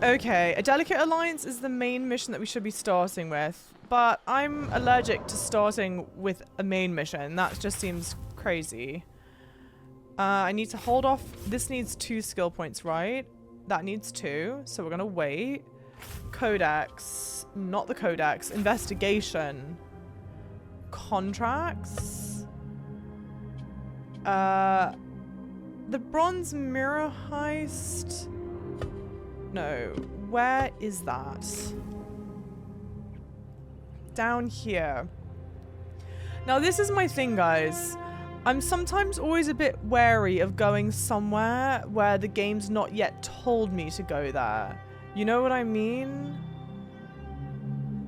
Okay, a delicate alliance is the main mission that we should be starting with, but I'm allergic to starting with a main mission. That just seems crazy. I need to hold off. This needs 2 skill points, right? That needs 2, so we're gonna wait. Codex, not the codex. Investigation. Contracts. The bronze mirror heist. No, where is that? Down here. Now this is my thing, guys. I'm sometimes always a bit wary of going somewhere where the game's not yet told me to go there. You know what I mean?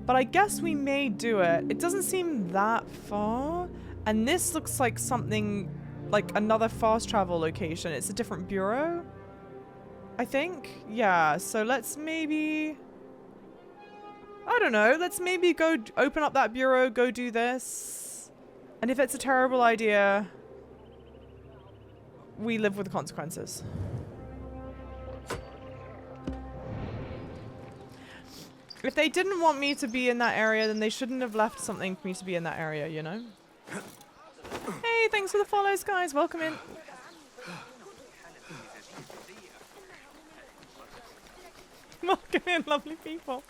But I guess we may do it. It doesn't seem that far. And this looks like something, like another fast travel location. It's a different bureau, I think. Yeah, so let's maybe... I don't know. Let's maybe go open up that bureau, go do this. And if it's a terrible idea, we live with the consequences. If they didn't want me to be in that area, then they shouldn't have left something for me to be in that area, you know? Hey, thanks for the follows, guys. Welcome in. Welcome in, lovely people.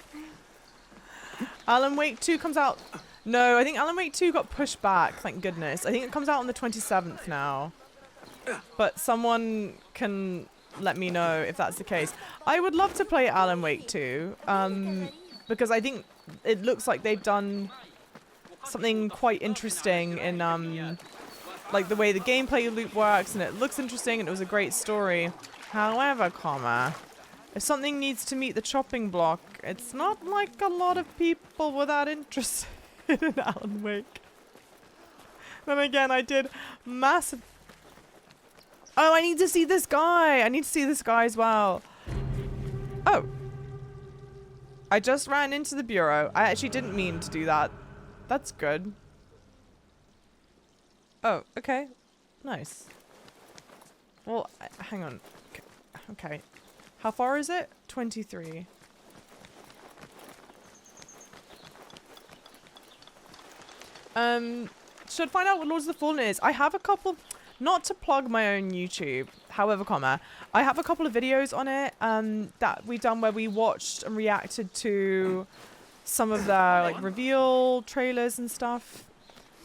Alan Wake 2 comes out... No, I think Alan Wake 2 got pushed back, thank goodness. I think it comes out on the 27th now. But someone can let me know if that's the case. I would love to play Alan Wake 2, because I think it looks like they've done something quite interesting in like the way the gameplay loop works, and it looks interesting and it was a great story. However, if something needs to meet the chopping block, it's not like a lot of people were that interested in Alan Wake. Then again, I did massive... Oh, I need to see this guy! I need to see this guy as well. Oh. I just ran into the bureau. I actually didn't mean to do that. That's good. Oh, okay. Nice. Well, hang on. Okay. How far is it? 23. Should find out what Lords of the Fallen is. I have a couple, not to plug my own YouTube, however, I have a couple of videos on it that we've done where we watched and reacted to some of the like reveal trailers and stuff.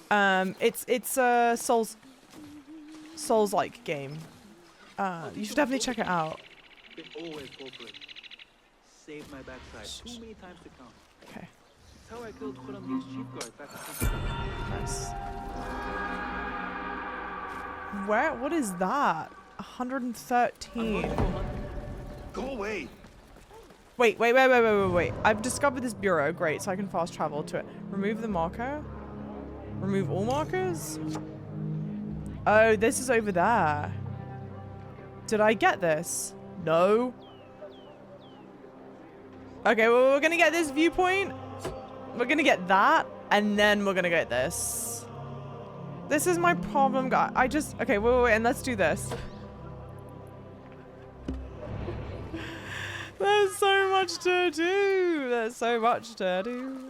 It's a Souls-like game. You should definitely check it out. Always go for it. Save my backside too many times to count. Okay. That's how I killed Khurram's chief guard back at Nice. Where? What is that? 113. Go away. Wait. I've discovered this bureau. Great, so I can fast travel to it. Remove the marker. Remove all markers. Oh, this is over there. Did I get this? No. Okay, well, we're gonna get this viewpoint. We're gonna get that, and then we're gonna get this. This is my problem, guys. Okay, wait, and let's do this. There's so much to do. There's so much to do.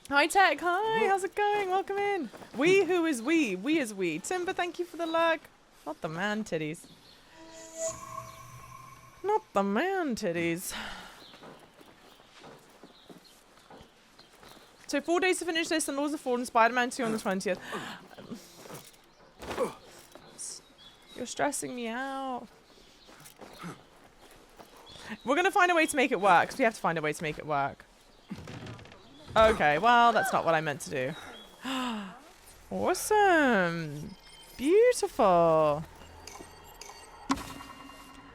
Hi, Tech. Hi, how's it going? Welcome in. We who is we? We is we. Timber, thank you for the lag. Not the man titties. Not the man titties. So 4 days to finish this and Lords of the Fallen, Spider-Man 2 on the 20th. You're stressing me out. We're going to find a way to make it work, because we have to find a way to make it work. Okay, well, that's not what I meant to do. Awesome. Beautiful.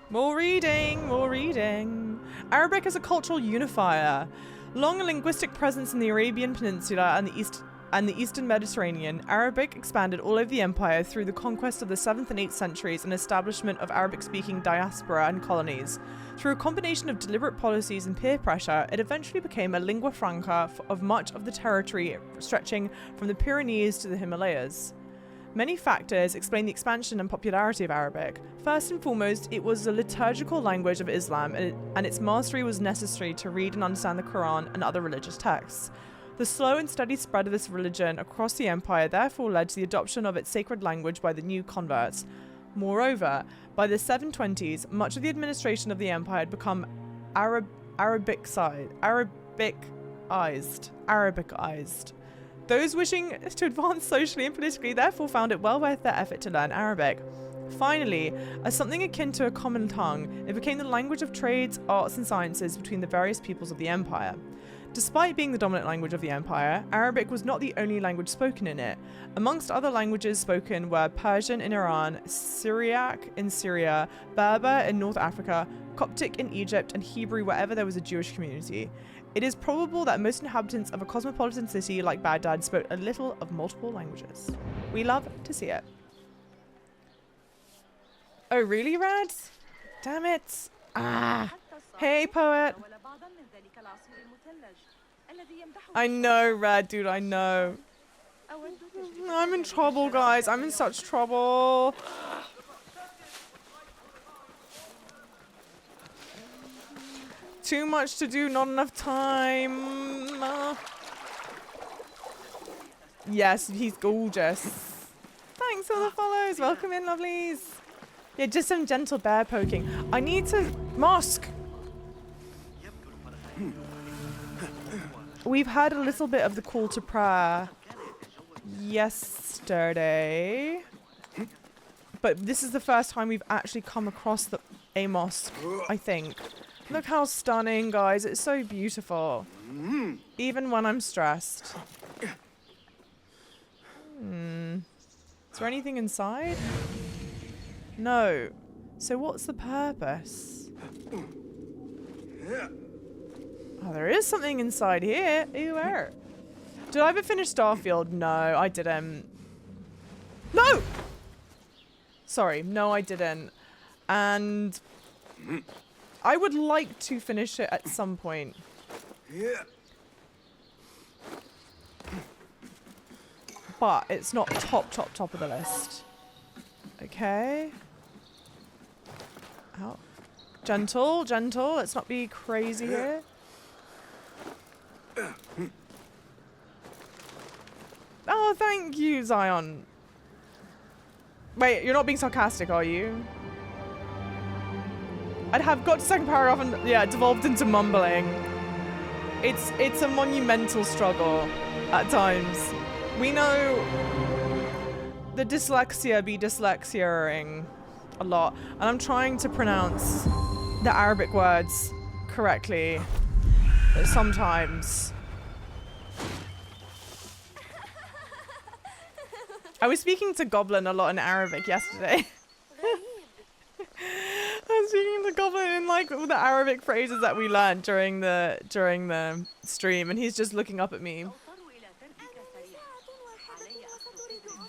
More reading, more reading. Arabic is a cultural unifier. Long linguistic presence in the Arabian Peninsula and the Eastern Mediterranean, Arabic expanded all over the empire through the conquest of the 7th and 8th centuries and establishment of Arabic-speaking diaspora and colonies. Through a combination of deliberate policies and peer pressure, it eventually became a lingua franca of much of the territory stretching from the Pyrenees to the Himalayas. Many factors explain the expansion and popularity of Arabic. First and foremost, it was the liturgical language of Islam, and its mastery was necessary to read and understand the Quran and other religious texts. The slow and steady spread of this religion across the empire therefore led to the adoption of its sacred language by the new converts. Moreover, by the 720s, much of the administration of the empire had become Arabicized. Those wishing to advance socially and politically therefore found it well worth their effort to learn Arabic. Finally, as something akin to a common tongue, it became the language of trades, arts and sciences between the various peoples of the empire. Despite being the dominant language of the empire, Arabic was not the only language spoken in it. Amongst other languages spoken were Persian in Iran, Syriac in Syria, Berber in North Africa, Coptic in Egypt, and Hebrew wherever there was a Jewish community. It is probable that most inhabitants of a cosmopolitan city like Baghdad spoke a little of multiple languages. We love to see it. Oh, really, Rad? Damn it. Ah. Hey, poet. I know, Rad, dude, I know. I'm in trouble, guys. I'm in such trouble. Too much to do, not enough time. Yes, he's gorgeous. Thanks for the follows. Welcome in, lovelies. Yeah, just some gentle bear poking. I need to... Mosque! We've heard a little bit of the call to prayer yesterday. But this is the first time we've actually come across a mosque, I think. Look how stunning, guys. It's so beautiful. Even when I'm stressed. Is there anything inside? No. So what's the purpose? Oh, there is something inside here. Ew, where? Did I ever finish Starfield? No, I didn't. No! Sorry, no, I didn't. And... I would like to finish it at some point. But it's not top of the list. Okay. Oh. Gentle, gentle. Let's not be crazy here. Oh, thank you, Zion. Wait, you're not being sarcastic, are you? I'd have got to second paragraph and yeah, it devolved into mumbling. It's a monumental struggle at times. We know the dyslexia be dyslexiaing a lot, and I'm trying to pronounce the Arabic words correctly sometimes. I was speaking to Goblin a lot in Arabic yesterday. I was speaking to Goblin in like all the Arabic phrases that we learned during the stream, and he's just looking up at me.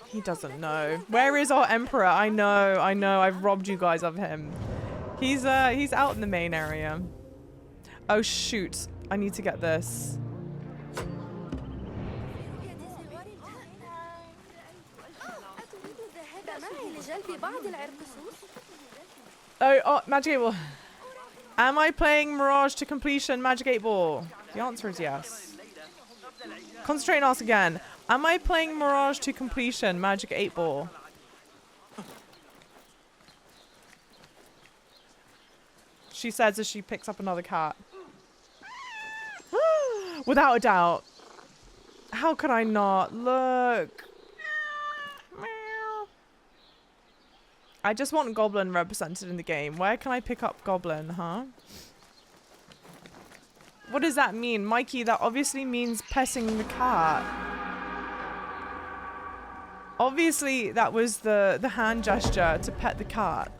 He doesn't know. Where is our emperor? I know. I've robbed you guys of him. He's out in the main area. Oh shoot! I need to get this. Oh, Magic 8 Ball. Am I playing Mirage to completion, Magic 8 Ball? The answer is yes. Concentrate and ask again. Am I playing Mirage to completion, Magic 8 Ball? She says as she picks up another cat. Without a doubt. How could I not? Look. I just want Goblin represented in the game. Where can I pick up Goblin, huh? What does that mean? Mikey, that obviously means petting the cat. Obviously, that was the hand gesture to pet the cat.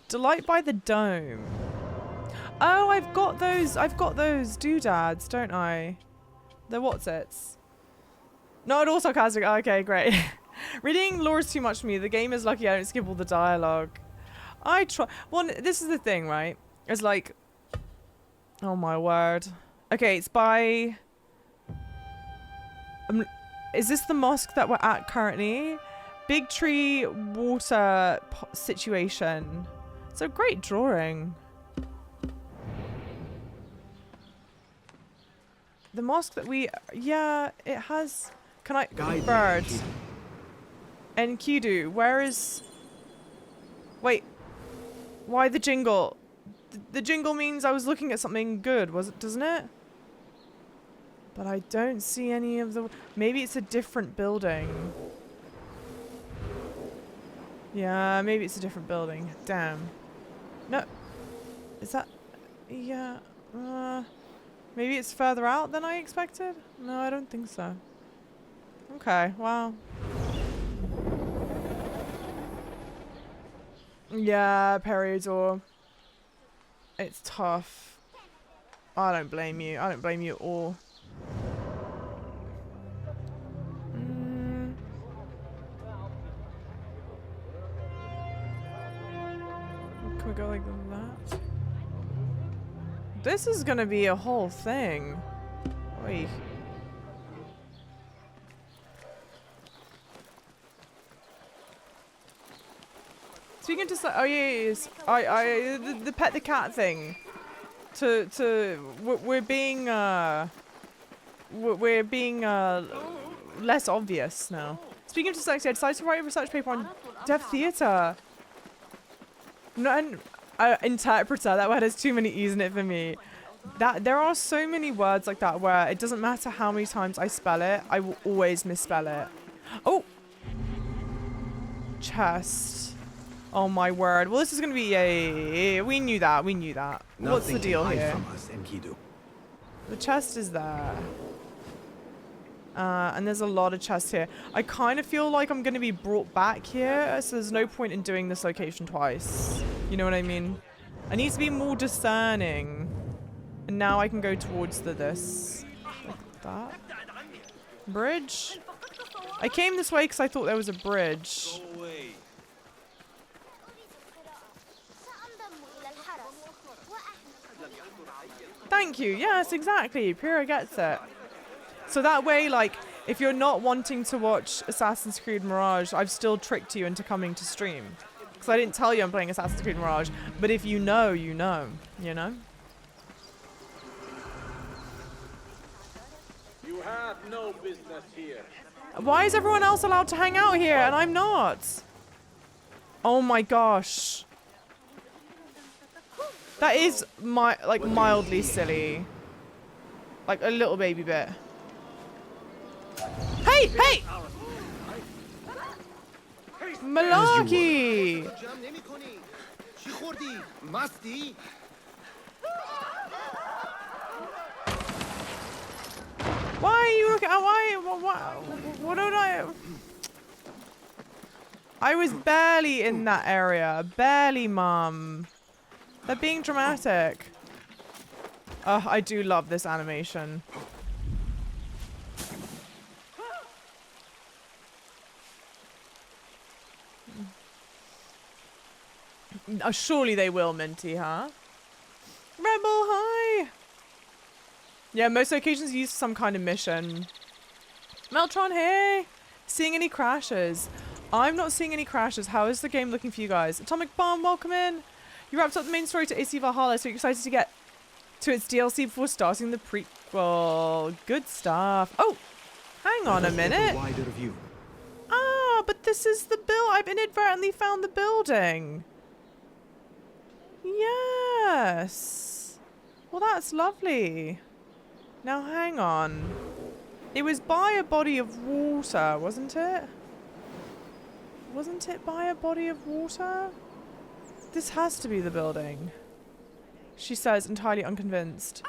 Delight by the Dome. Oh, I've got those doodads, don't I? The what's-its. Not all sarcastic. Okay, great. Reading lore is too much for me. The game is lucky I don't skip all the dialogue. I try. Well, this is the thing, right? It's like, oh my word. Okay, it's by. Is this the mosque that we're at currently? Big tree water situation. It's a great drawing. The mosque that we, yeah, it has, can I, bird. Enkidu, where is, wait, why the jingle? The jingle means I was looking at something good, doesn't it? But I don't see any of the, maybe it's a different building. Yeah, maybe it's a different building. Damn. No. Is that, yeah, maybe it's further out than I expected? No, I don't think so. Okay, wow. Yeah, Peridor. It's tough. I don't blame you. I don't blame you at all. Can we go like that? This is gonna be a whole thing. Oy. Speaking to, oh yeah, yes, the pet the cat thing. We're being less obvious now. Speaking to Sexy, I decided to write a research paper on deaf theatre. No, interpreter. That word has too many e's in it for me. There are so many words like that where it doesn't matter how many times I spell it, I will always misspell it. Oh, chest. Oh my word. Well, this is gonna be yeah. We knew that. We knew that. What's the deal here? From us, Enkidu. The chest is there. And there's a lot of chests here. I kind of feel like I'm going to be brought back here, so there's no point in doing this location twice. You know what I mean? I need to be more discerning. And now I can go towards this. Like that. Bridge? I came this way because I thought there was a bridge. Thank you. Yes, exactly. Pyrrha gets it. So that way, like, if you're not wanting to watch Assassin's Creed Mirage, I've still tricked you into coming to stream. Because I didn't tell you I'm playing Assassin's Creed Mirage. But if you know, you know. You know? You have no business here. Why is everyone else allowed to hang out here and I'm not? Oh my gosh. That is mildly silly. Like a little baby bit. Hey! Hey! Malarkey! Why are you looking at what did I was barely in that area. Barely, mum. They're being dramatic. Oh, I do love this animation. Oh, surely they will, Minty, huh? Rebel, hi! Yeah, most occasions use some kind of mission. Meltron, hey! Seeing any crashes? I'm not seeing any crashes. How is the game looking for you guys? Atomic Bomb, welcome in! You wrapped up the main story to AC Valhalla, so you're excited to get to its DLC before starting the prequel. Good stuff. Oh! Hang on a minute. Ah, but this is the build. I've inadvertently found the building. Yes. Well, that's lovely. Now, hang on. It was by a body of water, wasn't it? Wasn't it by a body of water? This has to be the building. She says, entirely unconvinced.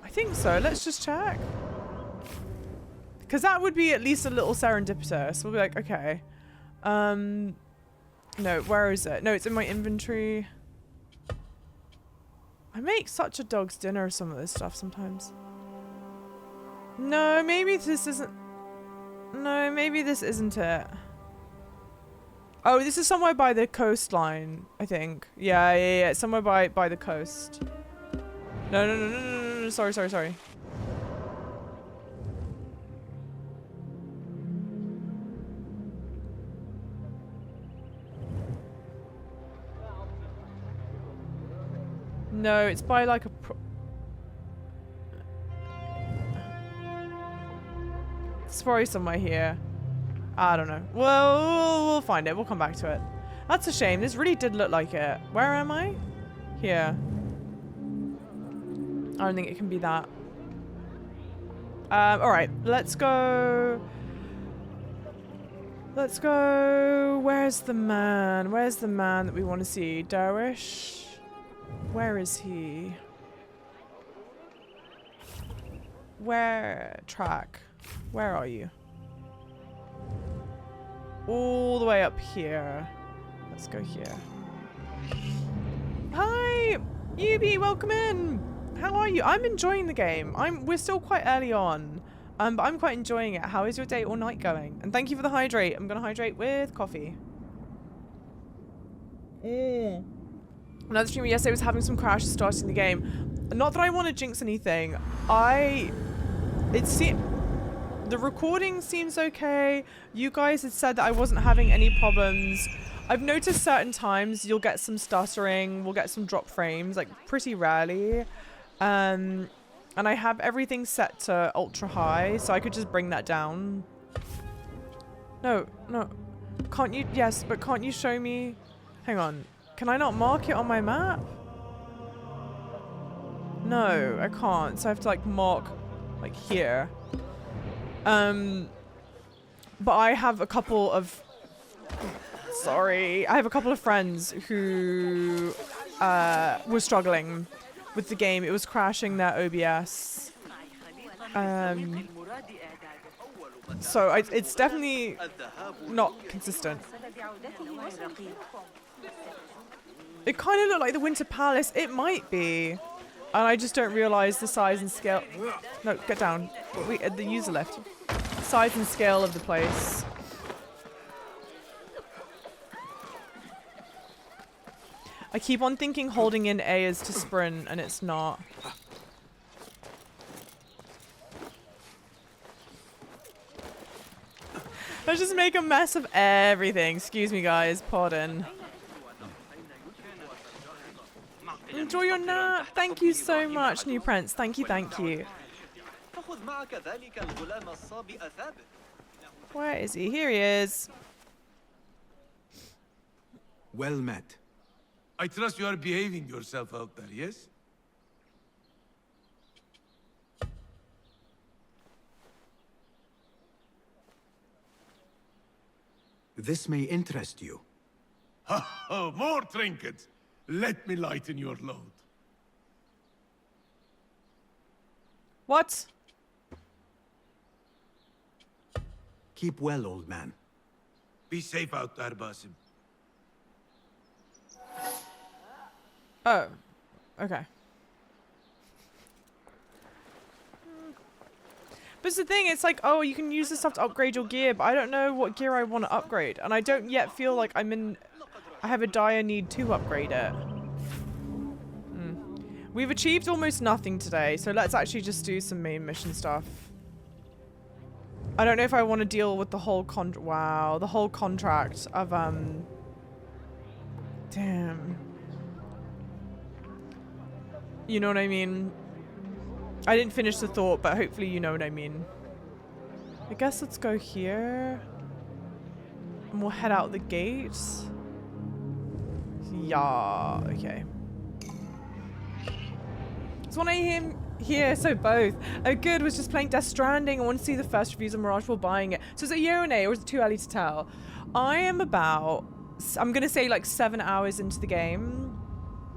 I think so. Let's just check. Because that would be at least a little serendipitous. We'll be like, okay. No, where is it? No, it's in my inventory. I make such a dog's dinner of some of this stuff sometimes. No, maybe this isn't... No, maybe this isn't it. Oh, this is somewhere by the coastline, I think. Yeah. Somewhere by the coast. No. Sorry. No, it's by like a... It's probably somewhere here. I don't know. Well, we'll find it. We'll come back to it. That's a shame. This really did look like it. Where am I? Here. I don't think it can be that. Alright. Let's go... Let's go... Where's the man? Where's the man that we want to see? Derwish? Where is he? Where? Track. Where are you? All the way up here. Let's go here. Hi! Yubi, welcome in! How are you? I'm enjoying the game. We're still quite early on. But I'm quite enjoying it. How is your day or night going? And thank you for the hydrate. I'm gonna hydrate with coffee. Another streamer yesterday was having some crashes starting the game. Not that I want to jinx anything. The recording seems okay. You guys had said that I wasn't having any problems. I've noticed certain times you'll get some stuttering, we'll get some drop frames, like pretty rarely. And I have everything set to ultra high, so I could just bring that down. No. Can't you? Yes, but can't you show me? Hang on. Can I not mark it on my map? No, I can't. So I have to like mark like here. But I have a couple of... Sorry. I have a couple of friends who were struggling with the game. It was crashing their OBS. So it's definitely not consistent. It kind of looked like the Winter Palace. It might be. And I just don't realize the size and scale. No, get down. The user left. Size and scale of the place. I keep on thinking holding in A is to sprint, and it's not. Let's just make a mess of everything. Excuse me, guys. Pardon. Enjoy your nap. Thank you so much, New Prince. Thank you, thank you. Where is he? Here he is. Well met. I trust you are behaving yourself out there, yes? This may interest you. Oh, more trinkets! Let me lighten your load. What? Keep well, old man. Be safe out there, Basim. Oh. Okay. But it's the thing, it's like, oh, you can use this stuff to upgrade your gear, but I don't know what gear I want to upgrade. And I don't yet feel like I have a dire need to upgrade it. We've achieved almost nothing today, so let's actually just do some main mission stuff. I don't know if I want to deal with the whole the whole contract of, damn. You know what I mean? I didn't finish the thought, but hopefully you know what I mean. I guess let's go here. And we'll head out the gates. Yeah, okay. It's 1 AM here, so both. Oh good, was just playing Death Stranding. I want to see the first reviews of Mirage before buying it. So is it a year or nay, or is it too early to tell? I am about, I'm going to say like 7 hours into the game.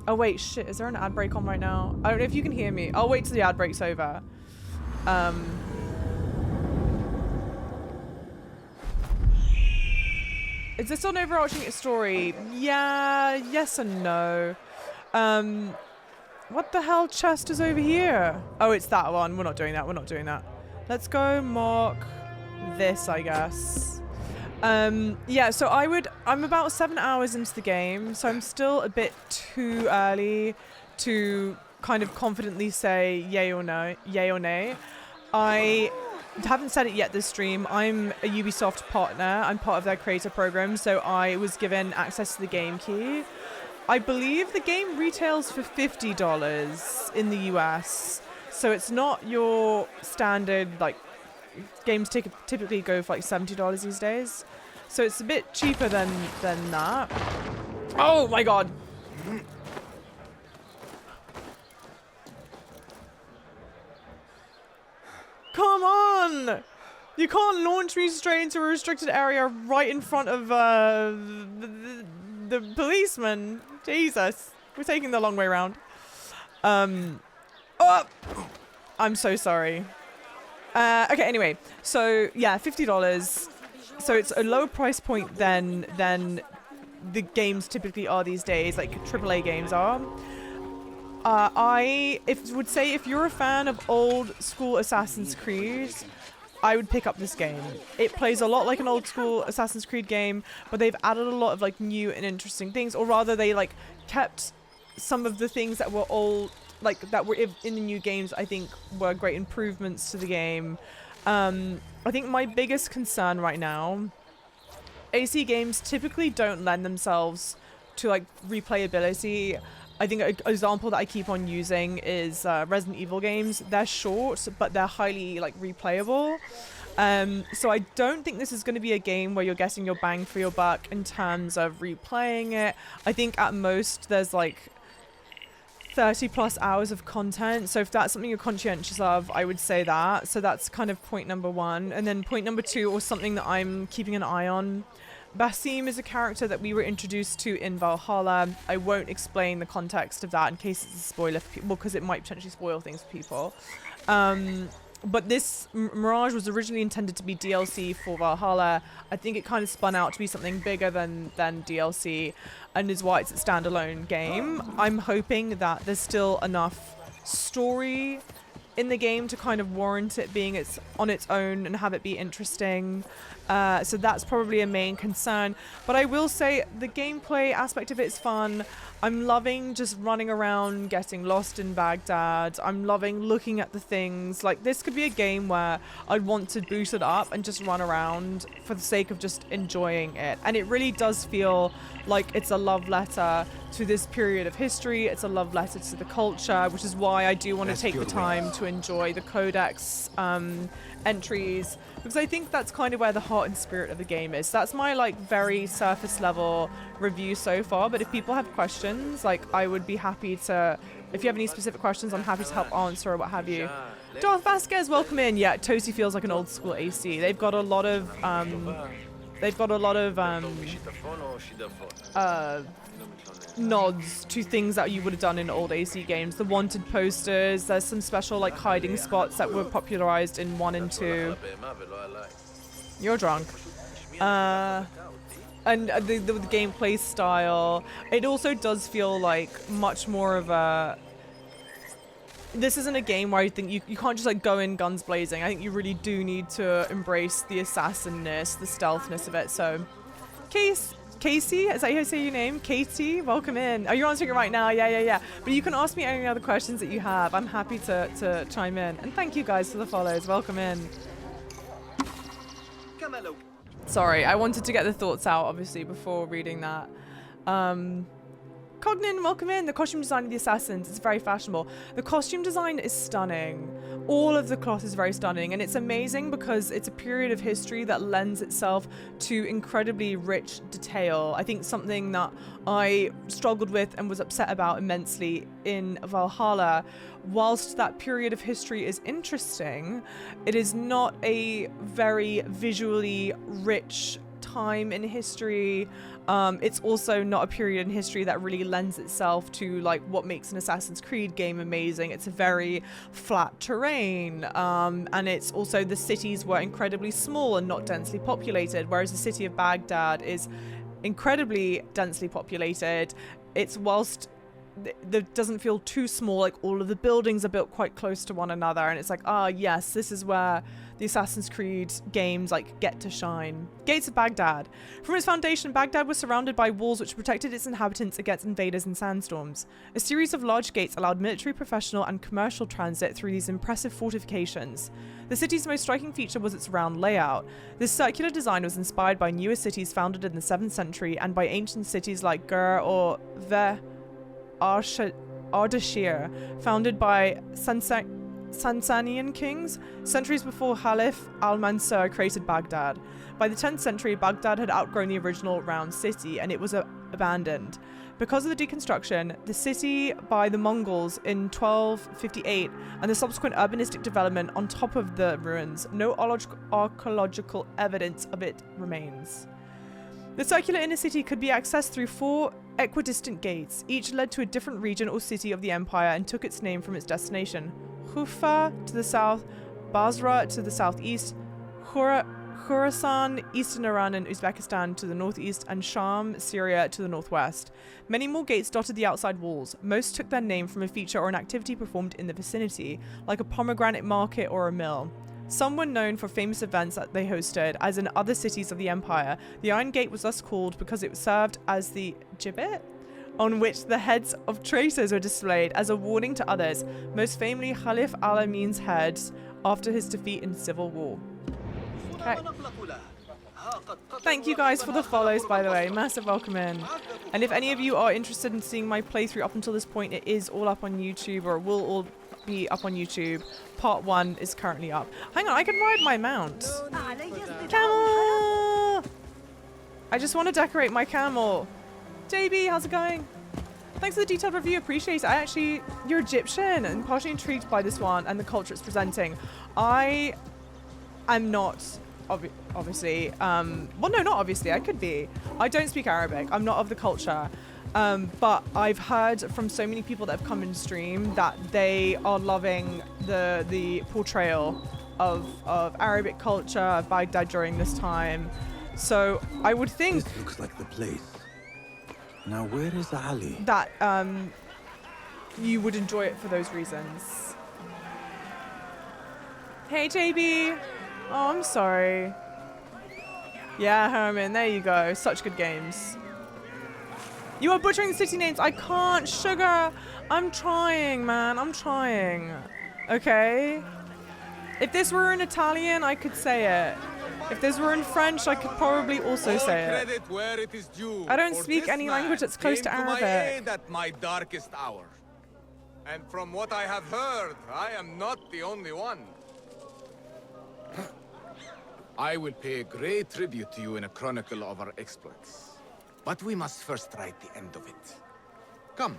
Oh wait, shit, is there an ad break on right now? I don't know if you can hear me. I'll wait till the ad break's over. Is this an overarching story? Yeah, yes and no. What the hell chest is over here? Oh, it's that one. We're not doing that. We're not doing that. Let's go mark this, I guess. Yeah, so I'm about 7 hours into the game, so I'm still a bit too early to kind of confidently say yay or nay. I haven't said it yet this stream. I'm a Ubisoft partner. I'm part of their creator program, so I was given access to the game key. I believe the game retails for $50 in the US. So it's not your standard, like, games typically go for like $70 these days. So it's a bit cheaper than that. Oh my god. Come on! You can't launch me straight into a restricted area right in front of the policeman. Jesus. We're taking the long way around. Oh! I'm so sorry. Okay, anyway. So, yeah, $50. So it's a lower price point than the games typically are these days, like AAA games are. I would say if you're a fan of old school Assassin's Creed, I would pick up this game. It plays a lot like an old school Assassin's Creed game, but they've added a lot of like new and interesting things, or rather they like kept some of the things that were old, like that were in the new games, I think were great improvements to the game. I think my biggest concern right now, AC games typically don't lend themselves to like replayability. I think an example that I keep on using is Resident Evil games. They're short, but they're highly like replayable. So I don't think this is going to be a game where you're getting your bang for your buck in terms of replaying it. I think at most there's like 30 plus hours of content. So if that's something you're conscientious of, I would say that. So that's kind of point number one. And then point number two, or something that I'm keeping an eye on. Basim is a character that we were introduced to in Valhalla. I won't explain the context of that in case it's a spoiler for people, because it might potentially spoil things for people. But this Mirage was originally intended to be DLC for Valhalla. I think it kind of spun out to be something bigger than DLC, and is why it's a standalone game. I'm hoping that there's still enough story in the game to kind of warrant it being on its own and have it be interesting. So that's probably a main concern. But I will say the gameplay aspect of it is fun. I'm loving just running around, getting lost in Baghdad. I'm loving looking at the things. Like, this could be a game where I'd want to boot it up and just run around for the sake of just enjoying it. And it really does feel like it's a love letter to this period of history. It's a love letter to the culture, which is why I do want to take the time to enjoy the codex entries, because I think that's kind of where the heart and spirit of the game is. That's my like very surface level review so far, but if people have questions, like, I would be happy to, if you have any specific questions, I'm happy to help answer or what have you. Darth Vasquez, welcome in. Yeah, totally feels like an old school AC. They've got a lot of nods to things that you would have done in old AC games. The wanted posters, there's some special like hiding spots that were popularized in 1 and 2. You're drunk. And the gameplay style, it also does feel like much more of a, this isn't a game where I think you can't just like go in guns blazing. I think you really do need to embrace the assassinness, the stealthness of it. So Casey, is that how you say your name? Katie, welcome in. Oh, you're answering it right now. Yeah. But you can ask me any other questions that you have. I'm happy to chime in. And thank you guys for the follows. Welcome in. Sorry, I wanted to get the thoughts out, obviously, before reading that. Cognin, welcome in. The costume design of the assassins is very fashionable. The costume design is stunning. All of the cloth is very stunning, and it's amazing because it's a period of history that lends itself to incredibly rich detail. I think something that I struggled with and was upset about immensely in Valhalla, whilst that period of history is interesting, it is not a very visually rich time in history. It's also not a period in history that really lends itself to like what makes an Assassin's Creed game amazing. It's a very flat terrain, and it's also, the cities were incredibly small and not densely populated, whereas the city of Baghdad is incredibly densely populated. It's, whilst it doesn't feel too small, like all of the buildings are built quite close to one another, and it's like, yes, this is where the Assassin's Creed games like get to shine. Gates of Baghdad. From its foundation, Baghdad was surrounded by walls which protected its inhabitants against invaders and sandstorms. A series of large gates allowed military, professional, and commercial transit through these impressive fortifications. The city's most striking feature was its round layout. This circular design was inspired by newer cities founded in the 7th century and by ancient cities like Gur or Ve Ardashir, founded by Sasanian kings, centuries before Khalif al-Mansur created Baghdad. By the 10th century, Baghdad had outgrown the original round city and it was abandoned. Because of the deconstruction, the city by the Mongols in 1258 and the subsequent urbanistic development on top of the ruins, no archaeological evidence of it remains. The circular inner city could be accessed through 4 equidistant gates. Each led to a different region or city of the empire and took its name from its destination. Kufa to the south, Basra to the southeast, Khorasan, eastern Iran and Uzbekistan to the northeast, and Sham, Syria to the northwest. Many more gates dotted the outside walls. Most took their name from a feature or an activity performed in the vicinity, like a pomegranate market or a mill. Some were known for famous events that they hosted, as in other cities of the empire. The Iron Gate was thus called because it served as the gibbet on which the heads of traitors were displayed as a warning to others, most famously Khalif al-Amin's head after his defeat in civil war. Okay. Thank you guys for the follows, by the way. Massive welcome in. And if any of you are interested in seeing my playthrough up until this point, it is all up on YouTube, or it will all be up on YouTube. Part 1 is currently up. Hang on, I can ride my mount. Camel! I just want to decorate my camel. JB, how's it going? Thanks for the detailed review, appreciate it. You're Egyptian and partially intrigued by this one and the culture it's presenting. I am not, obviously, well, no, not obviously, I could be. I don't speak Arabic, I'm not of the culture. But I've heard from so many people that have come in stream that they are loving the portrayal of Arabic culture, of Baghdad during this time. So I would think This looks like the place. Now where is Ali? that you would enjoy it for those reasons. Hey JB! Oh, I'm sorry. Yeah, Herman, there you go. Such good games. You are butchering the city names. I can't, sugar. I'm trying, man. I'm trying. Okay? If this were in Italian, I could say it. If this were in French, I could probably also say it. Where it is due, I don't for speak this any language man that's close to came my Arabic. aid at my darkest hour. And from what I have heard, I am not the only one. I will pay great tribute to you in a chronicle of our exploits. But we must first write the end of it. Come.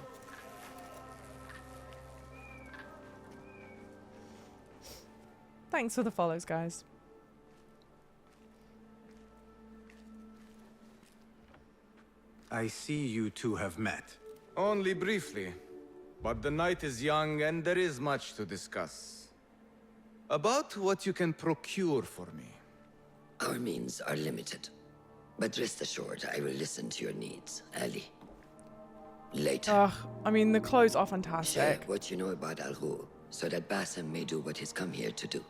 Thanks for the follows, guys. I see you two have met. Only briefly. But the night is young and there is much to discuss. About what you can procure for me. Our means are limited. But rest assured, I will listen to your needs, Ali. Later. Ugh, I mean, the clothes are Share fantastic. what you know about Al-Ghul, so that Bassem may do what he's come here to do.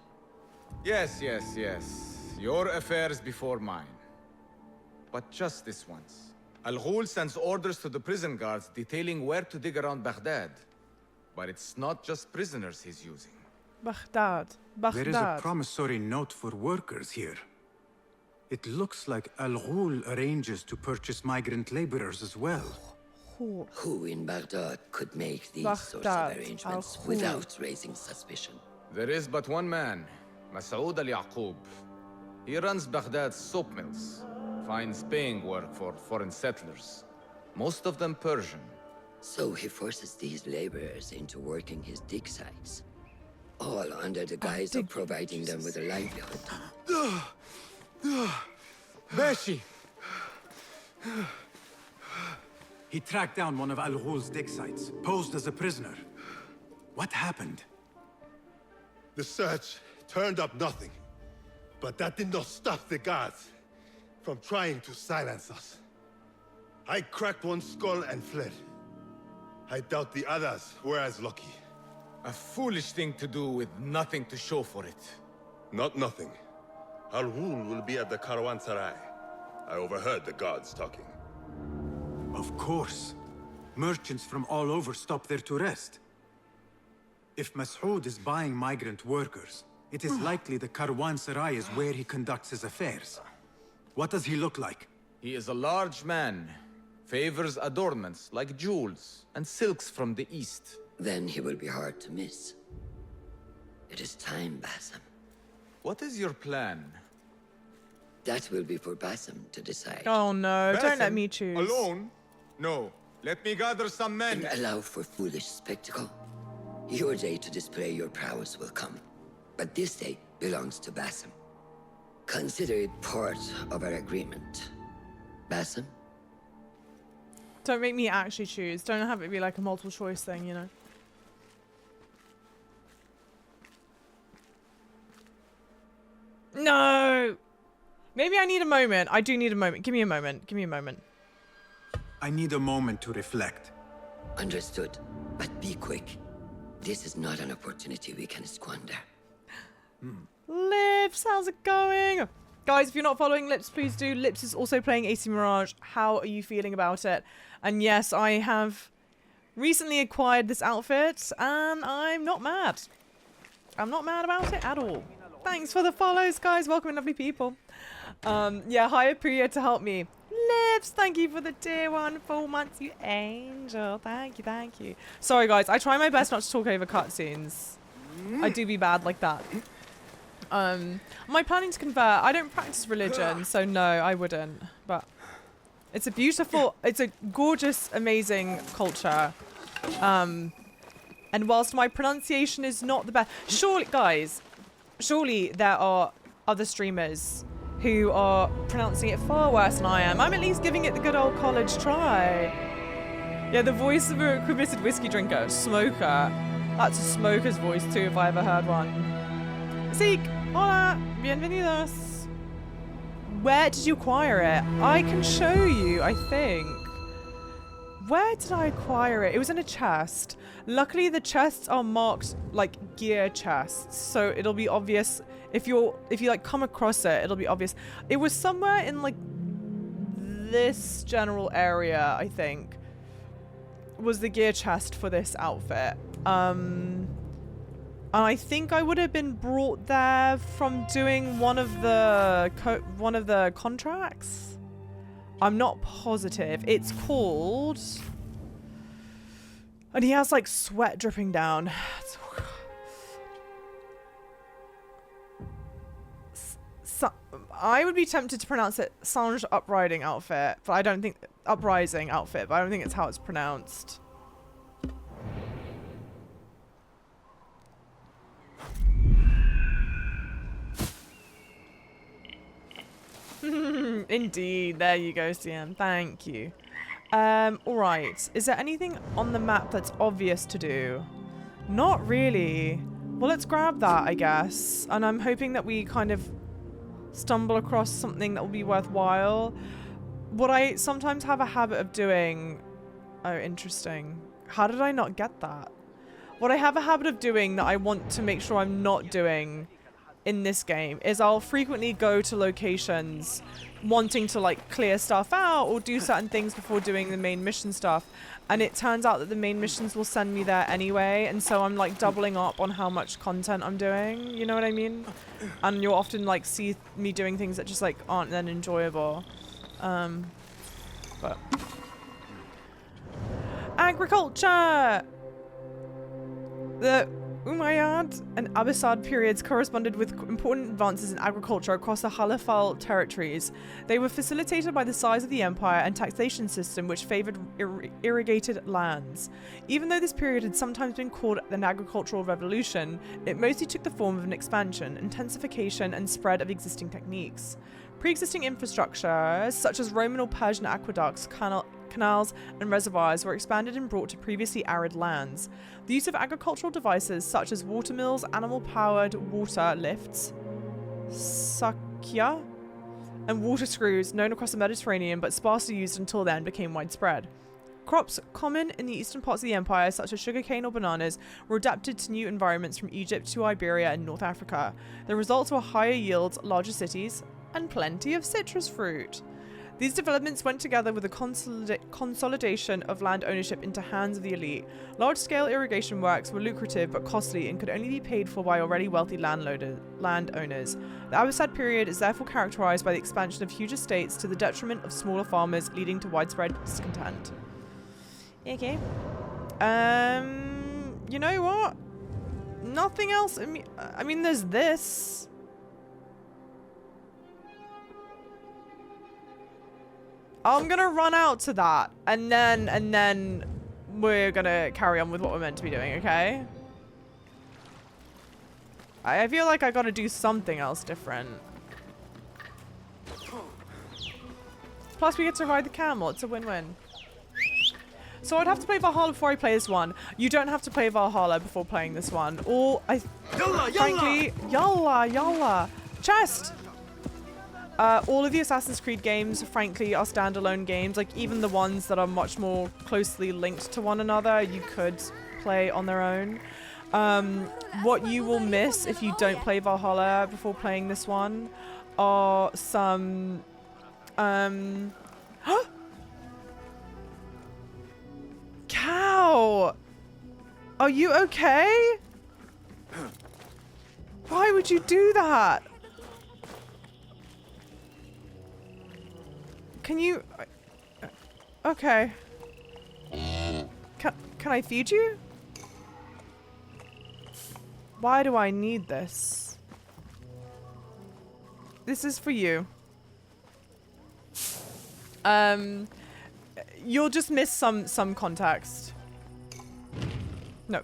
Yes. Your affairs before mine. But just this once. Al-Ghul sends orders to the prison guards detailing where to dig around Baghdad. But it's not just prisoners he's using. Baghdad. There is a promissory note for workers here. It looks like Al-Ghul arranges to purchase migrant laborers as well. Who in Baghdad could make these sorts of Baghdad, arrangements Al-Ghul. without raising suspicion? There is but one man, Masoud al-Yaqub. He runs Baghdad's soap mills, finds paying work for foreign settlers, most of them Persian. So he forces these laborers into working his dig sites, all under the guise of providing them with a livelihood. Beshi! He tracked down one of Al-Ghul's dig sites, posed as a prisoner. What happened? The search turned up nothing. But that did not stop the guards from trying to silence us. I cracked one skull and fled. I doubt the others were as lucky. A foolish thing to do with nothing to show for it. Not nothing. Al-Ghul will be at the Caravanserai. I overheard the guards talking. Of course. Merchants from all over stop there to rest. If Mas'ud is buying migrant workers, it is likely the Caravanserai is where he conducts his affairs. What does he look like? He is a large man. Favors adornments like jewels and silks from the east. Then he will be hard to miss. It is time, Basim. What is your plan? That will be for Basim to decide. Oh no, don't let Basim, me choose. Alone? No. Let me gather some men. And allow for foolish spectacle. Your day to display your prowess will come. But this day belongs to Basim. Consider it part of our agreement. Basim? Don't make me actually choose. Don't have it be like a multiple choice thing, you know. No! Maybe I need a moment. I do need a moment. Give me a moment. Give me a moment. I need a moment to reflect. Understood. But be quick. This is not an opportunity we can squander. Lips, how's it going? Guys, if you're not following Lips, please do. Lips is also playing AC Mirage. How are you feeling about it? And yes, I have recently acquired this outfit, and I'm not mad. I'm not mad about it at all. Thanks for the follows, guys. Welcome in, lovely people. Yeah, hire Priya to help me. Lips, thank you for the tier 1 4 months, you angel. Thank you, thank you. Sorry, guys. I try my best not to talk over cutscenes. I do be bad like that. Am I planning to convert? I don't practice religion, so no, I wouldn't. But it's a beautiful, it's a gorgeous, amazing culture. And whilst my pronunciation is not the best, surely, guys, surely there are other streamers who are pronouncing it far worse than I am. I'm at least giving it the good old college try. Yeah, the voice of a committed whiskey drinker, smoker. That's a smoker's voice too, if I ever heard one. Zeke, hola, bienvenidos. Where did you acquire it? I can show you, I think. Where did I acquire it? It was in a chest. Luckily, the chests are marked like gear chests, so it'll be obvious if you like come across it. It'll be obvious. It was somewhere in like this general area, I think, was the gear chest for this outfit. And I think I would have been brought there from doing one of the contracts. I'm not positive. It's called, and he has like sweat dripping down. I would be tempted to pronounce it Sange Uprising outfit, but I don't think Uprising outfit, but I don't think it's how it's pronounced. Indeed, there you go, CM. Thank you. Alright. Is there anything on the map that's obvious to do? Not really. Well, let's grab that, I guess. And I'm hoping that we kind of stumble across something that will be worthwhile. What I sometimes have a habit of doing... Oh, interesting. How did I not get that? What I have a habit of doing that I want to make sure I'm not doing in this game is I'll frequently go to locations wanting to like clear stuff out or do certain things before doing the main mission stuff, and it turns out that the main missions will send me there anyway, and so I'm like doubling up on how much content I'm doing, you know what I mean? And you'll often like see me doing things that just like aren't then enjoyable. But agriculture! The Umayyad and Abbasid periods corresponded with important advances in agriculture across the Halafal territories. They were facilitated by the size of the empire and taxation system which favored irrigated lands. Even though this period had sometimes been called an agricultural revolution, it mostly took the form of an expansion, intensification, and spread of existing techniques. Pre-existing infrastructure, such as Roman or Persian aqueducts, canals, and reservoirs were expanded and brought to previously arid lands. The use of agricultural devices such as water mills, animal-powered water lifts, sakya, and water screws, known across the Mediterranean but sparsely used until then, became widespread. Crops common in the eastern parts of the empire, such as sugarcane or bananas, were adapted to new environments from Egypt to Iberia and North Africa. The results were higher yields, larger cities, and plenty of citrus fruit. These developments went together with the consolidation of land ownership into hands of the elite. Large-scale irrigation works were lucrative but costly and could only be paid for by already wealthy landowners. The Abbasid period is therefore characterized by the expansion of huge estates to the detriment of smaller farmers, leading to widespread discontent. Okay. You know what? Nothing else. I mean, there's this. I'm gonna run out to that, and then we're gonna carry on with what we're meant to be doing, okay? I feel like I gotta do something else different. Plus, we get to ride the camel. It's a win-win. So I'd have to play Valhalla before I play this one. You don't have to play Valhalla before playing this one. Or frankly, yalla. Chest! All of the Assassin's Creed games, frankly, are standalone games. Like, even the ones that are much more closely linked to one another, you could play on their own. What you will miss if you don't play Valhalla before playing this one are some... Cow! Are you okay? Why would you do that? Can you... Okay. Can I feed you? Why do I need this? This is for you. You'll just miss some context. No.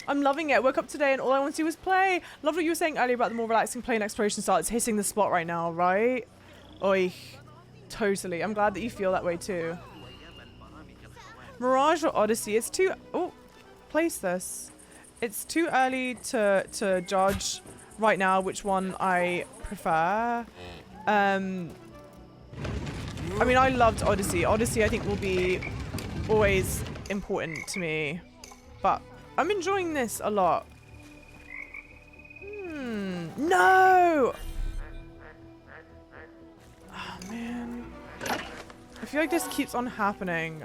I'm loving it. I woke up today and all I want to do is play. Love what you were saying earlier about the more relaxing play and exploration style. It's hitting the spot right now, right? Oi. Totally. I'm glad that you feel that way too. Mirage or Odyssey? It's too... Oh, place this. It's too early to judge right now which one I prefer. I mean, I loved Odyssey. Odyssey, I think, will be always important to me. But I'm enjoying this a lot. No! Oh, man. I feel like this keeps on happening.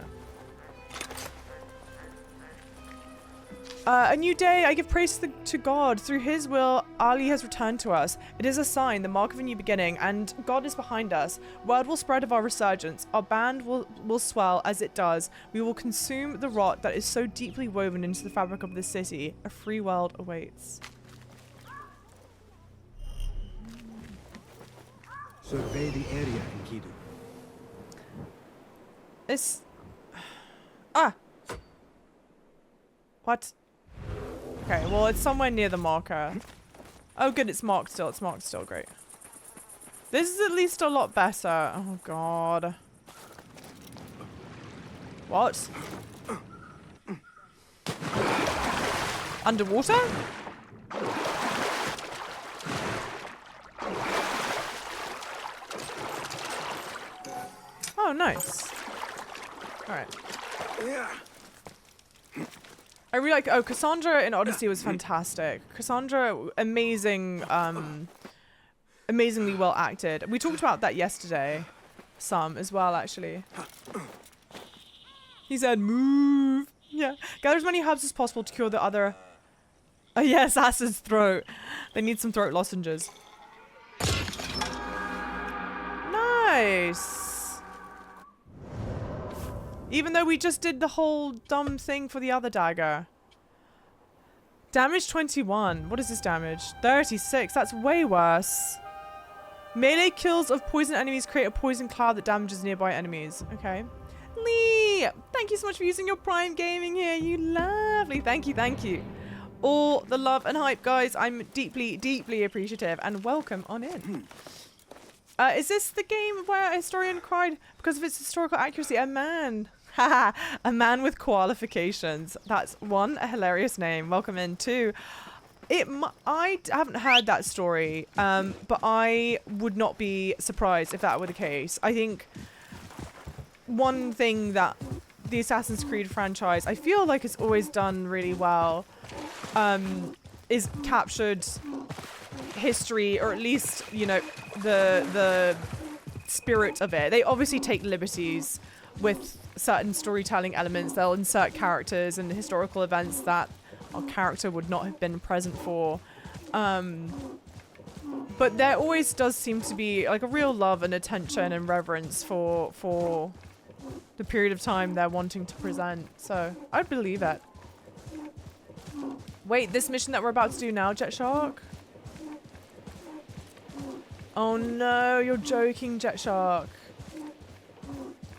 A new day, I give praise to God. Through his will, Ali has returned to us. It is a sign, the mark of a new beginning, and God is behind us. Word will spread of our resurgence. Our band will swell as it does. We will consume the rot that is so deeply woven into the fabric of this city. A free world awaits. Survey the area, Enkidu. It's... Ah! What? Okay, well, it's somewhere near the marker. Oh, good, it's marked still. It's marked still. Great. This is at least a lot better. Oh, God. What? Underwater? Oh, nice. Alright. Yeah. I really like... Oh, Cassandra in Odyssey was fantastic. Cassandra, amazing... amazingly well acted. We talked about that yesterday. Some as well, actually. He said, move. Yeah. Gather as many herbs as possible to cure the other... Oh, yeah, assassin's throat. They need some throat lozenges. Nice. Even though we just did the whole dumb thing for the other dagger. Damage 21. What is this damage? 36. That's way worse. Melee kills of poison enemies create a poison cloud that damages nearby enemies. Okay. Lee! Thank you so much for using your Prime Gaming here. You lovely. Thank you, thank you. All the love and hype, guys. I'm deeply, deeply appreciative. And welcome on in. Is this the game where a historian cried because of its historical accuracy? A man. Haha, a man with qualifications. That's one, a hilarious name. Welcome in. Two, I haven't heard that story, but I would not be surprised if that were the case. I think one thing that the Assassin's Creed franchise, I feel like it's always done really well, is captured history, or at least, you know, the spirit of it. They obviously take liberties with certain storytelling elements. They'll insert characters and historical events that our character would not have been present for. But there always does seem to be like a real love and attention and reverence for the period of time they're wanting to present. So I'd believe it. Wait, this mission that we're about to do now, Jet Shark? Oh no, you're joking, Jet Shark.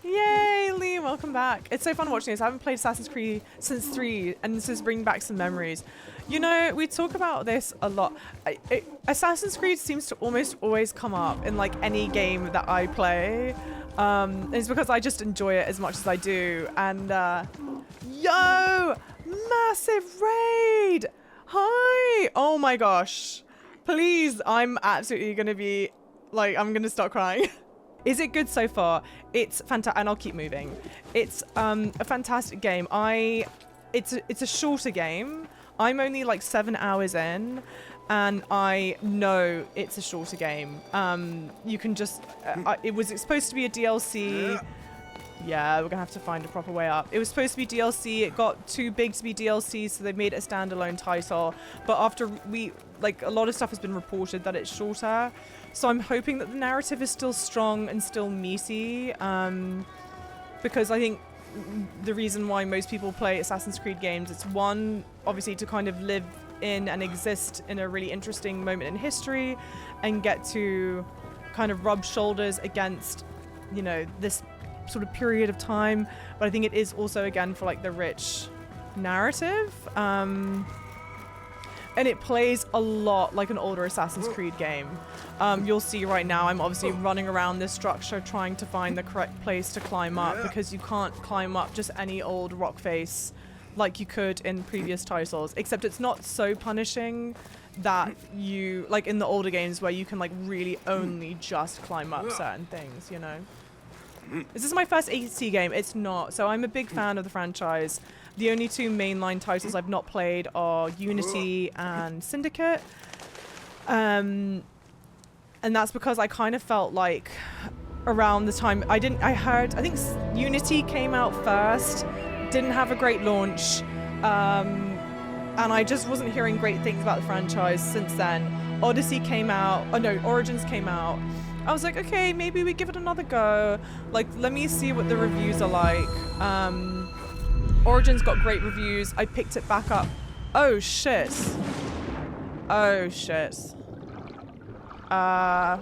Yay, Liam, welcome back. It's so fun watching this. I haven't played Assassin's Creed since 3, and this is bringing back some memories. You know, we talk about this a lot. Assassin's Creed seems to almost always come up in like any game that I play. It's because I just enjoy it as much as I do. And yo, massive raid. Hi. Oh my gosh. Please, I'm absolutely going to be like, I'm going to start crying. Is it good so far? It's fantastic, and I'll keep moving. It's a fantastic game. It's a shorter game. I'm only like 7 hours in, and I know it's a shorter game. You can just, it was supposed to be a DLC. Yeah, we're gonna have to find a proper way up. It was supposed to be DLC. It got too big to be DLC, so they made it a standalone title. But after a lot of stuff has been reported that it's shorter. So I'm hoping that the narrative is still strong and still meaty. Because I think the reason why most people play Assassin's Creed games, it's one, obviously to kind of live in and exist in a really interesting moment in history and get to kind of rub shoulders against, you know, this sort of period of time. But I think it is also, again, for like the rich narrative. And it plays a lot like an older Assassin's Creed game. You'll see right now I'm obviously running around this structure trying to find the correct place to climb up, because you can't climb up just any old rock face like you could in previous titles, except it's not so punishing that you, like in the older games where you can like really only just climb up certain things, you know. Is this my first ASC game? It's not. So I'm a big fan of the franchise. The only 2 mainline titles I've not played are Unity and Syndicate. And that's because I kind of felt like around the time I think Unity came out first, didn't have a great launch. And I just wasn't hearing great things about the franchise since then. Origins came out. I was like, okay, maybe we give it another go. Like, let me see what the reviews are like. Origins got great reviews. I picked it back up. Oh, shit. Oh, shit. Well,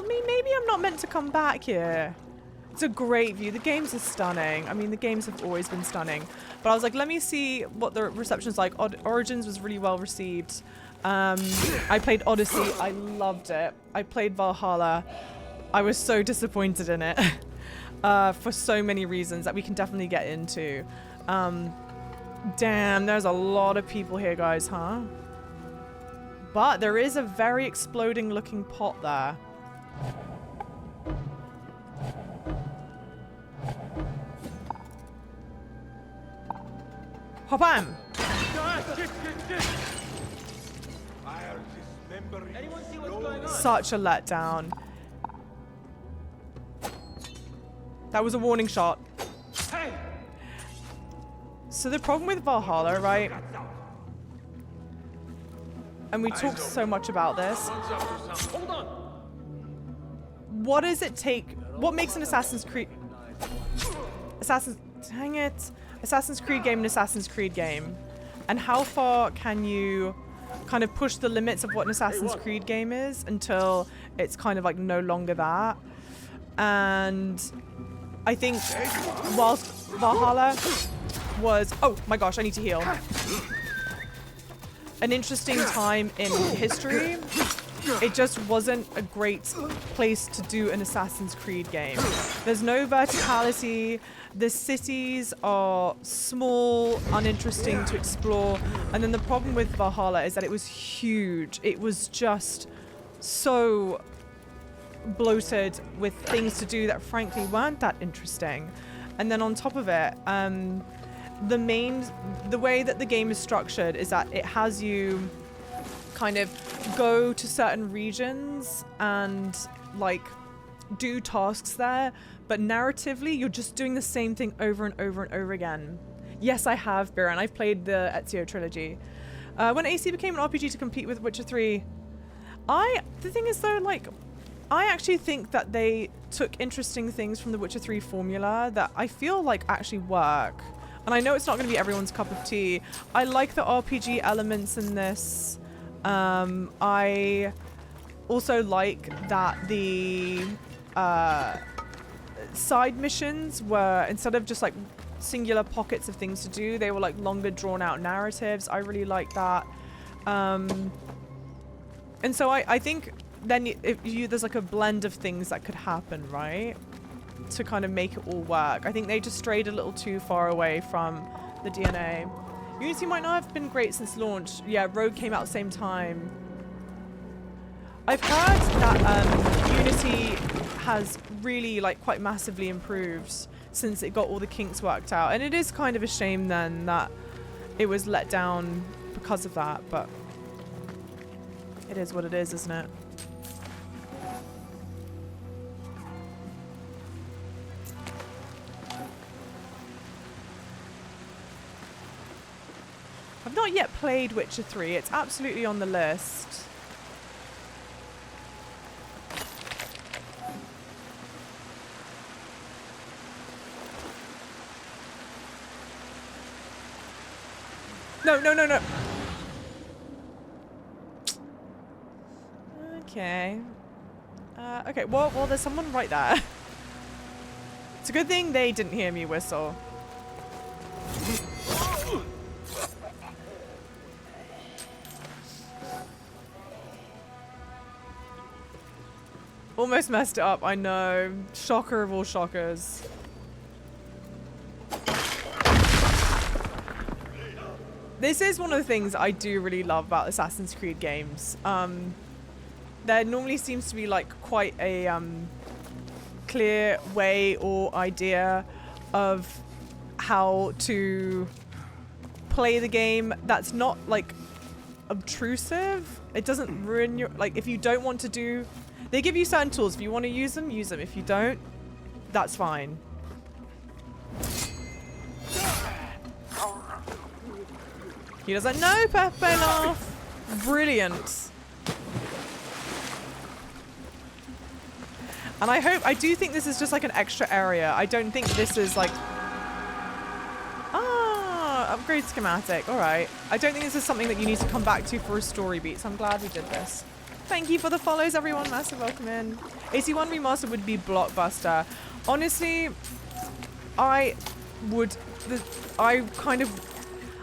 maybe I'm not meant to come back here. It's a great view. The games are stunning. I mean, the games have always been stunning. But I was like, let me see what the reception's like. Origins was really well received. I played Odyssey. I loved it. I played Valhalla. I was so disappointed in it for so many reasons that we can definitely get into. Damn, there's a lot of people here, guys, huh? But there is a very exploding looking pot there. Hop-am! Such a letdown. That was a warning shot. So the problem with Valhalla, right? And we talk so much about this. What does it take? What makes an Assassin's Creed game an Assassin's Creed game? And how far can you kind of push the limits of what an Assassin's Creed game is until it's kind of like no longer that? And I think whilst Valhalla was, oh my gosh, I need to heal, an interesting time in history, it just wasn't a great place to do an Assassin's Creed game. There's no verticality. The cities are small, uninteresting to explore. And then the problem with Valhalla is that it was huge. It was just so bloated with things to do that frankly weren't that interesting. And then on top of it, the way that the game is structured is that it has you kind of go to certain regions and like do tasks there, but narratively you're just doing the same thing over and over and over again. Yes, I have, Biran. I've played the Ezio trilogy. When AC became an RPG to compete with Witcher 3, the thing is though, like, I actually think that they took interesting things from the Witcher 3 formula that I feel like actually work. And I know it's not going to be everyone's cup of tea. I like the RPG elements in this. I also like that the side missions were, instead of just like singular pockets of things to do, they were like longer drawn out narratives. I really like that. And so I think then there's like a blend of things that could happen, right? To kind of make it all work. I think they just strayed a little too far away from the DNA. Unity might not have been great since launch. Yeah, Rogue came out at the same time. I've heard that Unity has really like quite massively improved since it got all the kinks worked out. And it is kind of a shame then that it was let down because of that, but it is what it is, isn't it? I've not yet played Witcher 3. It's absolutely on the list. No, no, no, no. Okay. Okay, well, there's someone right there. It's a good thing they didn't hear me whistle. Almost messed it up, I know. Shocker of all shockers. This is one of the things I do really love about Assassin's Creed games. There normally seems to be like quite a clear way or idea of how to play the game that's not like obtrusive. It doesn't ruin your, like, if you don't want to do, they give you certain tools. If you want to use them, use them. If you don't, that's fine. He doesn't know Pepe laugh. Brilliant. And I do think this is just like an extra area. I don't think this is like, upgrade schematic. All right. I don't think this is something that you need to come back to for a story beat. So I'm glad we did this. Thank you for the follows, everyone. Massive welcome in. AC1 Remastered would be blockbuster. Honestly, I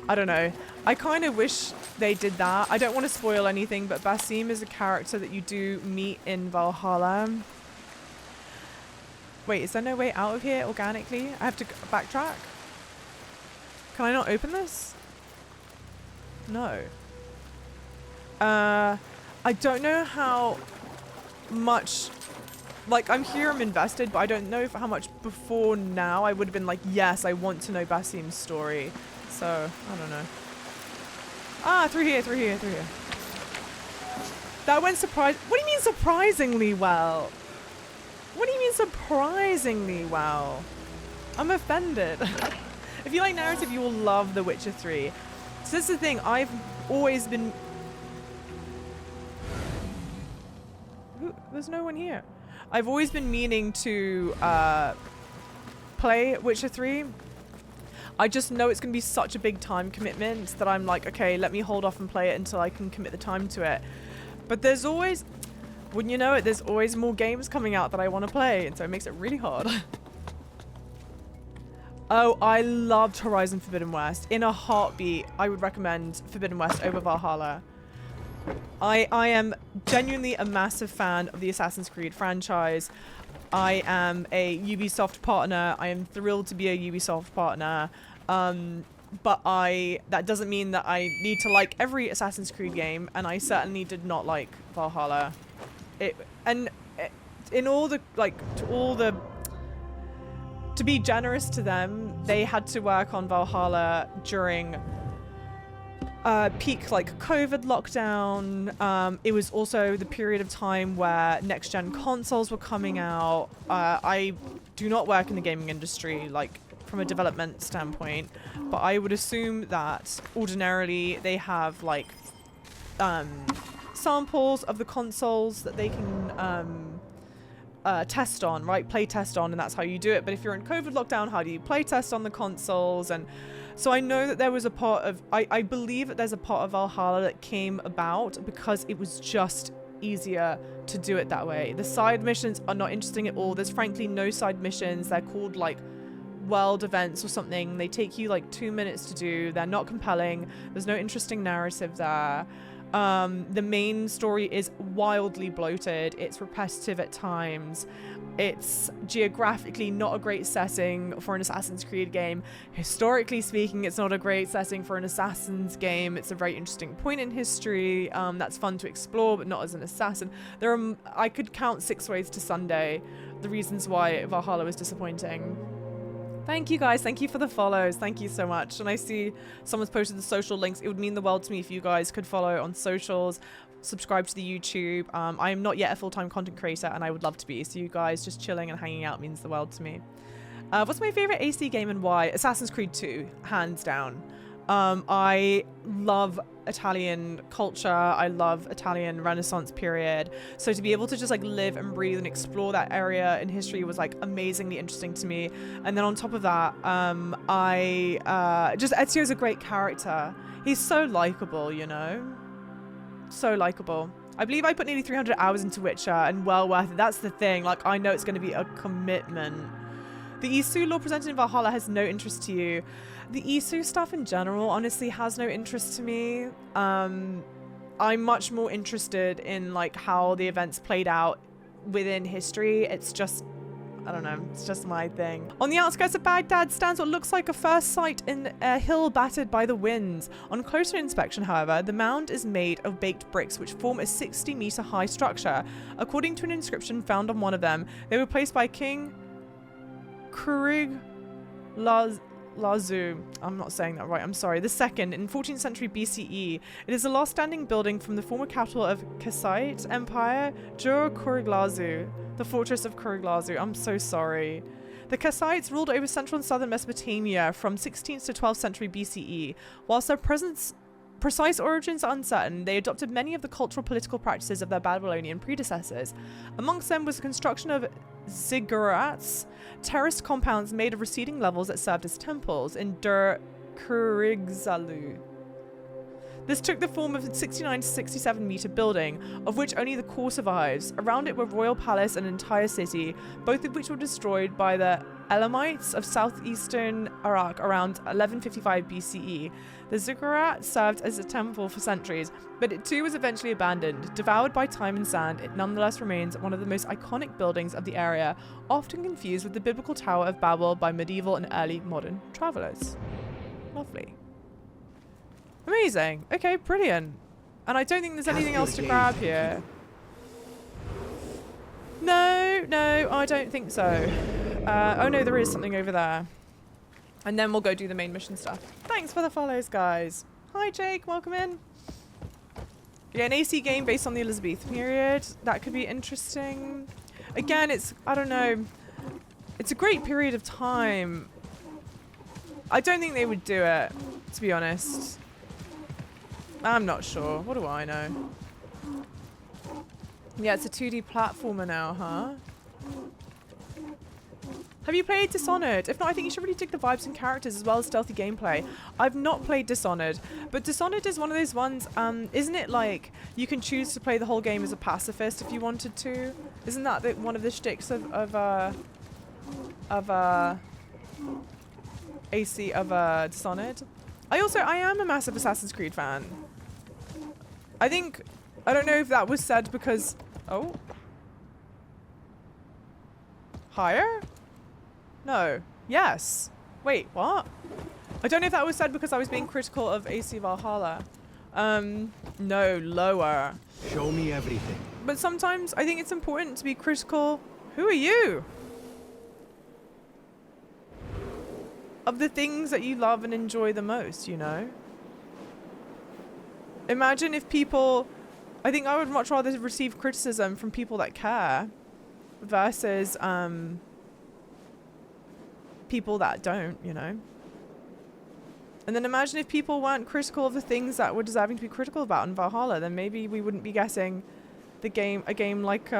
don't know. I kind of wish they did that. I don't want to spoil anything, but Basim is a character that you do meet in Valhalla. Wait, is there no way out of here organically? I have to backtrack? Can I not open this? No. I don't know how much, like, I'm here, I'm invested, but I don't know how much before now I would have been like, yes, I want to know Basim's story. So, I don't know. Through here. That went what do you mean surprisingly well? What do you mean surprisingly well? I'm offended. If you like narrative, you will love The Witcher 3. So this is the thing, I've always been... There's no one here. I've always been meaning to play Witcher 3. I just know it's going to be such a big time commitment that I'm like, okay, let me hold off and play it until I can commit the time to it. But there's always, wouldn't you know it, there's always more games coming out that I want to play, and so it makes it really hard. Oh, I loved Horizon Forbidden West. In a heartbeat, I would recommend Forbidden West over Valhalla. I am genuinely a massive fan of the Assassin's Creed franchise. I am a Ubisoft partner. I am thrilled to be a Ubisoft partner. But that doesn't mean that I need to like every Assassin's Creed game, and I certainly did not like Valhalla. To be generous to them, they had to work on Valhalla during peak like COVID lockdown. It was also the period of time where next gen consoles were coming out. I do not work in the gaming industry, like from a development standpoint, but I would assume that ordinarily they have like samples of the consoles that they can test on, right? Play test on, and that's how you do it. But if you're in COVID lockdown, how do you play test on the consoles? And so I know that there was a part of, I believe that there's a part of Valhalla that came about because it was just easier to do it that way. The side missions are not interesting at all. There's frankly no side missions. They're called like world events or something. They take you like 2 minutes to do. They're not compelling. There's no interesting narrative there. The main story is wildly bloated. It's repetitive at times. It's geographically not a great setting for an Assassin's Creed game. Historically speaking, it's not a great setting for an Assassin's game. It's a very interesting point in history that's fun to explore, but not as an assassin. I could count 6 ways to Sunday the reasons why Valhalla was disappointing. Thank you guys. Thank you for the follows. Thank you so much. And I see someone's posted the social links. It would mean the world to me if you guys could follow on socials, subscribe to the YouTube. I am not yet a full-time content creator, and I would love to be. So you guys just chilling and hanging out means the world to me. What's my favorite AC game and why? Assassin's Creed 2, hands down. I love Italian culture. I love Italian Renaissance period. So to be able to just like live and breathe and explore that area in history was like amazingly interesting to me. And then on top of that, just Ezio's a great character. He's so likable, you know? So likable. I believe I put nearly 300 hours into Witcher, and well worth it. That's the thing. Like, I know it's going to be a commitment. The Isu lore presented in Valhalla has no interest to you. The Isu stuff in general honestly has no interest to me. I'm much more interested in like how the events played out within history. It's just, I don't know, it's just my thing. On the outskirts of Baghdad stands what looks like a first sight in a hill battered by the winds. On closer inspection, however, the mound is made of baked bricks which form a 60-meter high structure. According to an inscription found on one of them, they were placed by King Kurig Lazu, I'm not saying that right, I'm sorry, the second in 14th century BCE. It is the last standing building from the former capital of Kassite Empire, Jur Kuriglazu, the fortress of Kuriglazu. I'm so sorry. The Kassites ruled over central and southern Mesopotamia from 16th to 12th century BCE. Whilst their precise origins are uncertain, they adopted many of the cultural political practices of their Babylonian predecessors. Amongst them was the construction of ziggurats, terraced compounds made of receding levels that served as temples in Dur Kurigzalu. This took the form of a 69 to 67 meter building, of which only the core survives. Around it were royal palace and an entire city, both of which were destroyed by the Elamites of southeastern Iraq around 1155 BCE. The ziggurat served as a temple for centuries, but it too was eventually abandoned. Devoured by time and sand, it nonetheless remains one of the most iconic buildings of the area, often confused with the biblical Tower of Babel by medieval and early modern travelers. Lovely. Amazing. Okay, brilliant. And I don't think there's anything else to grab here. No, I don't think so. Oh no, there is something over there. And then we'll go do the main mission stuff. Thanks for the follows, guys. Hi, Jake. Welcome in. Yeah, an AC game based on the Elizabethan period. That could be interesting. Again, I don't know. It's a great period of time. I don't think they would do it, to be honest. I'm not sure. What do I know? Yeah, it's a 2D platformer now, huh? Have you played Dishonored? If not, I think you should really dig the vibes and characters as well as stealthy gameplay. I've not played Dishonored, but Dishonored is one of those ones, isn't it like you can choose to play the whole game as a pacifist if you wanted to? Isn't that one of the shticks of Dishonored? I am a massive Assassin's Creed fan. I don't know if that was said because, oh. Higher? No. Yes. Wait, what? I don't know if that was said because I was being critical of AC Valhalla. No, lower. Show me everything. But sometimes I think it's important to be critical. Who are you? Of the things that you love and enjoy the most, you know? Imagine if people... I think I would much rather receive criticism from people that care versus people that don't, you know? And then imagine if people weren't critical of the things that were deserving to be critical about in Valhalla, then maybe we wouldn't be getting a game like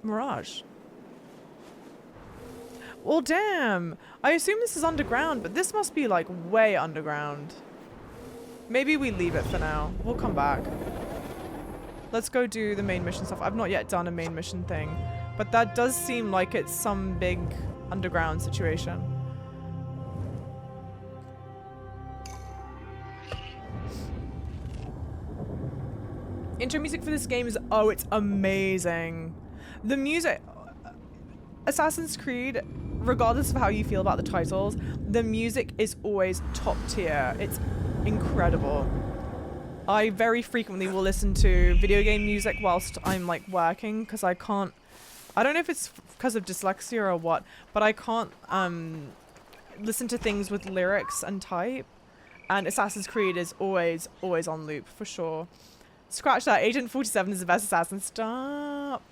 Mirage. Well, damn. I assume this is underground, but this must be like way underground. Maybe we leave it for now. We'll come back. Let's go do the main mission stuff. I've not yet done a main mission thing, but that does seem like it's some big underground situation. Intro music for this game is, oh, it's amazing. The music, Assassin's Creed, regardless of how you feel about the titles, the music is always top tier. It's incredible. I very frequently will listen to video game music whilst I'm like working because I don't know if it's because of dyslexia or what, but I can't listen to things with lyrics and type, and Assassin's Creed is always on loop for sure. Scratch that. Agent 47 is the best assassin. Stop.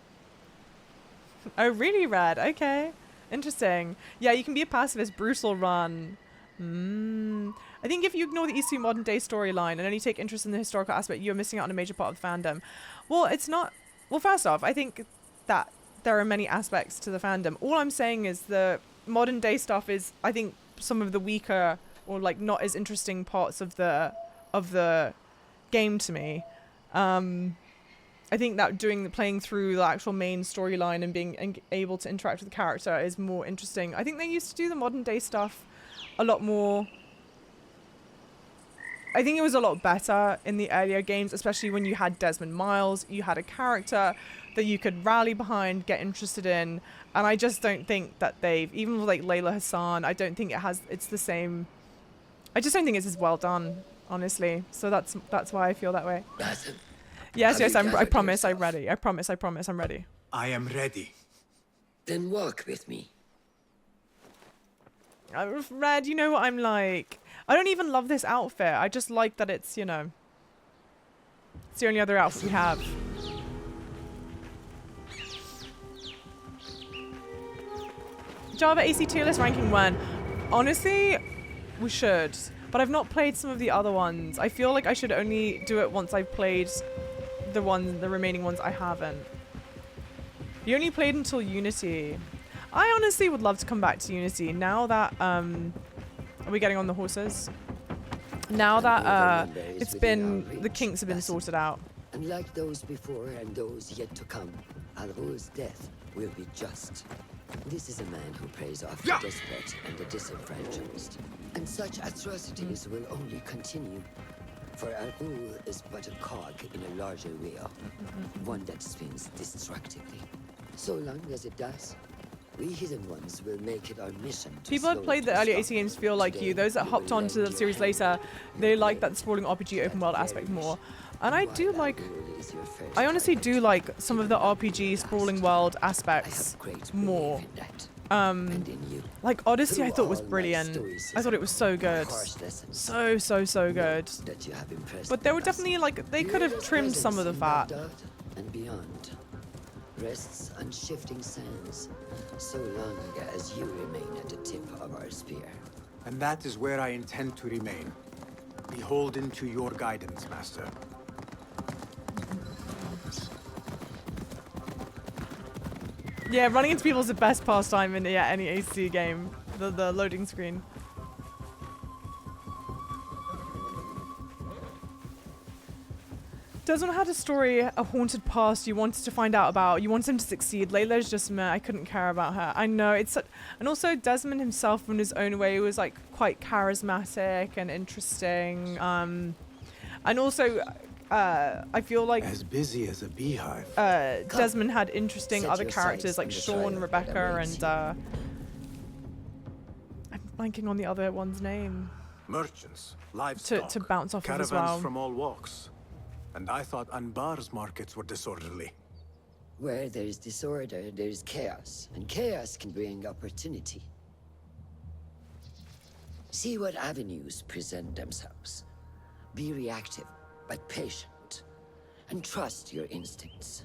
Oh, really, Red? Okay. Interesting. Yeah, you can be a pacifist. Brutal run. I think if you ignore the EC modern day storyline and only take interest in the historical aspect, you're missing out on a major part of the fandom. Well, it's not... Well, first off, I think that there are many aspects to the fandom. All I'm saying is the modern day stuff is, I think, some of the weaker or like not as interesting parts of the game to me. I think that playing through the actual main storyline and being able to interact with the character is more interesting. I think they used to do the modern day stuff a lot more. I think it was a lot better in the earlier games, especially when you had Desmond Miles, you had a character that you could rally behind, get interested in, and I just don't think that even with like Layla Hassan, I don't think it's the same. I just don't think it's as well done, honestly. So that's why I feel that way. Yes, I promise I'm ready. I promise I'm ready. I am ready. Then walk with me. Red, you know what I'm like. I don't even love this outfit. I just like that it's, you know, it's the only other outfit we have. Java AC tier list ranking 1. Honestly, we should. But I've not played some of the other ones. I feel like I should only do it once I've played the remaining ones I haven't. You only played until Unity. I honestly would love to come back to Unity now that are we getting on the horses? Now that the kinks have been sorted out. Unlike those before and those yet to come, Al-Ghul's death will be just. This is a man who preys off the desperate and the disenfranchised. And such atrocities will only continue. For Al-Ghul is but a cog in a larger wheel, one that spins destructively. So long as it does, we hidden ones will make it our mission to people that played the earlier AC games feel like you. Those that hopped on to the series later, they like that sprawling RPG open world aspect more. And I do like... I honestly do like some of the RPG sprawling world aspects more. Like Odyssey I thought was brilliant. I thought it was so good. So good. But there were definitely like, they could have trimmed some of the fat. And beyond. Rests on shifting sands, so long as you remain at the tip of our spear. And that is where I intend to remain. Beholden to your guidance, Master. Yeah, running into people is the best pastime in any AC game. The loading screen. Desmond had a story, a haunted past you wanted to find out about. You wanted him to succeed. Layla's just meh. I couldn't care about her. I know it's and also Desmond himself, in his own way, was like quite charismatic and interesting. And also, I feel like As busy as a beehive. Desmond had interesting Set other your characters sights like on the Sean, trial that Rebecca, awaits and you. I'm blanking on the other one's name. Merchants, livestock, To bounce off of as caravans well. from all walks. And I thought Anbar's markets were disorderly. Where there is disorder, there is chaos, and chaos can bring opportunity. See what avenues present themselves. Be reactive, but patient, and trust your instincts.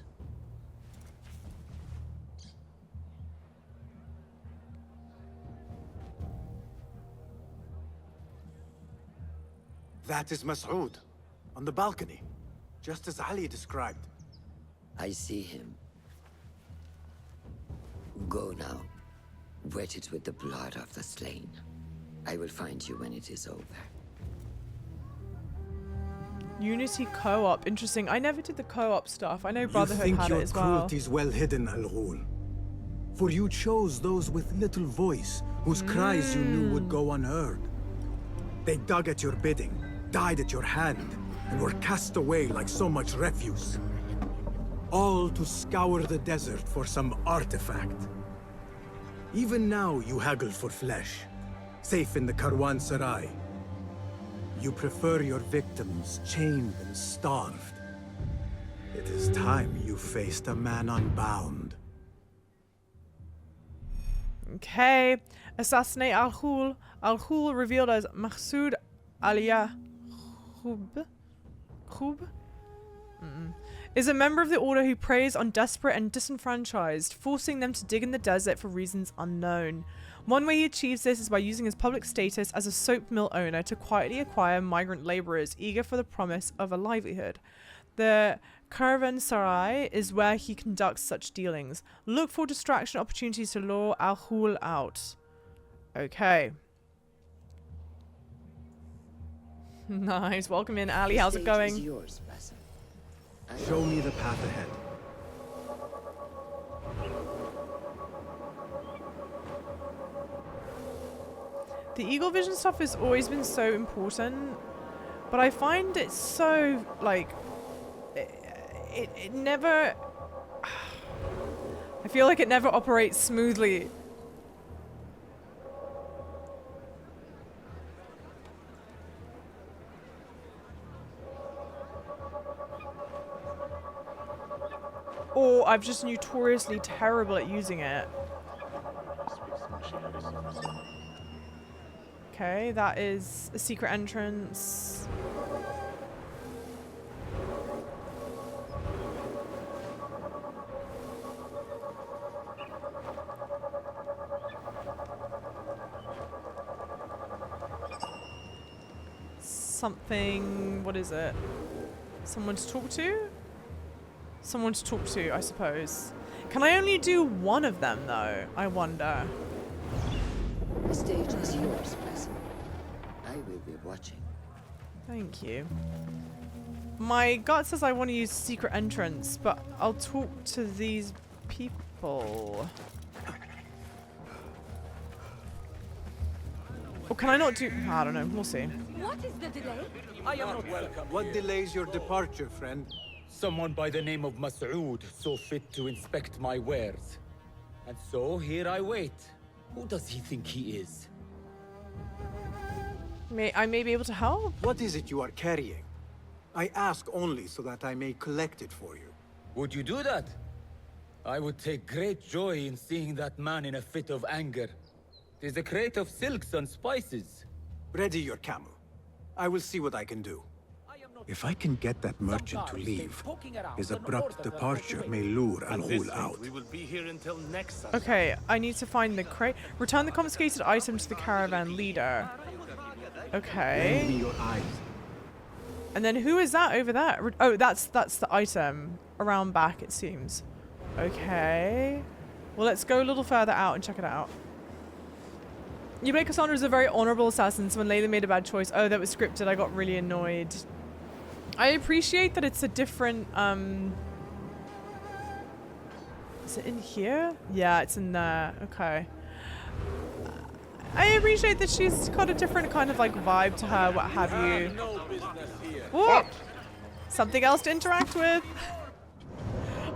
That is Mas'ud, on the balcony, just as Ali described. I see him. Go now. Wet it with the blood of the slain. I will find you when it is over. Unity co-op. Interesting. I never did the co-op stuff. I know Brotherhood you think had your it as well. cruelty's well hidden, Al-Ghul. For you chose those with little voice, whose cries you knew would go unheard. They dug at your bidding, died at your hand, and were cast away like so much refuse. All to scour the desert for some artifact. Even now you haggle for flesh, safe in the Caravanserai. You prefer your victims chained and starved. It is time you faced a man unbound. Okay. Assassinate Al-Ghul. Al-Ghul revealed as Mahsoud Aliyah Khub? Is a member of the Order who preys on desperate and disenfranchised, forcing them to dig in the desert for reasons unknown. One way he achieves this is by using his public status as a soap mill owner to quietly acquire migrant laborers eager for the promise of a livelihood. The Caravanserai is where he conducts such dealings. Look for distraction opportunities to lure Al-Ghul out. Okay. Nice. Welcome in, Ali. How's it The stage is going? yours, Basim. Show me the path ahead. The Eagle Vision stuff has always been so important, but I find it so, like, it never... I feel like it never operates smoothly. Or I'm just notoriously terrible at using it. Okay, that is a secret entrance. Something, what is it? Someone to talk to? Someone to talk to, I suppose. Can I only do one of them, though? I wonder. The stage is yours, Basim. I will be watching. Thank you. My gut says I want to use secret entrance, but I'll talk to these people. Or can I not do... I don't know. We'll see. What is the delay? I am not welcome. What delays your departure, friend? Someone by the name of Mas'ud saw fit to inspect my wares. And so here I wait. Who does he think he is? I may be able to help? What is it you are carrying? I ask only so that I may collect it for you. Would you do that? I would take great joy in seeing that man in a fit of anger. There's a crate of silks and spices. Ready your camel. I will see what I can do. If I can get that merchant to leave, his abrupt departure may lure Al-Ghul out. We will be here until next Sunday. Okay, I need to find the crate. Return the confiscated item to the caravan leader. Okay. Lend me your eyes. And then who is that over there? Oh, that's the item. Around back, it seems. Okay. Well, let's go a little further out and check it out. You play Cassandra as a very honorable assassin, so when Layla made a bad choice, oh, that was scripted, I got really annoyed. I appreciate that it's a different, is it in here? Yeah, it's in there. Okay. I appreciate that she's got a different kind of, like, vibe to her, what have you. No business here. Whoa! Something else to interact with.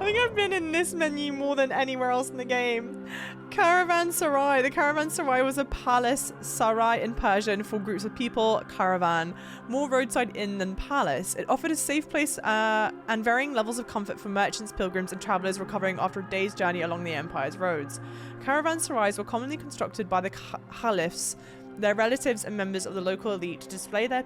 I think I've been in this menu more than anywhere else in the game. Caravanserai. The Caravanserai was a palace sarai in Persian for groups of people, caravan, more roadside inn than palace. It offered a safe place and varying levels of comfort for merchants, pilgrims, and travelers recovering after a day's journey along the empire's roads. Caravanserais were commonly constructed by the caliphs, their relatives, and members of the local elite to display their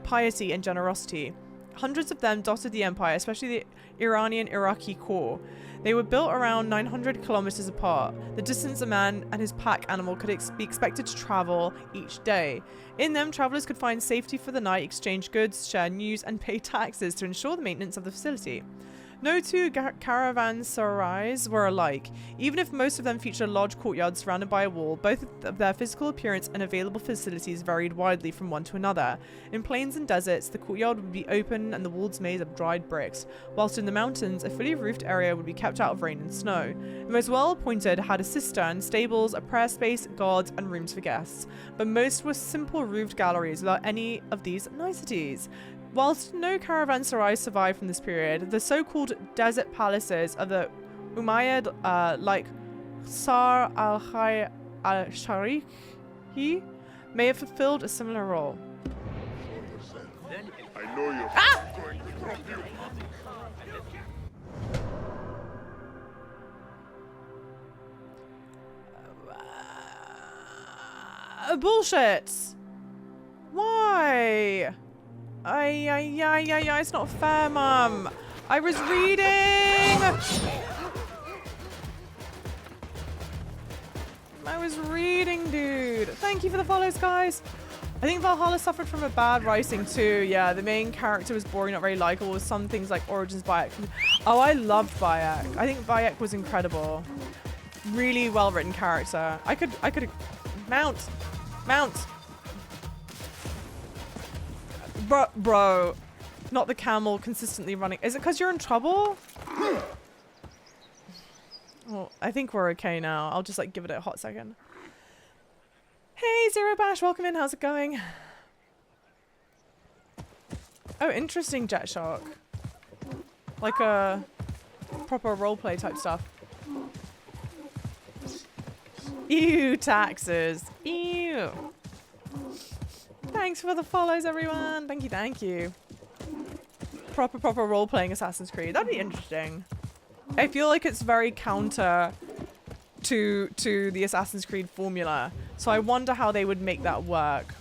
piety and generosity. Hundreds of them dotted the empire, especially the Iranian-Iraqi core. They were built around 900 kilometers apart, the distance a man and his pack animal could be expected to travel each day. In them, travelers could find safety for the night, exchange goods, share news, and pay taxes to ensure the maintenance of the facility. No two caravanserais were alike. Even if most of them featured a large courtyard surrounded by a wall, both of their physical appearance and available facilities varied widely from one to another. In plains and deserts, the courtyard would be open and the walls made of dried bricks, whilst in the mountains, a fully roofed area would be kept out of rain and snow. The most well-appointed had a cistern, stables, a prayer space, guards, and rooms for guests, but most were simple roofed galleries without any of these niceties. Whilst no caravanserai survived from this period, the so-called desert palaces of the Umayyad, like Sar al-Sharikhi, may have fulfilled a similar role. I know you're going to drop you. Bullshit! Why? It's not fair, Mum. I was reading! Dude. Thank you for the follows, guys. I think Valhalla suffered from a bad writing too. Yeah, the main character was boring, not very likable, with some things like Origins Bayek. Oh, I loved Bayek. I think Bayek was incredible. Really well-written character. I could mount. Bro, not the camel consistently running. Is it because you're in trouble? Well, I think we're okay now. I'll just like give it a hot second. Hey, Zero Bash, welcome in. How's it going? Oh, interesting, Jet Shark. Like a proper roleplay type stuff. Ew, taxes. Ew. Thanks for the follows, everyone. Thank you. Proper role-playing Assassin's Creed. That'd be interesting. I feel like it's very counter to the Assassin's Creed formula. So I wonder how they would make that work.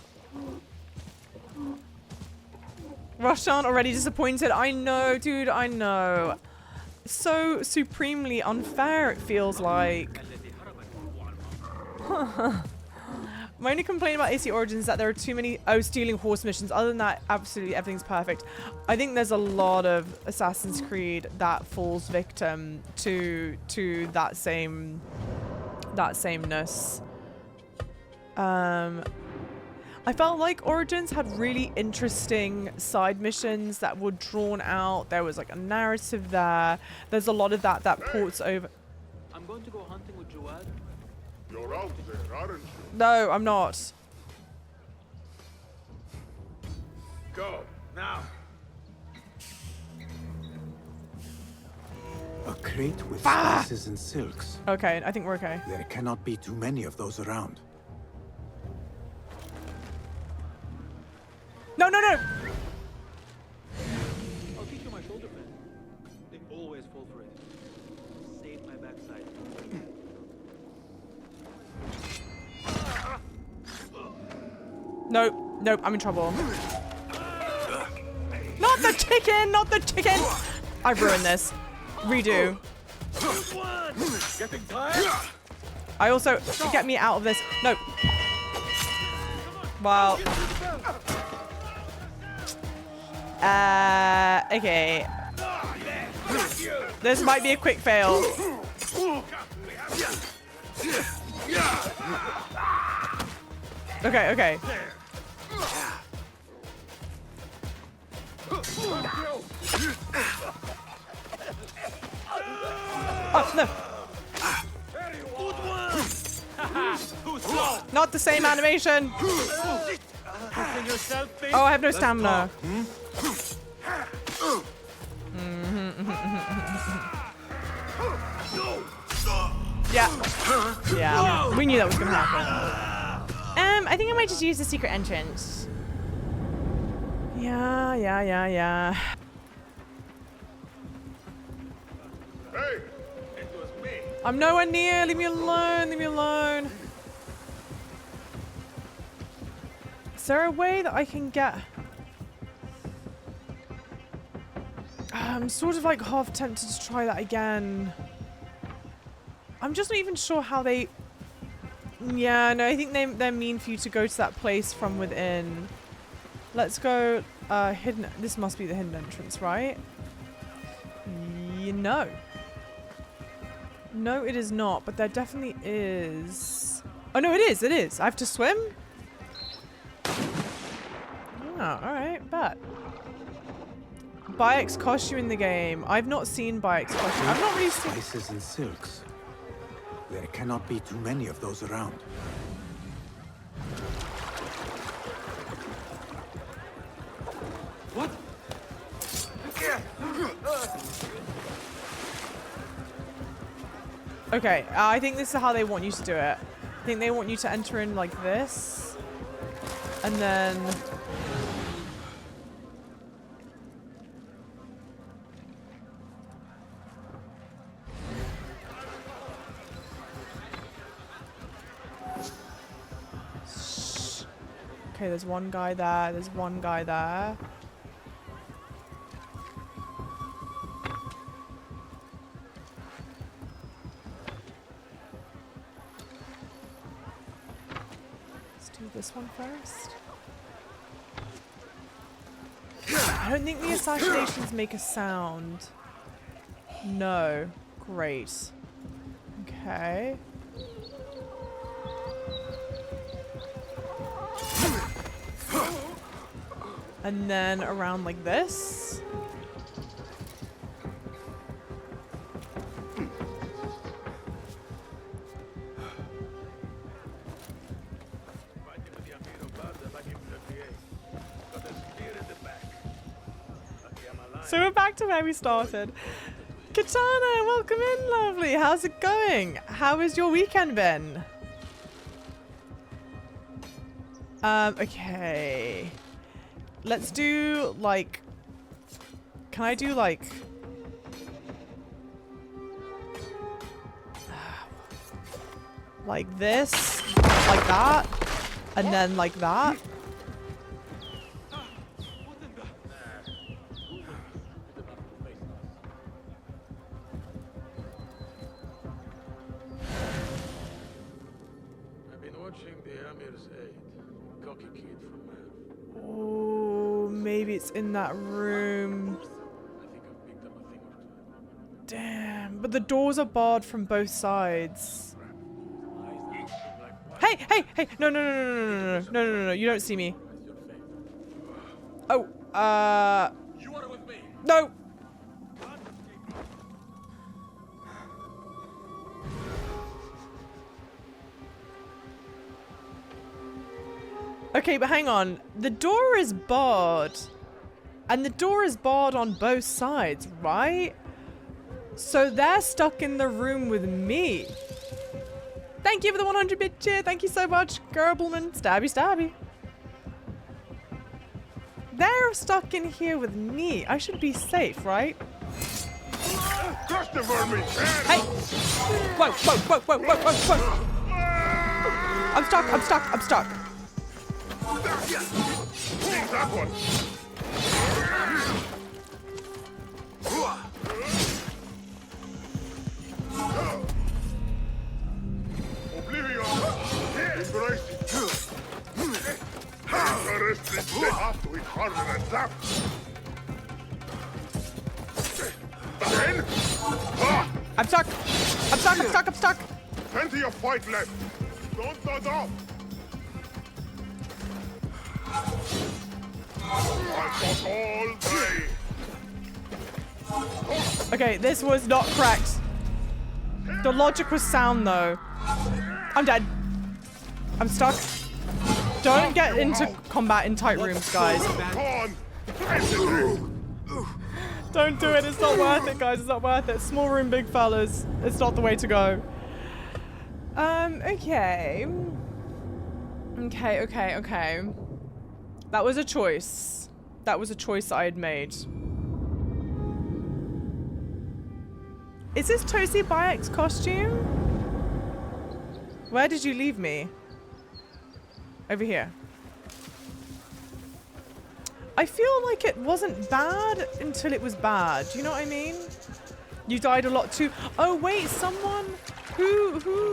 Roshan already disappointed. I know, dude, I know. So supremely unfair, it feels like. My only complaint about AC Origins is that there are too many stealing horse missions. Other than that, absolutely everything's perfect. I think there's a lot of Assassin's Creed that falls victim to that sameness. I felt like Origins had really interesting side missions that were drawn out. There was like a narrative there. There's a lot of that ports over. I'm going to go hunting with Jawad. You're out there, aren't you? No, I'm not. Go, now. A crate with spices and silks. Okay, I think we're okay. There cannot be too many of those around. No! I'll teach you my shoulder pad. They always fall for it. Save my backside. Nope, I'm in trouble. Not the chicken! Not the chicken! I've ruined this. Redo. Getting tired? I also... Get me out of this. No. Well... Okay. This might be a quick fail. Okay. Oh, no. Not the same animation. yourself, bitch? Oh, I have no stamina. Yeah. Yeah. We knew that was gonna happen. I think I might just use the secret entrance. Yeah. Hey, it was me. I'm nowhere near. Leave me alone. Leave me alone. Is there a way that I can get... I'm sort of like half tempted to try that again. I'm just not even sure how they... Yeah, no, I think they're mean for you to go to that place from within. Let's go hidden... This must be the hidden entrance, right? No. No, it is not, but there definitely is... Oh, no, it is, it is. I have to swim? Oh, alright, bet. Bayek's costume in the game. I've not seen Bayek's costume. I've not really seen... Spices and silks. There cannot be too many of those around. What? Okay, I think this is how they want you to do it. I think they want you to enter in like this. And then... Okay, there's one guy there. There's one guy there. Let's do this one first. I don't think the assassinations make a sound. No. Great. Okay. And then around like this. So we're back to where we started. Katana, welcome in, lovely. How's it going? How has your weekend been? Okay. Let's do, like... Can I do, like... Like this, like that, and then like that? I've been watching the Amir's aide. Cocky kid from Oh, maybe it's in that room. I think I've picked up a thing or two. Damn, but the doors are barred from both sides. Hey, hey, hey! No, no, no, no, no, no, no, no, no, no, you don't see me. Oh, You are with me. no! Okay, but hang on. The door is barred. And the door is barred on both sides, right? So they're stuck in the room with me. Thank you for the 100-bit cheer. Thank you so much, Gerbelman. Stabby, stabby. They're stuck in here with me. I should be safe, right? Crush the vermin! Hey! Whoa, whoa, whoa, whoa, whoa, whoa, whoa! I'm stuck, I'm stuck, I'm stuck. Take that one! Oblivion! Embrace it! Arrest this dead after we harder than that! Then? I'm stuck! I'm stuck, I'm stuck, I'm stuck! Plenty of fight left! Don't nod off! I fought all day! Okay, this was not correct. The logic was sound, though. I'm dead. I'm stuck. Don't get into combat in tight rooms, guys. Don't do it. It's not worth it, guys. It's not worth it. Small room, big fellas. It's not the way to go. Okay. Okay. That was a choice. That was a choice that I had made. Is this Tosi Bayek's costume? Where did you leave me? Over here. I feel like it wasn't bad until it was bad. Do you know what I mean? You died a lot too. Oh wait, someone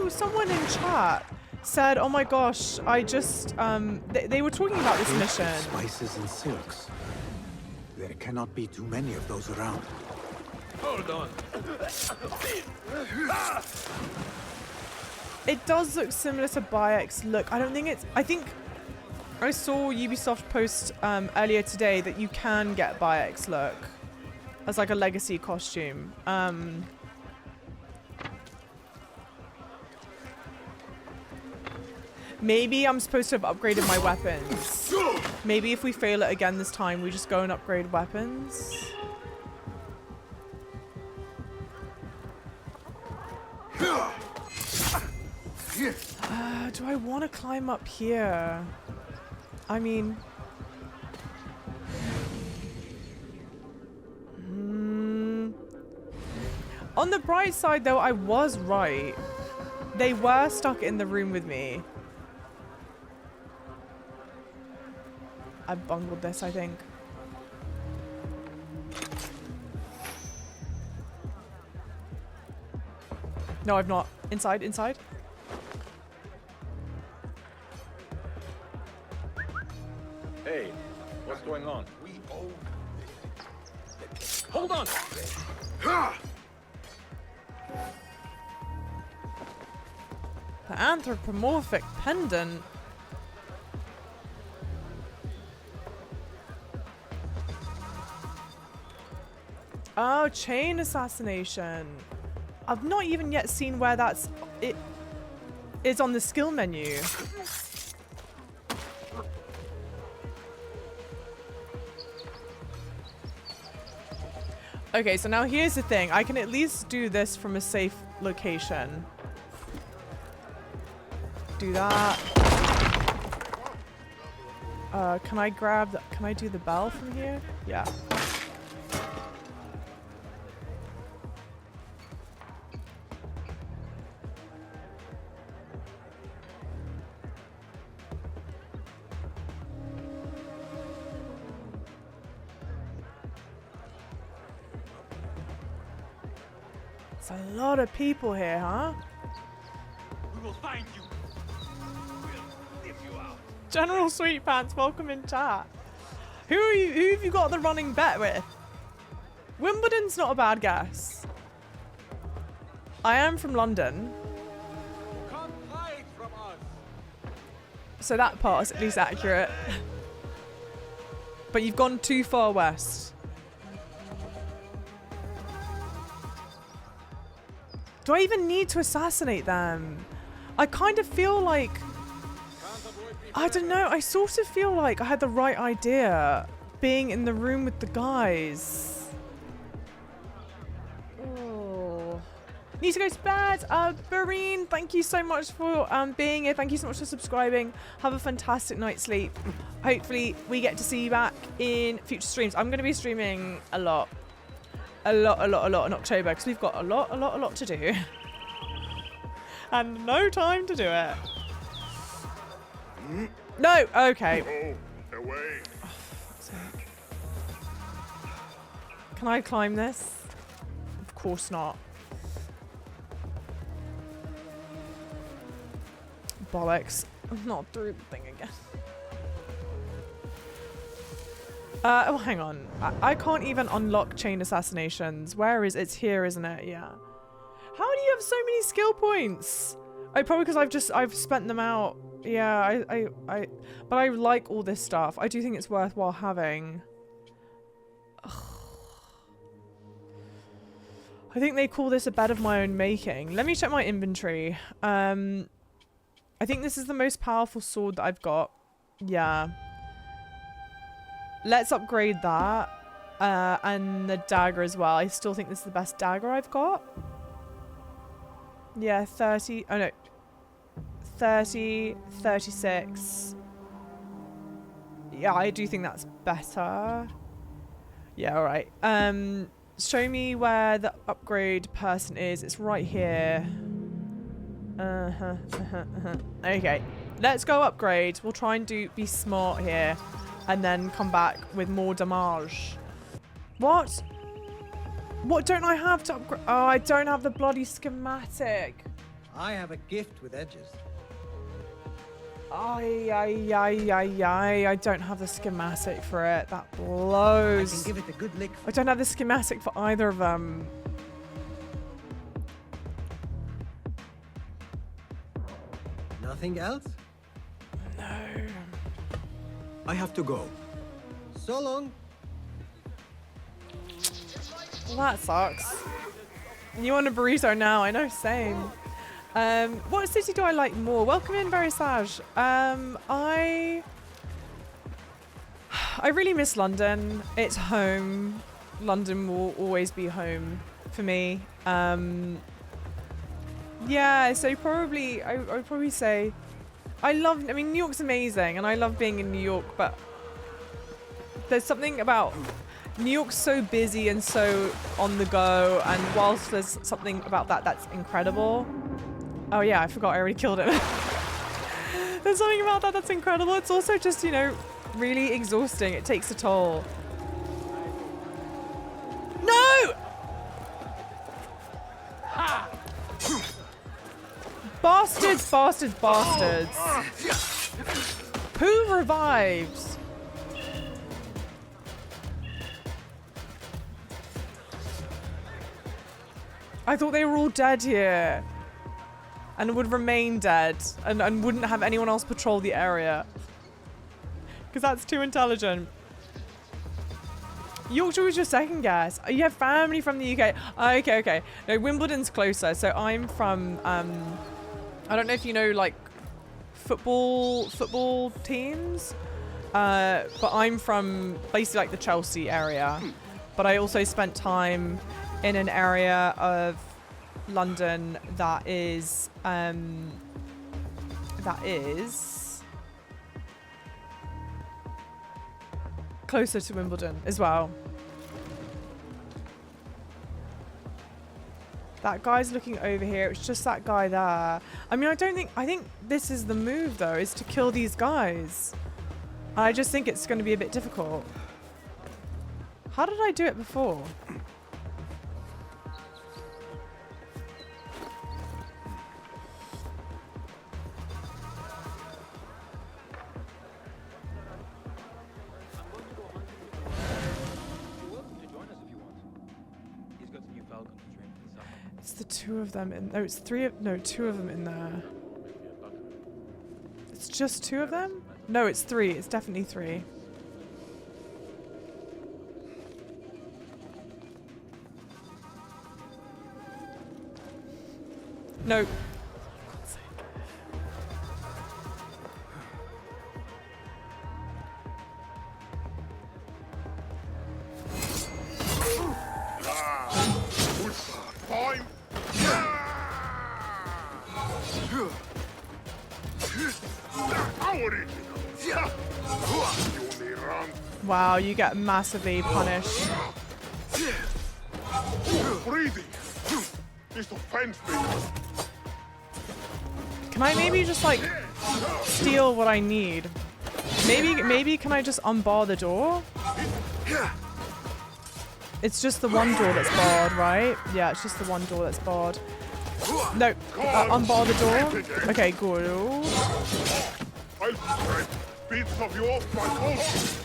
someone in chat said, "Oh my gosh, I just they were talking about this mission." Spices and silks. There cannot be too many of those around. Hold on. It does look similar to Bayek's look. I don't think it's... I think I saw Ubisoft post earlier today that you can get Bayek's look as like a legacy costume. Maybe I'm supposed to have upgraded my weapons. Maybe if we fail it again this time, we just go and upgrade weapons. Do I want to climb up here? I mean... On the bright side, though, I was right. They were stuck in the room with me. I bungled this, I think. No, I've not. Inside, inside. Hey, what's going on? We own. Hold on. The anthropomorphic pendant. Oh, chain assassination. I've not even yet seen where that's... It is on the skill menu. Okay, so now here's the thing. I can at least do this from a safe location. Do that. Can I grab the... Can I do the bell from here? Yeah. It's a lot of people here, huh? We will find you. We'll lift you out. General Sweetpants, welcome in chat. Who are you? Who have you got the running bet with? Wimbledon's not a bad guess. I am from London. Come hide from us. So that part is at least accurate. But you've gone too far west. Do I even need to assassinate them? I kind of feel like... I don't know. I sort of feel like I had the right idea being in the room with the guys. Oh. Need to go to bed. Bareen, thank you so much for being here. Thank you so much for subscribing. Have a fantastic night's sleep. Hopefully we get to see you back in future streams. I'm going to be streaming a lot. A lot in October because we've got a lot to do. And no time to do it. No, okay. Oh, away. Oh, fuck's sake. Can I climb this? Of course not. Bollocks. I'm not through the thing again. Oh, hang on. I can't even unlock chain assassinations. Where is it? It's here, isn't it? Yeah. How do you have so many skill points? Oh, probably because I've spent them out. Yeah, but I like all this stuff. I do think it's worthwhile having. Ugh. I think they call this a bed of my own making. Let me check my inventory. I think this is the most powerful sword that I've got. Yeah. Let's upgrade that. And the dagger as well. I still think this is the best dagger I've got. Yeah, 30. Oh no. 30, 36. Yeah, I do think that's better. Yeah, alright. Show me where the upgrade person is. It's right here. Okay. Let's go upgrade. We'll try and be smart here. And then come back with more damage. What? What don't I have to upgrade? Oh, I don't have the bloody schematic. I have a gift with edges. I don't have the schematic for it. That blows. I can give it a good lick. I don't have the schematic for either of them. Nothing else? No. I have to go. So long. Well, that sucks. You want a burrito now? I know, same. What city do I like more? Welcome in, Verisage. I really miss London. It's home. London will always be home for me. Yeah, so probably, I would probably say, I mean, New York's amazing, and I love being in New York, but there's something about New York's so busy and so on the go, and whilst there's something about that that's incredible. Oh yeah, I forgot I already killed him. There's something about that that's incredible. It's also just, you know, really exhausting. It takes a toll. No! Ha! Bastards, bastards, bastards. Who revives? I thought they were all dead here. And would remain dead. And wouldn't have anyone else patrol the area. Because that's too intelligent. Yorkshire was your second guess. You have family from the UK. Okay, okay. No, Wimbledon's closer. So I'm from, I don't know if you know, like, football teams. But I'm from basically like the Chelsea area. But I also spent time in an area of London that is closer to Wimbledon as well. That guy's looking over here. It's just that guy there. I mean, I think this is the move though, is to kill these guys. I just think it's going to be a bit difficult. How did I do it before? It's the two of them in. No, it's three of. No, two of them in there. It's just two of them? No, it's three. It's definitely three. No. Wow, you get massively punished. Breathing. This offends me. Can I maybe just like steal what I need? Maybe can I just unbar the door? It's just the one door that's barred, right? Yeah, it's just the one door that's barred. No, unbar the door. Okay, good. I'll scrape bits of you off my bones.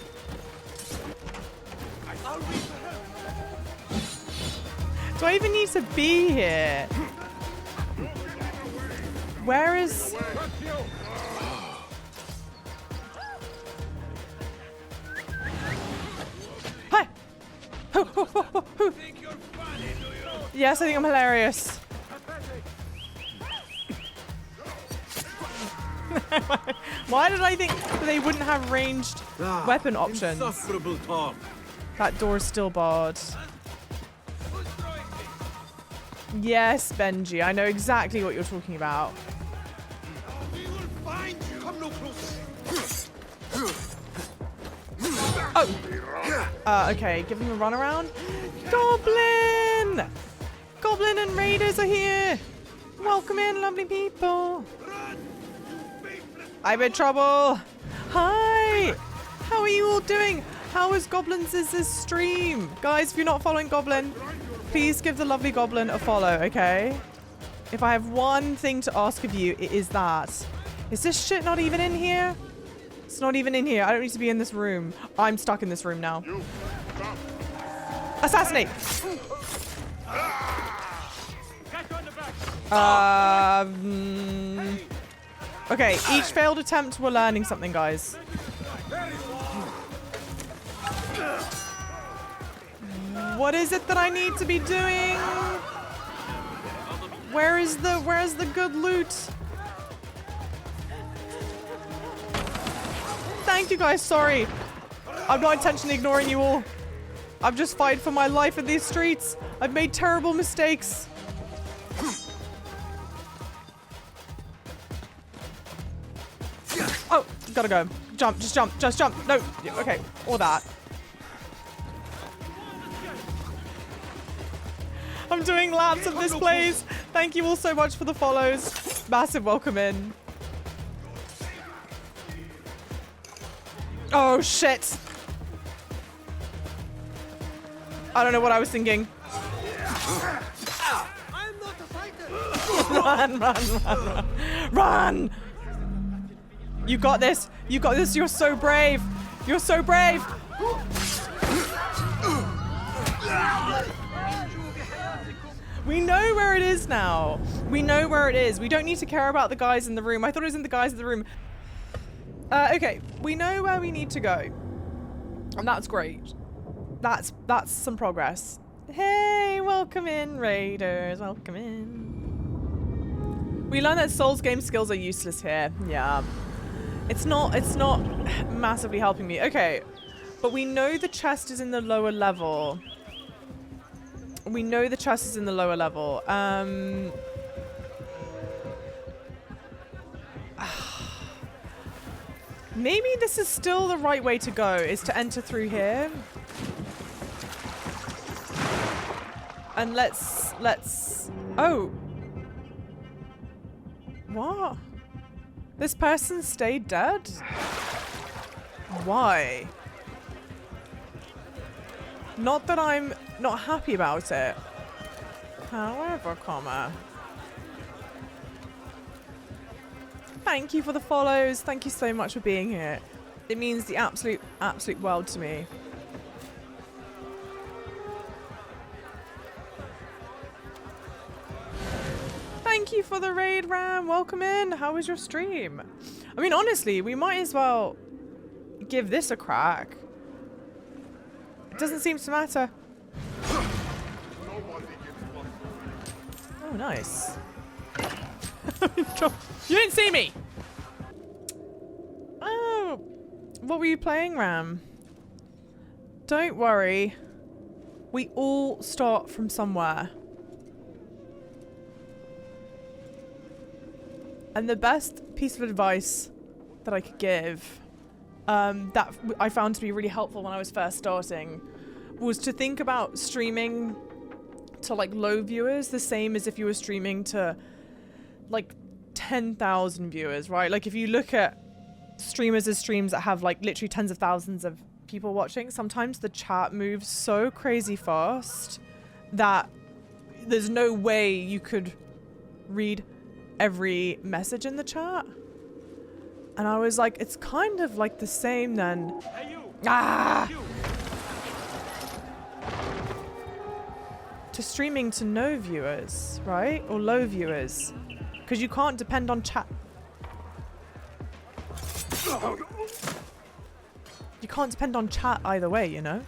Do I even need to be here? Where is... Hi! Yes, I think I'm hilarious. Why did I think that they wouldn't have ranged weapon options? Insufferable talk. That door's still barred. Yes, Benji, I know exactly what you're talking about. Oh! Okay, give him a run around. Goblin! Goblin and raiders are here! Welcome in, lovely people. I'm in trouble. Hi! How are you all doing? How is Goblins' stream? Guys, if you're not following Goblin, please give the lovely Goblin a follow, okay? If I have one thing to ask of you, it is that. Is this shit not even in here? It's not even in here. I don't need to be in this room. I'm stuck in this room now. Assassinate! Okay, each failed attempt, we're learning something, guys. What is it that I need to be doing? Where's the good loot? Thank you guys, sorry. I'm not intentionally ignoring you all. I've just fighting for my life in these streets. I've made terrible mistakes. Oh, gotta go. Jump, just jump, just jump. No, okay, or that. I'm doing laps of this place. Thank you all so much for the follows. Massive welcome in. Oh, shit. I don't know what I was thinking. Run, run, run, run. Run! You got this. You got this. You're so brave. You're so brave. We know where it is now. We know where it is. We don't need to care about the guys in the room. I thought it was in the guys in the room. Okay, we know where we need to go. And that's great. That's some progress. Hey, welcome in, raiders. Welcome in. We learned that Souls game skills are useless here. Yeah. It's not massively helping me. Okay. But we know the chest is in the lower level. We know the chest is in the lower level. Maybe this is still the right way to go, is to enter through here. And let's... Oh. What? This person stayed dead? Why? Not that I'm not happy about it. However, comma. Thank you for the follows. Thank you so much for being here. It means the absolute world to me. Thank you for the raid, Ram. Welcome in. How was your stream? I mean, honestly, we might as well give this a crack. It doesn't seem to matter. Oh, nice. You didn't see me! Oh, what were you playing, Ram? Don't worry. We all start from somewhere. And the best piece of advice that I could give, that I found to be really helpful when I was first starting, was to think about streaming to like low viewers the same as if you were streaming to like 10,000 viewers, right? Like if you look at streamers as streams that have like literally tens of thousands of people watching, sometimes the chat moves so crazy fast that there's no way you could read every message in the chat. And I was like, it's kind of like the same then. Hey, you. Ah! You. To streaming to no viewers, right? Or low viewers. Because you can't depend on chat. You can't depend on chat either way, you know?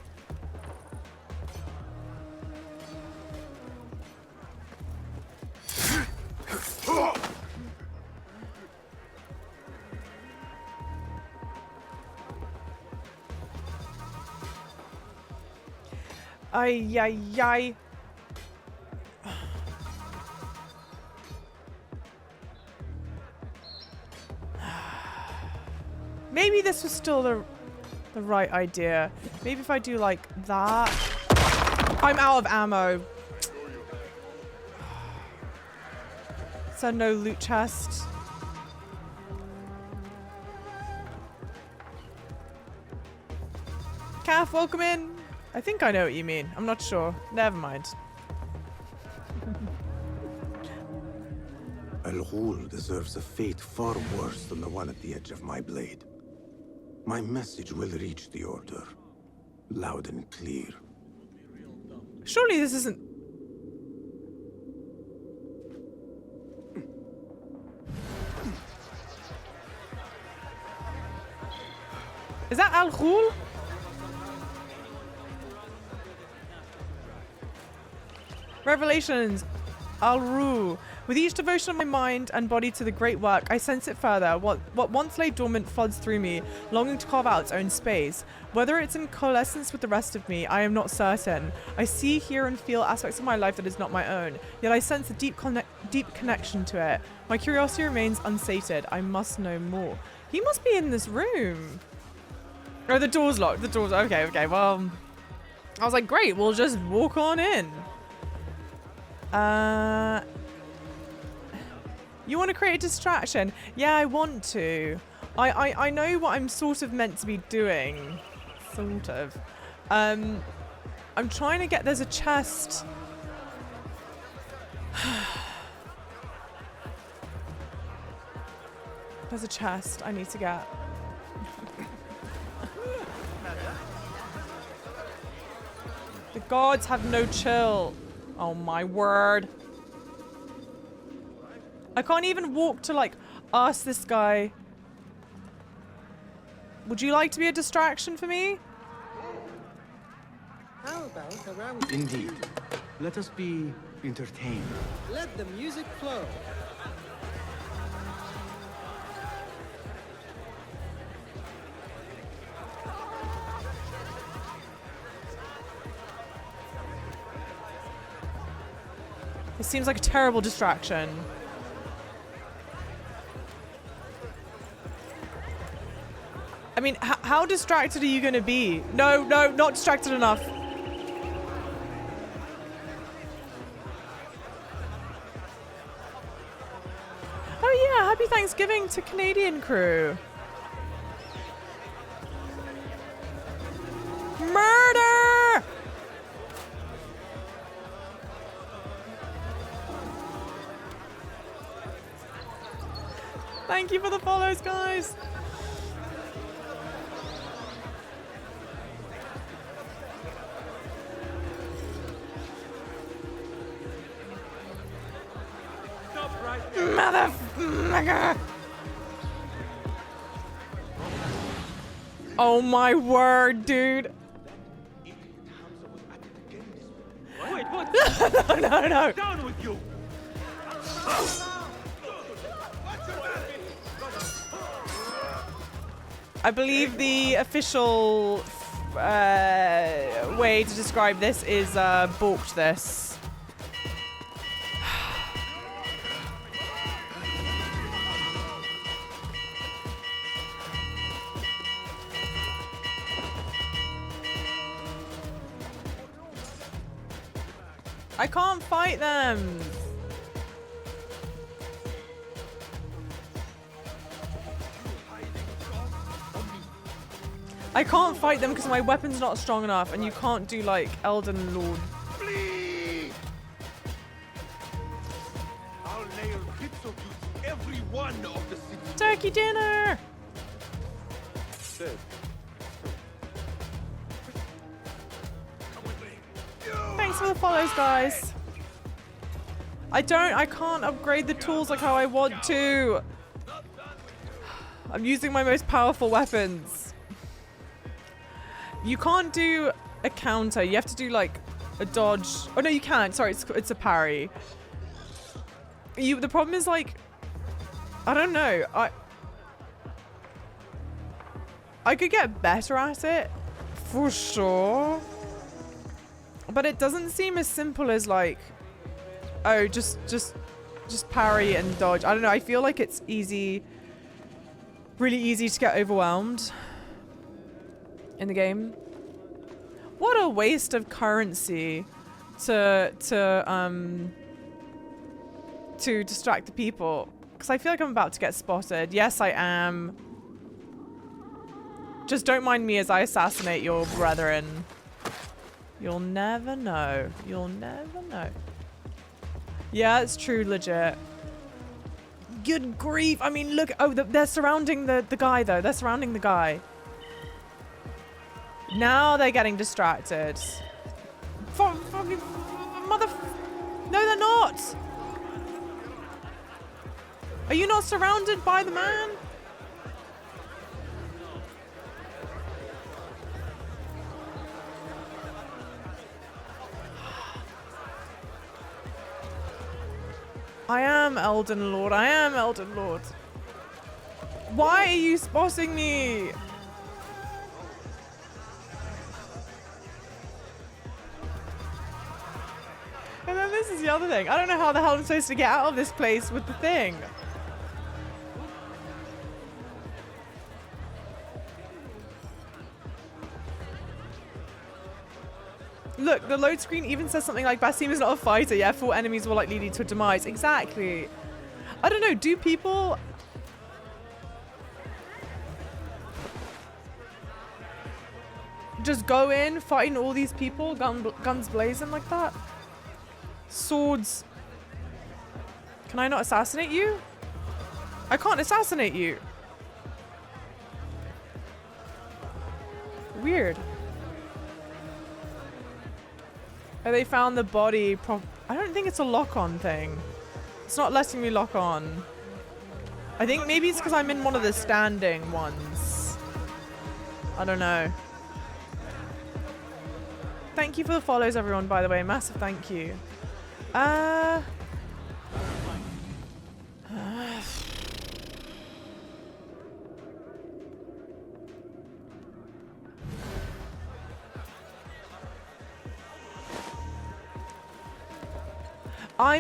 Ay, ay, ay. Maybe this was still the right idea. Maybe if I do like that. I'm out of ammo. So no loot chest. Calf, welcome in. I think I know what you mean. I'm not sure. Never mind. Al-Ghul deserves a fate far worse than the one at the edge of my blade. My message will reach the Order. Loud and clear. Surely this isn't... Is that Al-Ghul? Revelations. Al-Ru. With each devotion of my mind and body to the great work, I sense it further. What once lay dormant floods through me, longing to carve out its own space. Whether it's in coalescence with the rest of me, I am not certain. I see, hear, and feel aspects of my life that is not my own. Yet I sense a deep connection to it. My curiosity remains unsated. I must know more. He must be in this room. Oh, the door's locked. The door's... Okay, well... I was like, great, we'll just walk on in. You want to create a distraction? Yeah, I want to. I know what I'm sort of meant to be doing. Sort of. I'm trying to get... There's a chest. There's a chest I need to get. The gods have no chill. Oh my word. I can't even walk to like ask this guy. Would you like to be a distraction for me? How about a round? Indeed. Let us be entertained. Let the music flow. It seems like a terrible distraction. I mean, how distracted are you going to be? No, not distracted enough. Oh yeah, happy Thanksgiving to Canadian crew. Murder! Thank you for the follows, guys. Motherfucker! Oh my word, dude. Wait, what? No. Down with you! I believe the official way to describe this is balked this. I can't fight them. I can't fight them because my weapon's not strong enough, and you can't do like Elden Lord. Flee! I'll nail bits of you to every one of the city. Turkey dinner. Thanks for the follows, guys. I can't upgrade the tools like how I want to. I'm using my most powerful weapons. You can't do a counter. You have to do like a dodge. Oh no, you can't. Sorry, it's a parry. The problem is like, I don't know. I could get better at it, for sure. But it doesn't seem as simple as like, oh, just parry and dodge. I don't know. I feel like it's easy, really easy to get overwhelmed in the game. What a waste of currency to distract the people. Because I feel like I'm about to get spotted. Yes, I am. Just don't mind me as I assassinate your brethren. You'll never know. You'll never know. Yeah, it's true, legit. Good grief. I mean, look. Oh, they're surrounding the guy, though. They're surrounding the guy. Now they're getting distracted. Fucking mother... No, they're not. Are you not surrounded by the man? I am Elden Lord. I am Elden Lord. Why are you spotting me? And then this is the other thing. I don't know how the hell I'm supposed to get out of this place with the thing. Look, the load screen even says something like Basim is not a fighter. Yeah, 4 enemies will likely lead to a demise. Exactly. I don't know. Do people... just go in, fighting all these people, guns blazing like that? Swords. Can I not assassinate you? I can't assassinate you. Weird. Oh, they found the body. I don't think it's a lock-on thing. It's not letting me lock on. I think maybe it's because I'm in one of the standing ones. I don't know. Thank you for the follows, everyone, by the way. Massive thank you. I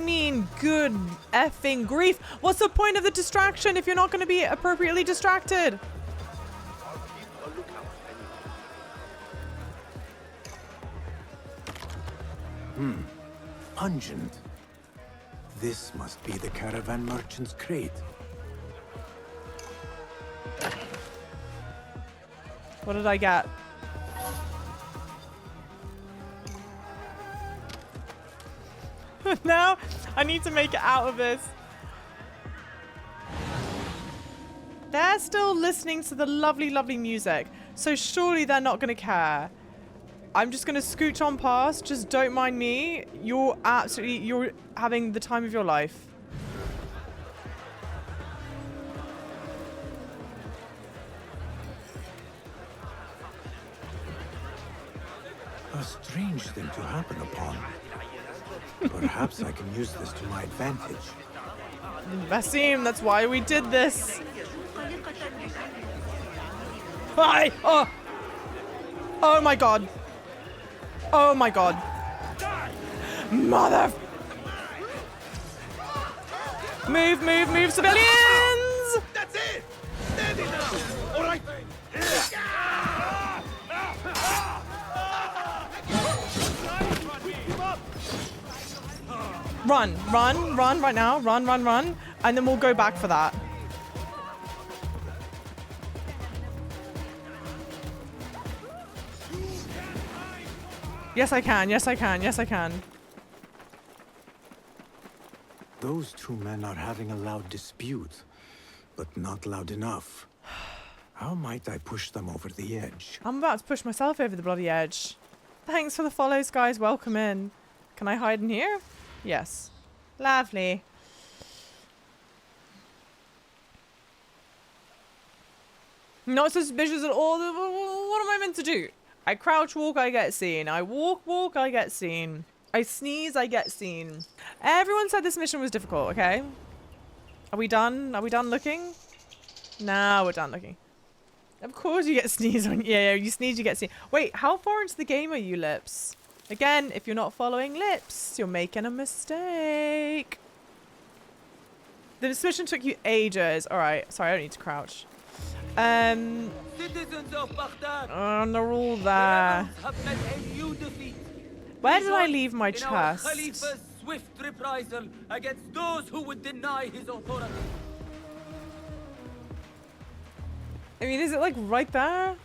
mean, good effing grief. What's the point of the distraction if you're not going to be appropriately distracted? Pungent. This must be the caravan merchant's crate. What did I get? Now I need to make it out of this. They're still listening to the lovely, lovely music. So surely they're not going to care. I'm just going to scooch on past. Just don't mind me. You're having the time of your life. A strange thing to happen upon. Perhaps I can use this to my advantage. Basim, that's why we did this. Hi! Oh! Oh my god. Oh my god. Mother... Move, move, move, civilians! That's it! Steady now! All right! Run, run, run right now. Run, run, run. And then we'll go back for that. Yes, I can. Yes, I can. Yes, I can. Those two men are having a loud dispute, but not loud enough. How might I push them over the edge? I'm about to push myself over the bloody edge. Thanks for the follows, guys. Welcome in. Can I hide in here? Yes. Lovely. Not suspicious at all. What am I meant to do? I crouch walk, I get seen. I walk, I get seen. I sneeze, I get seen. Everyone said this mission was difficult, okay? Are we done? Are we done looking? Nah, we're done looking. Of course you get sneezed when... Yeah, you sneeze, you get seen. Wait, how far into the game are you, Lips? Again, if you're not following lips, you're making a mistake. This mission took you ages. Alright, sorry, I don't need to crouch. Citizens of Baghdad, And they're all there. have met a new defeat. Where did I leave my In our chest? Khalifa's swift reprisal against those who would deny his authority. I mean, is it like right there?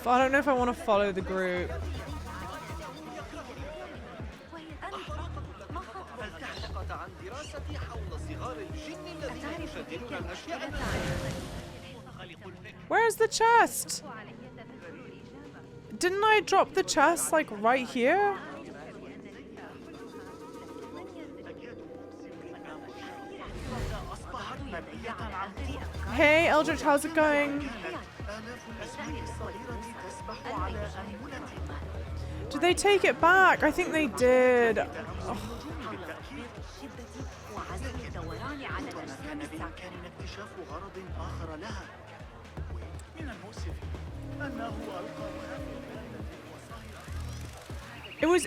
I don't know if I want to follow the group. Where's the chest? Didn't I drop the chest like right here? Hey Eldritch, how's it going? Did they take it back? I think they did. Oh.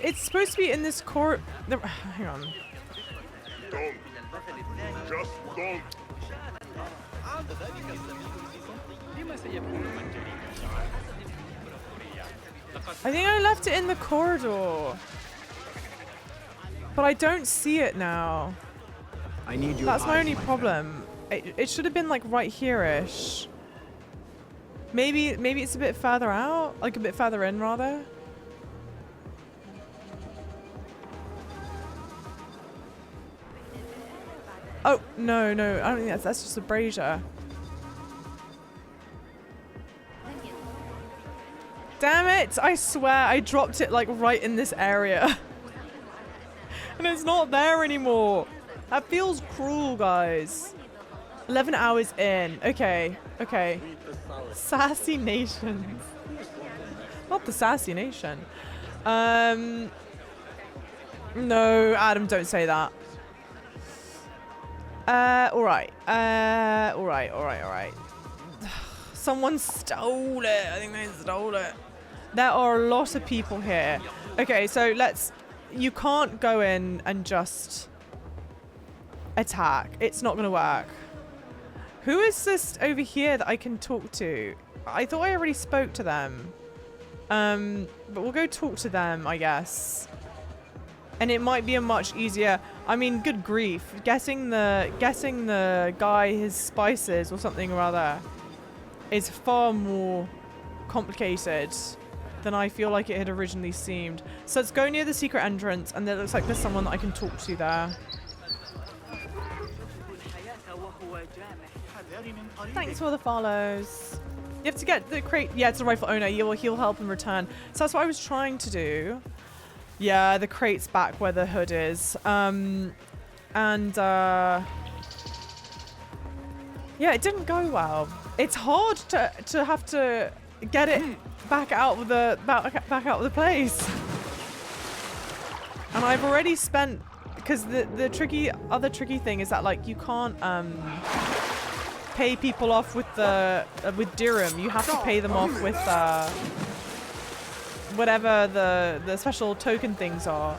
It's supposed to be in this court. Hang on. Don't. Just don't. I think I left it in the corridor. But I don't see it now. I need your That's my eyes, only friend. problem. It should have been like right here-ish. Maybe it's a bit further out? Like a bit further in, rather? Oh, no. I don't think that's just a brazier. Damn it! I swear I dropped it like right in this area. And it's not there anymore. That feels cruel, guys. 11 hours in. Okay. Assassination. Not the assassination. No, Adam, don't say that. Alright. Someone stole it. I think they stole it. There are a lot of people here. Okay, so you can't go in and just attack. It's not gonna work. Who is this over here that I can talk to? I thought I already spoke to them. But we'll go talk to them, I guess. And it might be a much easier. I mean, good grief, getting the guy his spices or something or other is far more complicated than I feel like it had originally seemed. So let's go near the secret entrance, and it looks like there's someone that I can talk to there. Thanks for the follows. You have to get the crate. Yeah, it's a rifle owner. He'll help in return. So that's what I was trying to do. Yeah, the crate's back where the hood is. Yeah, it didn't go well. It's hard to have to get it back out of the place. And I've already spent, because the other tricky thing is that like you can't pay people off with with dirham. You have to pay them off with whatever the special token things are.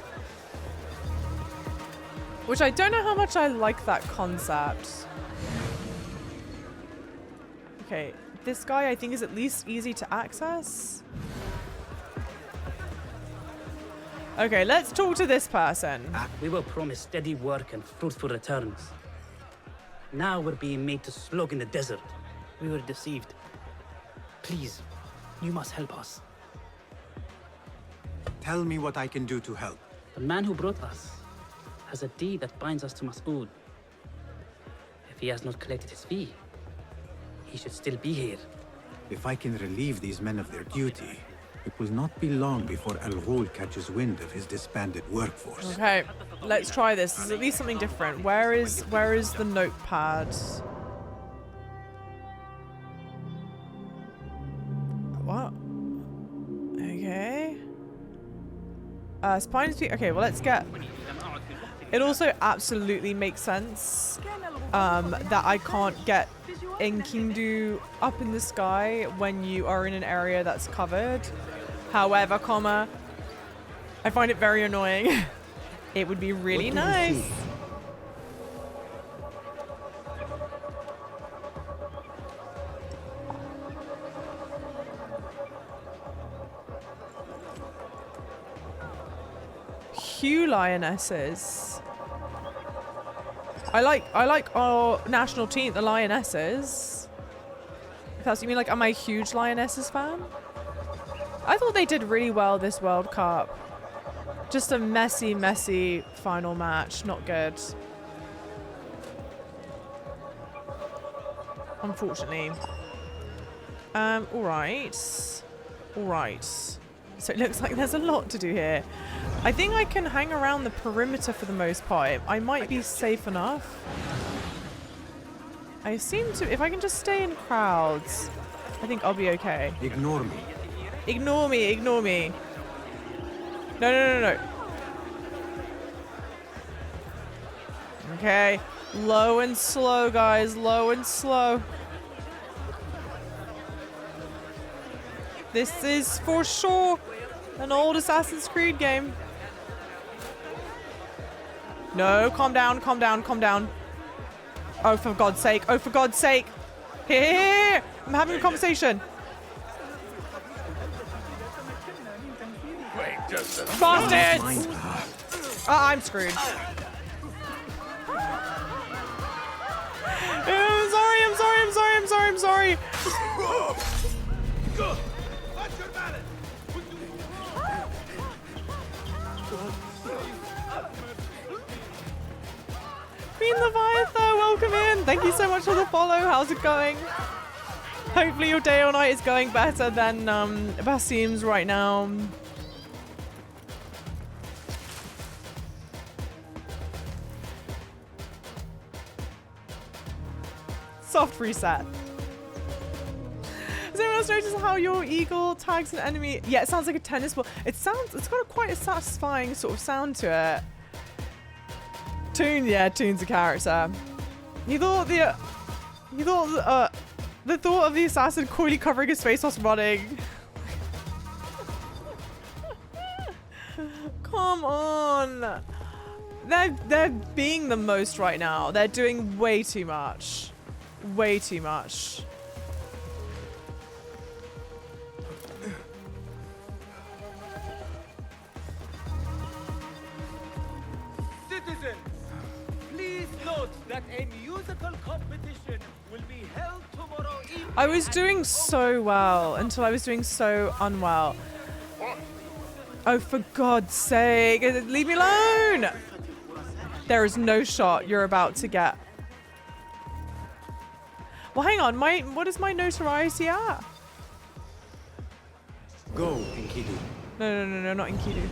Which I don't know how much I like that concept. Okay, this guy I think is at least easy to access. Okay, let's talk to this person. We were promised steady work and fruitful returns. Now we're being made to slog in the desert. We were deceived. Please, you must help us. Tell me what I can do to help. The man who brought us has a deed that binds us to Mas'ud. If he has not collected his fee, he should still be here. If I can relieve these men of their duty, it will not be long before Al-Ghul catches wind of his disbanded workforce. Okay, let's try this. This is at least something different. Where is the notepad? What? Okay. Spine speed. Okay, well let's get. It also absolutely makes sense that I can't get Enkindu up in the sky when you are in an area that's covered. However, I find it very annoying. It would be really nice. Hue lionesses. I like our national team, the Lionesses. If that's what you mean, like, am I a huge Lionesses fan? I thought they did really well this World Cup. Just a messy final match. Not good. Unfortunately. Alright. So it looks like there's a lot to do here. I think I can hang around the perimeter for the most part. I might be safe enough. I seem to, if I can just stay in crowds, I think I'll be okay. Ignore me. Ignore me. No. Okay. Low and slow, guys. Low and slow. This is for sure an old Assassin's Creed game. No, calm down. Oh, for God's sake. Here. I'm having a conversation. Wait just a Bastards! I'm screwed. I'm sorry. Queen Leviathan, welcome in. Thank you so much for the follow. How's it going? Hopefully your day or night is going better than Basim's right now. Soft reset. Has anyone else noticed how your eagle tags an enemy? Yeah, it sounds like a tennis ball. It's got quite a satisfying sort of sound to it. Toon's a character. The thought of the assassin coyly covering his face whilst running. Come on. They're being the most right now. They're doing way too much. Way too much. Citizens, please note that a musical competition will be held tomorrow evening. I was doing so well until I was doing so unwell. Oh, for God's sake, leave me alone! There is no shot you're about to get. Well, hang on, what is my notoriety at? Go, Enkidu. No, not Enkidu.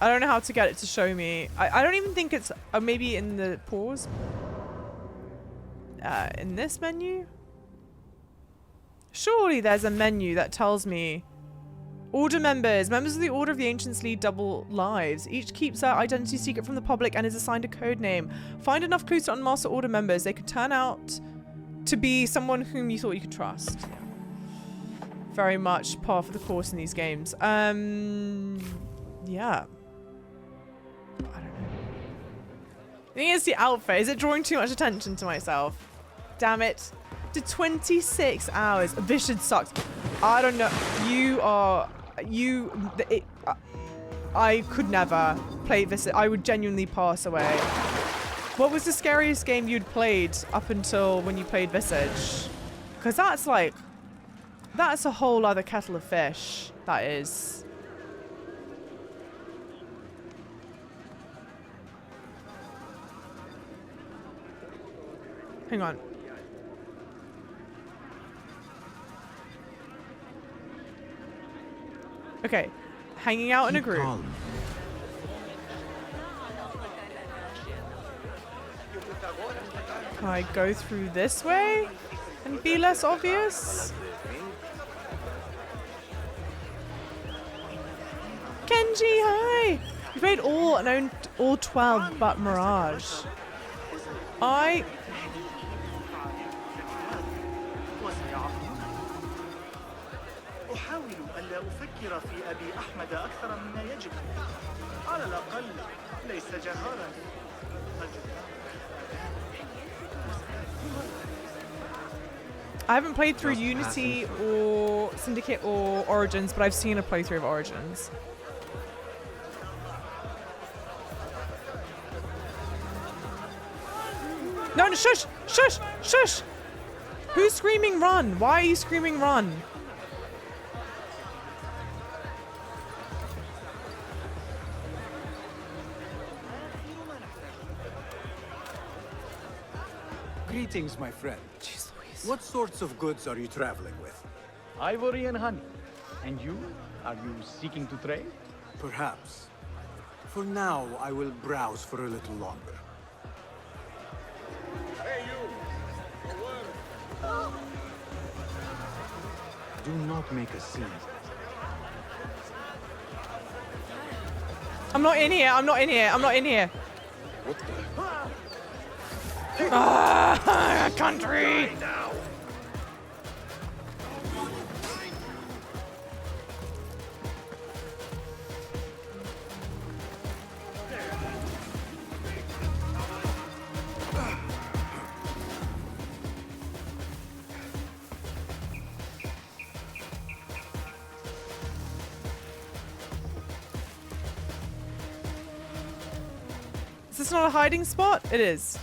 I don't know how to get it to show me. I don't even think it's, maybe in the pause. In this menu? Surely there's a menu that tells me. Order members. Members of the Order of the Ancients lead double lives. Each keeps their identity secret from the public and is assigned a code name. Find enough clues to unmask the Order members. They could turn out to be someone whom you thought you could trust. Very much par for the course in these games. Yeah. I don't know. I think it's the outfit. Is it drawing too much attention to myself? Damn it. To 26 hours. Vision sucks. I don't know. I could never play this. I would genuinely pass away. What was the scariest game you'd played up until when you played Visage? Because that's like, that's a whole other kettle of fish. That is. Hang on. Okay, hanging out in a group. Calm. Can I go through this way and be less obvious? Kenji, hi! We played all and owned all 12 but Mirage. أحاول ألا أفكر في أبي أحمد أكثر مما يجب. على الأقل ليس جهارا. I haven't played through Unity or Syndicate or Origins, but I've seen a playthrough of Origins. No, no, shush! Shush! Shush! Who's screaming run? Why are you screaming run? Greetings, my friend. Jeez Louise. What sorts of goods are you traveling with? Ivory and honey. And you? Are you seeking to trade? Perhaps. For now, I will browse for a little longer. Hey, you! Do not make a scene. I'm not in here. I'm not in here. I'm not in here. What the? Ah, country! Is this not a hiding spot? It is.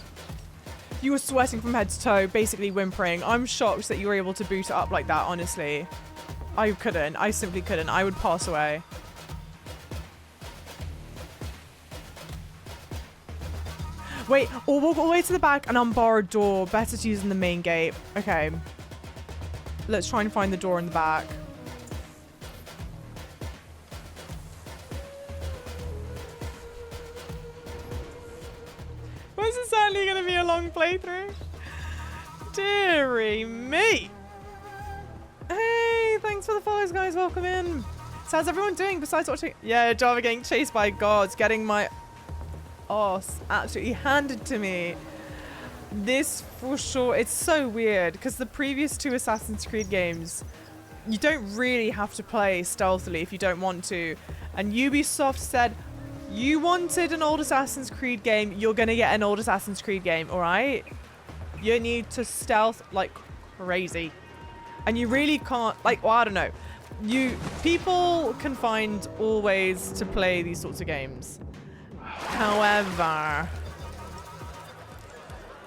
You were sweating from head to toe, basically whimpering. I'm shocked that you were able to boot it up like that, honestly. I couldn't. I simply couldn't. I would pass away. Wait, or walk all the way to the back and unbar a door. Better to use in the main gate. Okay. Let's try and find the door in the back. This is certainly going to be a long playthrough. Deary me. Hey, thanks for the follows, guys. Welcome in. So how's everyone doing besides watching? Yeah, Java getting chased by gods, getting my ass absolutely handed to me. This for sure. It's so weird because the previous two Assassin's Creed games, you don't really have to play stealthily if you don't want to. And Ubisoft said, you wanted an old Assassin's Creed game, you're gonna get an old Assassin's Creed game, alright? You need to stealth like crazy. And you really can't, like, well, I don't know. People can find all ways to play these sorts of games. However,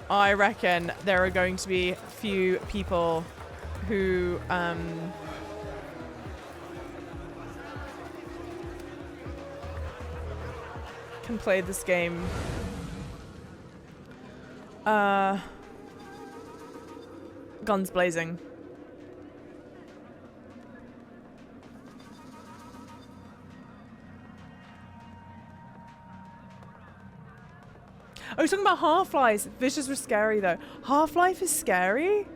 I reckon there are going to be few people who, can play this game guns blazing. Oh, you're talking about Half-Life. Vicious was scary though. Half-Life is scary?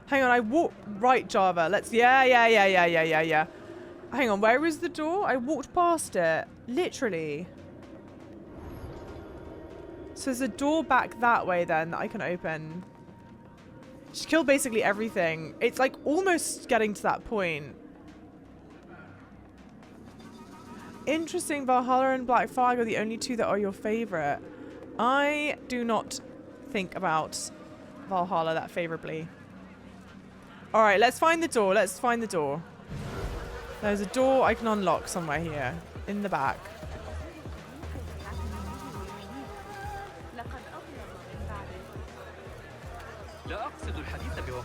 Hang on, I walked right, Java. Let's yeah. Hang on, where is the door? I walked past it. Literally. So there's a door back that way then that I can open. Just kill basically everything. It's like almost getting to that point. Interesting, Valhalla and Black Flag are the only two that are your favorite. I do not think about Valhalla that favorably. All right, let's find the door. Let's find the door. There's a door I can unlock somewhere here in the back.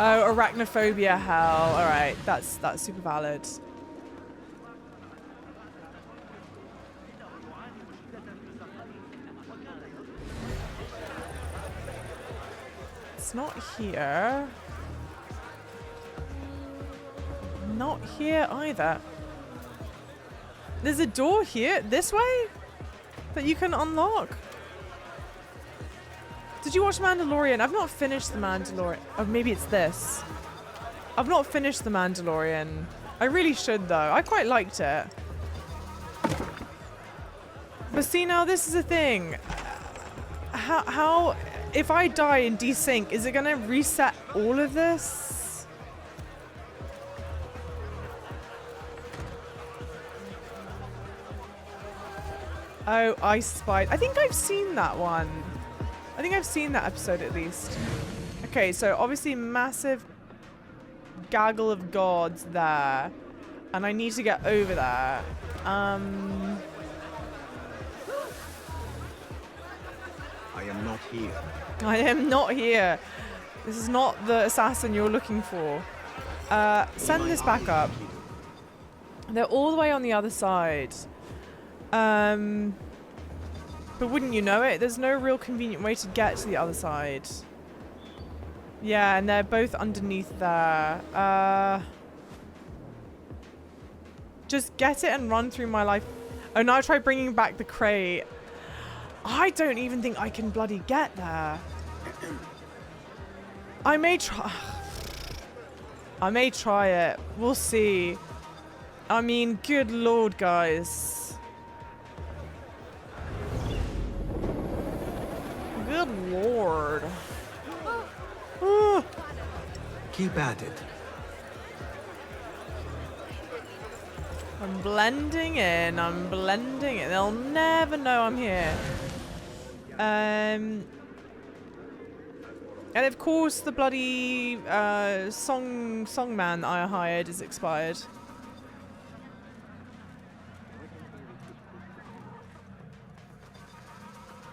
Oh, arachnophobia, hell. All right, that's super valid. It's not here. Not here either. There's a door here, this way, that you can unlock. Did you watch Mandalorian? I've not finished the Mandalorian. Oh, maybe it's this. I've not finished the Mandalorian. I really should though. I quite liked it. But see, now this is the thing. How if I die and desync, is it gonna reset all of this? Oh, I Spied. I think I've seen that one. I think I've seen that episode at least. Okay, so obviously massive gaggle of gods there. And I need to get over there. I am not here. I am not here. This is not the assassin you're looking for. Send this back up. They're all the way on the other side. But wouldn't you know it? There's no real convenient way to get to the other side. Yeah, and they're both underneath there. Just get it and run through my life. Oh, now try bringing back the crate. I don't even think I can bloody get there. I may try. I may try it. We'll see. I mean, good lord, guys. Good lord. Keep at it. I'm blending in. I'm blending in. They'll never know I'm here. And of course, the bloody songman I hired is expired.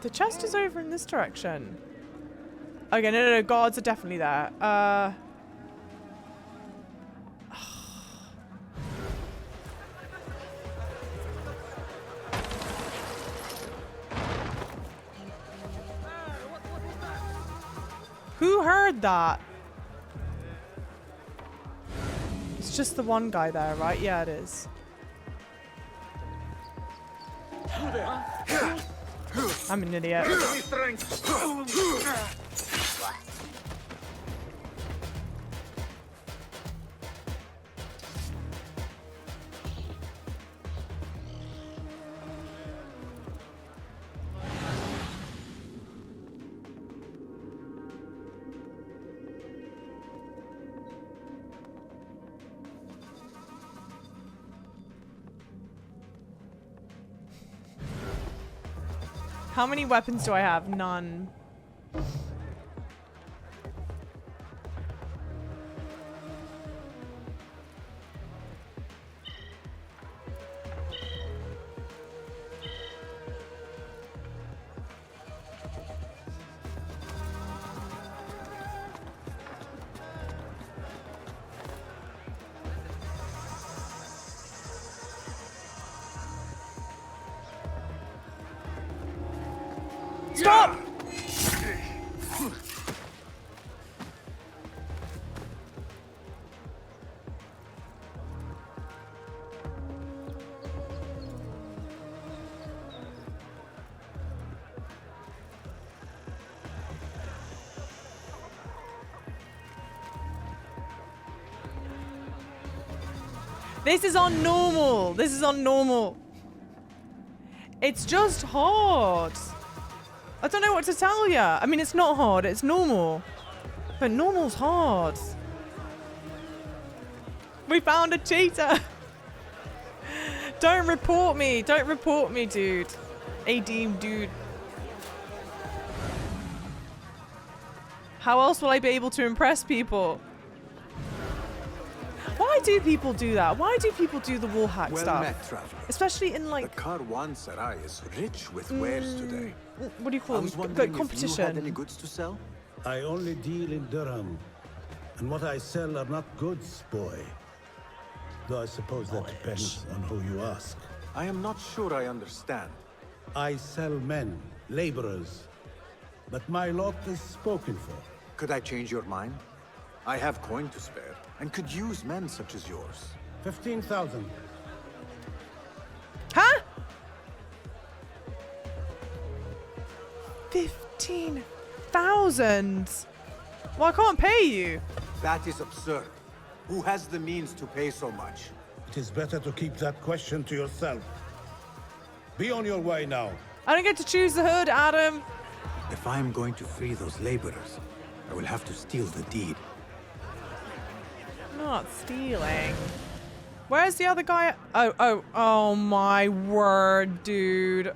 The chest is over in this direction. Okay, no, guards are definitely there. Who heard that? It's just the one guy there, right? Yeah, it is. I'm an idiot. How many weapons do I have? None. Stop! This is on normal. This is on normal. It's just hard. I don't know what to tell you. I mean, it's not hard. It's normal. But normal's hard. We found a cheater. Don't report me. Don't report me, dude. Dude. How else will I be able to impress people? Why do people do that? Why do people do the wall hack stuff? Met, traveler. Especially in like... The Caravanserai is rich with wares today. What do you call them? Good competition. If you had any goods to sell? I only deal in dirham. And what I sell are not goods, boy. Though I suppose that depends on who you ask. I am not sure I understand. I sell men, laborers. But my lot is spoken for. Could I change your mind? I have coin to spare, and could use men such as yours. 15,000. Huh? 15,000? Well, I can't pay you. That is absurd. Who has the means to pay so much? It is better to keep that question to yourself. Be on your way now. I don't get to choose the hood, Adam. If I am going to free those laborers, I will have to steal the deed. Not stealing. Where's the other guy? Oh my word, dude.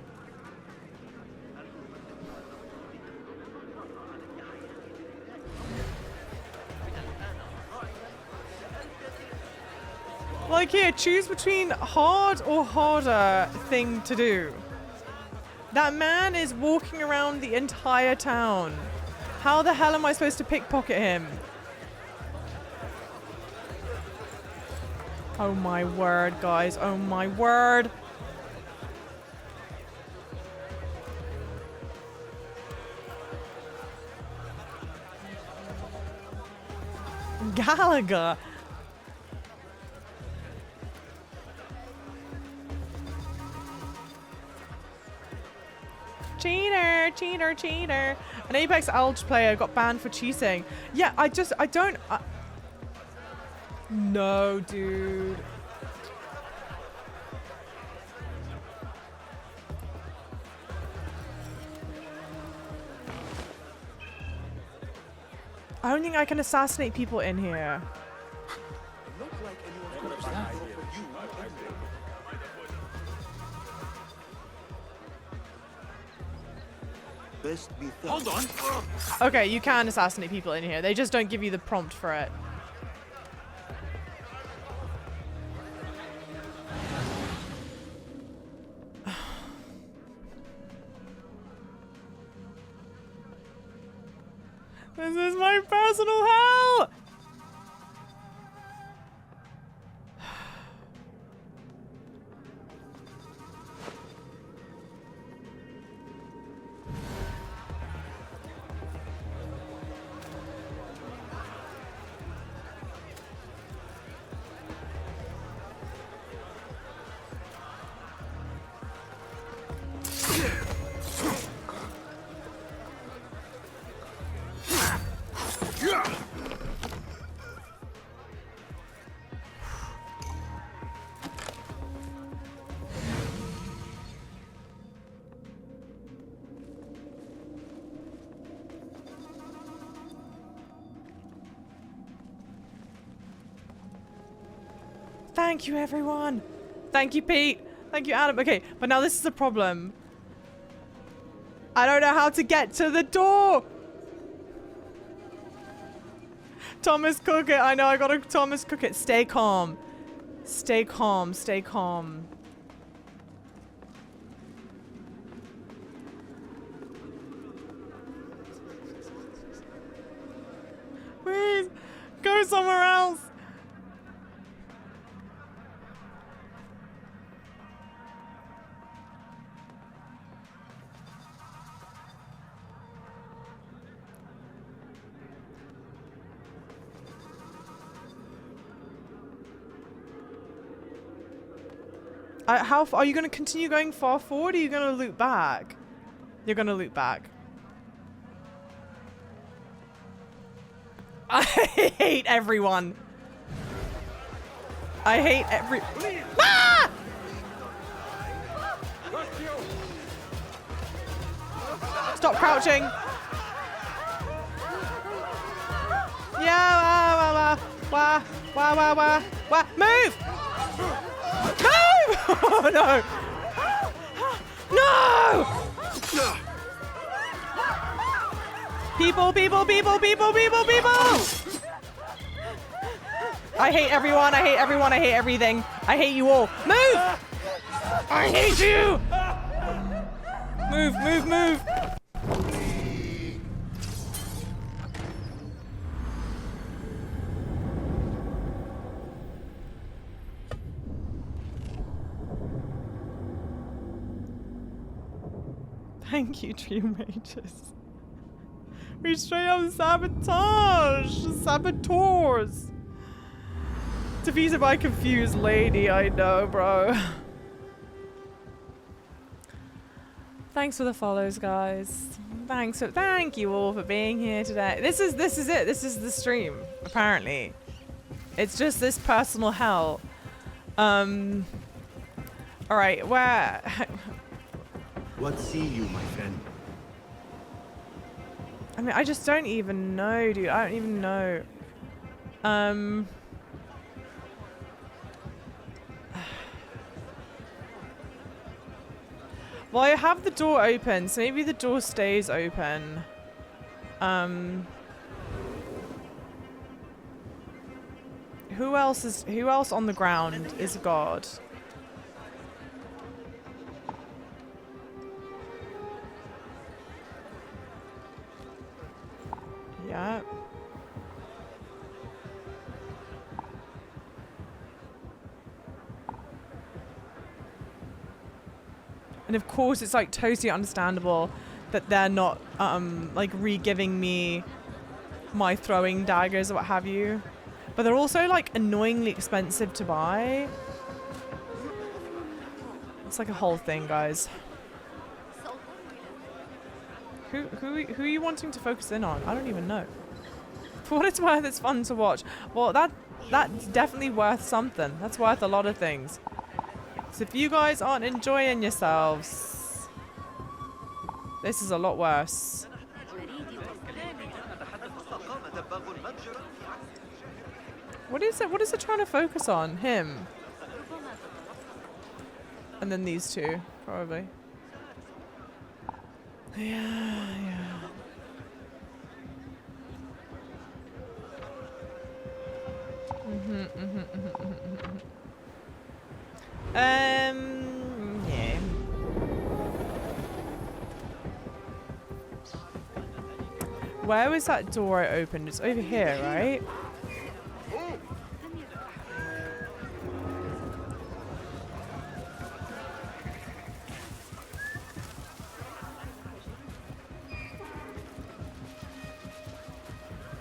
Like here, choose between hard or harder thing to do. That man is walking around the entire town. How the hell am I supposed to pickpocket him? Oh my word, guys. Oh my word. Gallagher. Cheater, cheater, cheater. An Apex Alge player got banned for cheating. Yeah, I don't... No, dude. I don't think I can assassinate people in here. Hold on. Okay, you can assassinate people in here. They just don't give you the prompt for it. This is my personal hell! Thank you, everyone. Thank you, Pete. Thank you, Adam. Okay, but now this is the problem. I don't know how to get to the door. Thomas Cook it. I know I gotta Thomas Cook it. Stay calm. Stay calm. Stay calm. Please, go somewhere else. How are you going to continue going far forward, or are you going to loop back? You're going to loop back. I hate everyone. I hate every... Ah! Stop crouching. Yeah, wah. Move! Move! Oh, no! No! People! I hate everyone, I hate everyone, I hate everything. I hate you all. Move! I hate you! Move! Thank you, Dream Mages. We straight up saboteurs. Defeated by confused lady, I know, bro. Thanks for the follows, guys. Thank you all for being here today. This is it. This is the stream, apparently. It's just this personal hell. All right, where? What see you, my friend? I mean, I just don't even know, dude. I don't even know. Well, I have the door open, so maybe the door stays open. Who else on the ground is a god? Yeah. And of course, it's like totally understandable that they're not like re-giving me my throwing daggers or what have you. But they're also like annoyingly expensive to buy. It's like a whole thing, guys. Who are you wanting to focus in on? I don't even know. For what it's worth, it's fun to watch. Well, that's definitely worth something. That's worth a lot of things. So if you guys aren't enjoying yourselves, this is a lot worse. What is it? What is it trying to focus on? Him. And then these two, probably. Yeah. Yeah. Where was that door I opened? It's over here, right?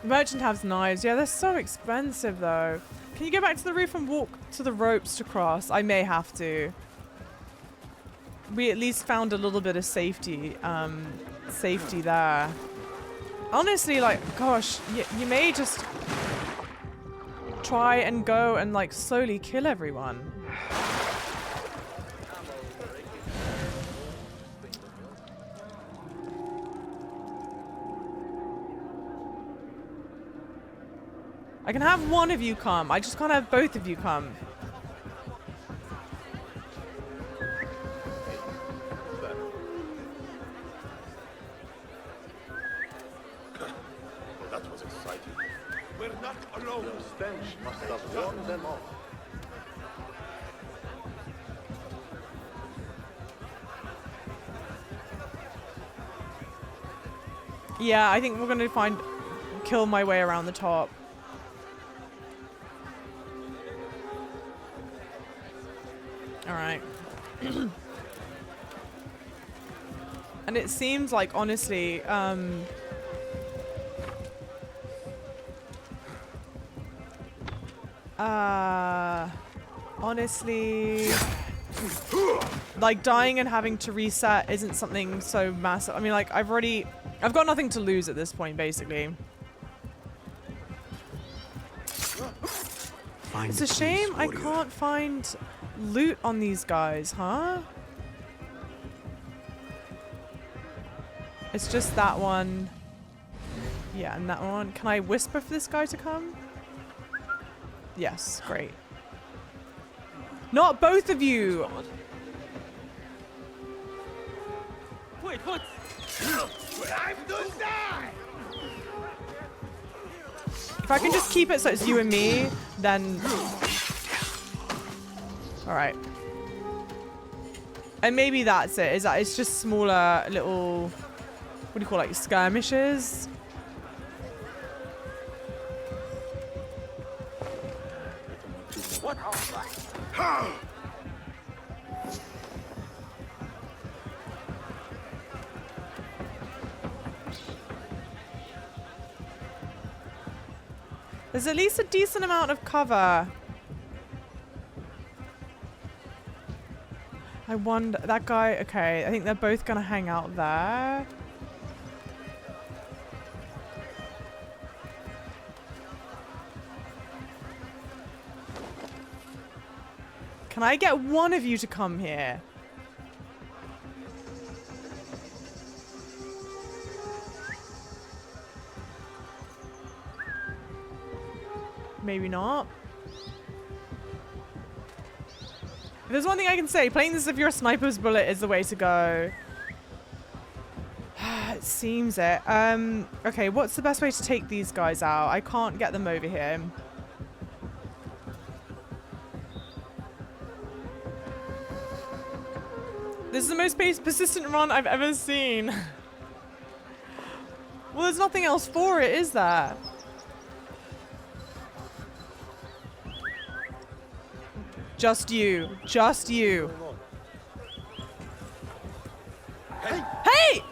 Merchant has knives. Yeah, they're so expensive though. Can you go back to the roof and walk to the ropes to cross? I may have to. We at least found a little bit of safety there. Honestly, like, gosh, you may just try and go and like slowly kill everyone. I can have one of you come. I just can't have both of you come. That was exciting. We're not alone. The stench must have warned them off. Yeah, I think we're gonna kill my way around the top. Alright. And it seems like, honestly, honestly, like, dying and having to reset isn't something so massive. I mean, like, I've got nothing to lose at this point, basically. It's a shame I can't find loot on these guys, huh? It's just that one. Yeah, and that one. Can I whisper for this guy to come? Yes, great. Not both of you! Wait, what? I'm to die! If I can just keep it so it's you and me, then... Alright. And maybe that's it. Is that it's just smaller little... What do you call it? Like skirmishes? What? There's at least a decent amount of cover. I wonder... That guy... Okay, I think they're both gonna hang out there. Can I get one of you to come here? Maybe not. If there's one thing I can say, playing this if you're a sniper's bullet is the way to go. It seems it. Okay, what's the best way to take these guys out? I can't get them over here. This is the most persistent run I've ever seen. Well, there's nothing else for it, is there? Just you. Just you. Hey! Hey!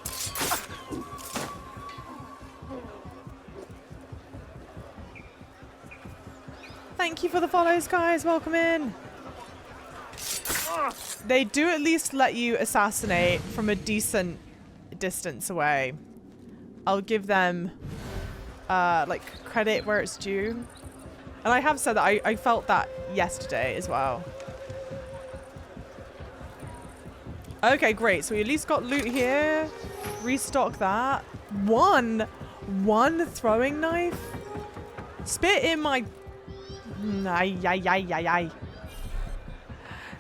Thank you for the follows, guys. Welcome in. They do at least let you assassinate from a decent distance away. I'll give them, like, credit where it's due. And I have said that I felt that yesterday as well. Okay, great. So we at least got loot here. Restock that. One throwing knife? Spit in my...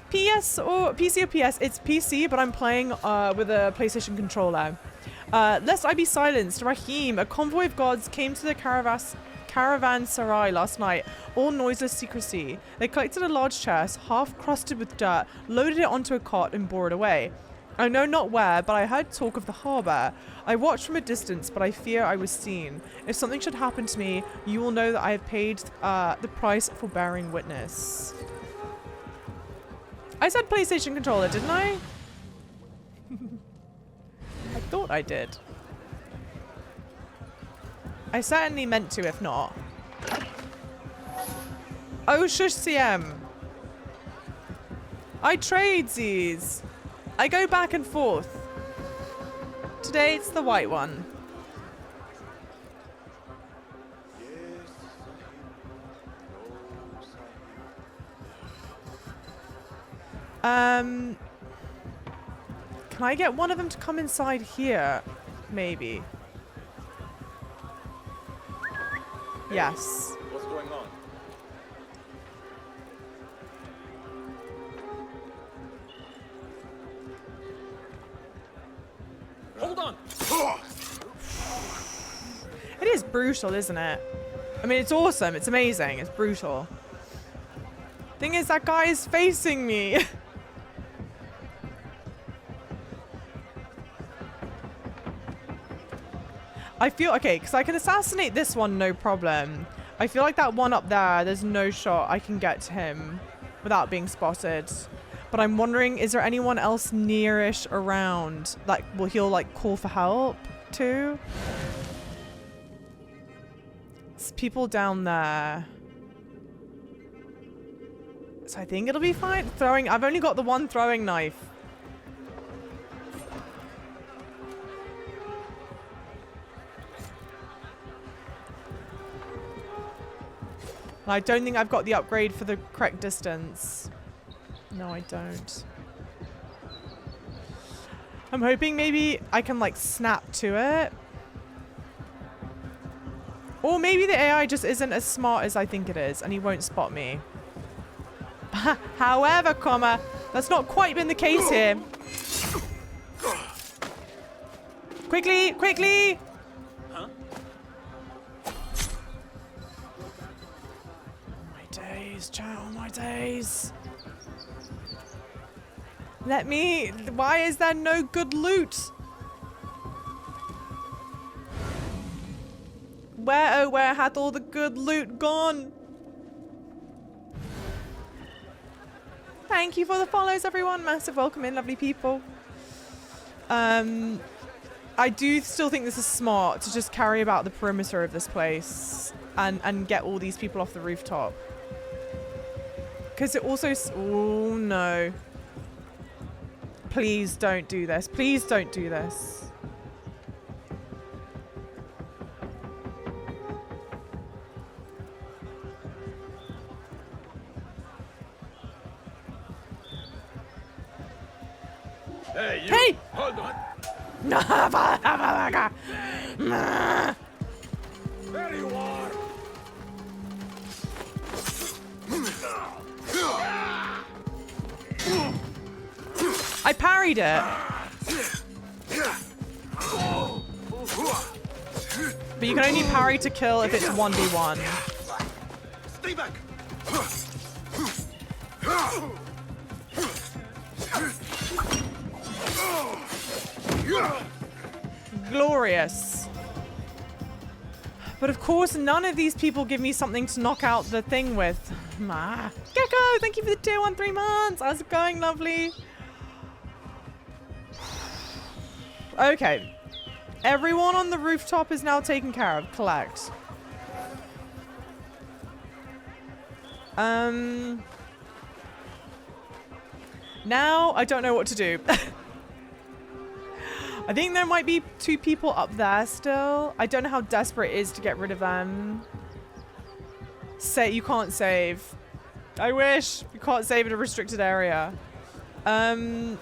PS or PC or PS? It's PC, but I'm playing with a PlayStation controller. Lest I be silenced, Rahim, a convoy of gods came to the caravanserai last night, all noiseless secrecy. They collected a large chest, half crusted with dirt, loaded it onto a cot and bore it away. I know not where, but I heard talk of the harbour. I watched from a distance, but I fear I was seen. If something should happen to me, you will know that I have paid the price for bearing witness. I said PlayStation controller, didn't I? I thought I did. I certainly meant to, if not. Oh, shush, CM. I trade these. I go back and forth. Today it's the white one. Can I get one of them to come inside here? Maybe. Yes. What's going on? Hold on! It is brutal, isn't it? I mean, it's awesome. It's amazing. It's brutal. Thing is, that guy is facing me. I feel, okay, because I can assassinate this one, no problem. I feel like that one up there, there's no shot I can get to him without being spotted. But I'm wondering, is there anyone else nearish around that he'll like call for help to? There's people down there. So I think it'll be fine. I've only got the one throwing knife. I don't think I've got the upgrade for the correct distance. No, I don't. I'm hoping maybe I can like snap to it. Or maybe the AI just isn't as smart as I think it is and he won't spot me. However, that's not quite been the case here. Quickly, quickly! Huh? Chat, oh my days. Why is there no good loot? Where hath all the good loot gone? Thank you for the follows, everyone. Massive welcome in, lovely people. I do still think this is smart to just carry about the perimeter of this place and get all these people off the rooftop. Because it also... Oh, no. Please don't do this. Please don't do this. Hey, you! Hey! Hold on! There you are! I parried it. But you can only parry to kill if it's 1v1. Stay back! Glorious. But of course, none of these people give me something to knock out the thing with. Gecko, thank you for the tier 1 3 months. How's it going, lovely? Okay. Everyone on the rooftop is now taken care of. Collect. Now, I don't know what to do. I think there might be 2 people up there still. I don't know how desperate it is to get rid of them. You can't save. I wish. You can't save in a restricted area. No,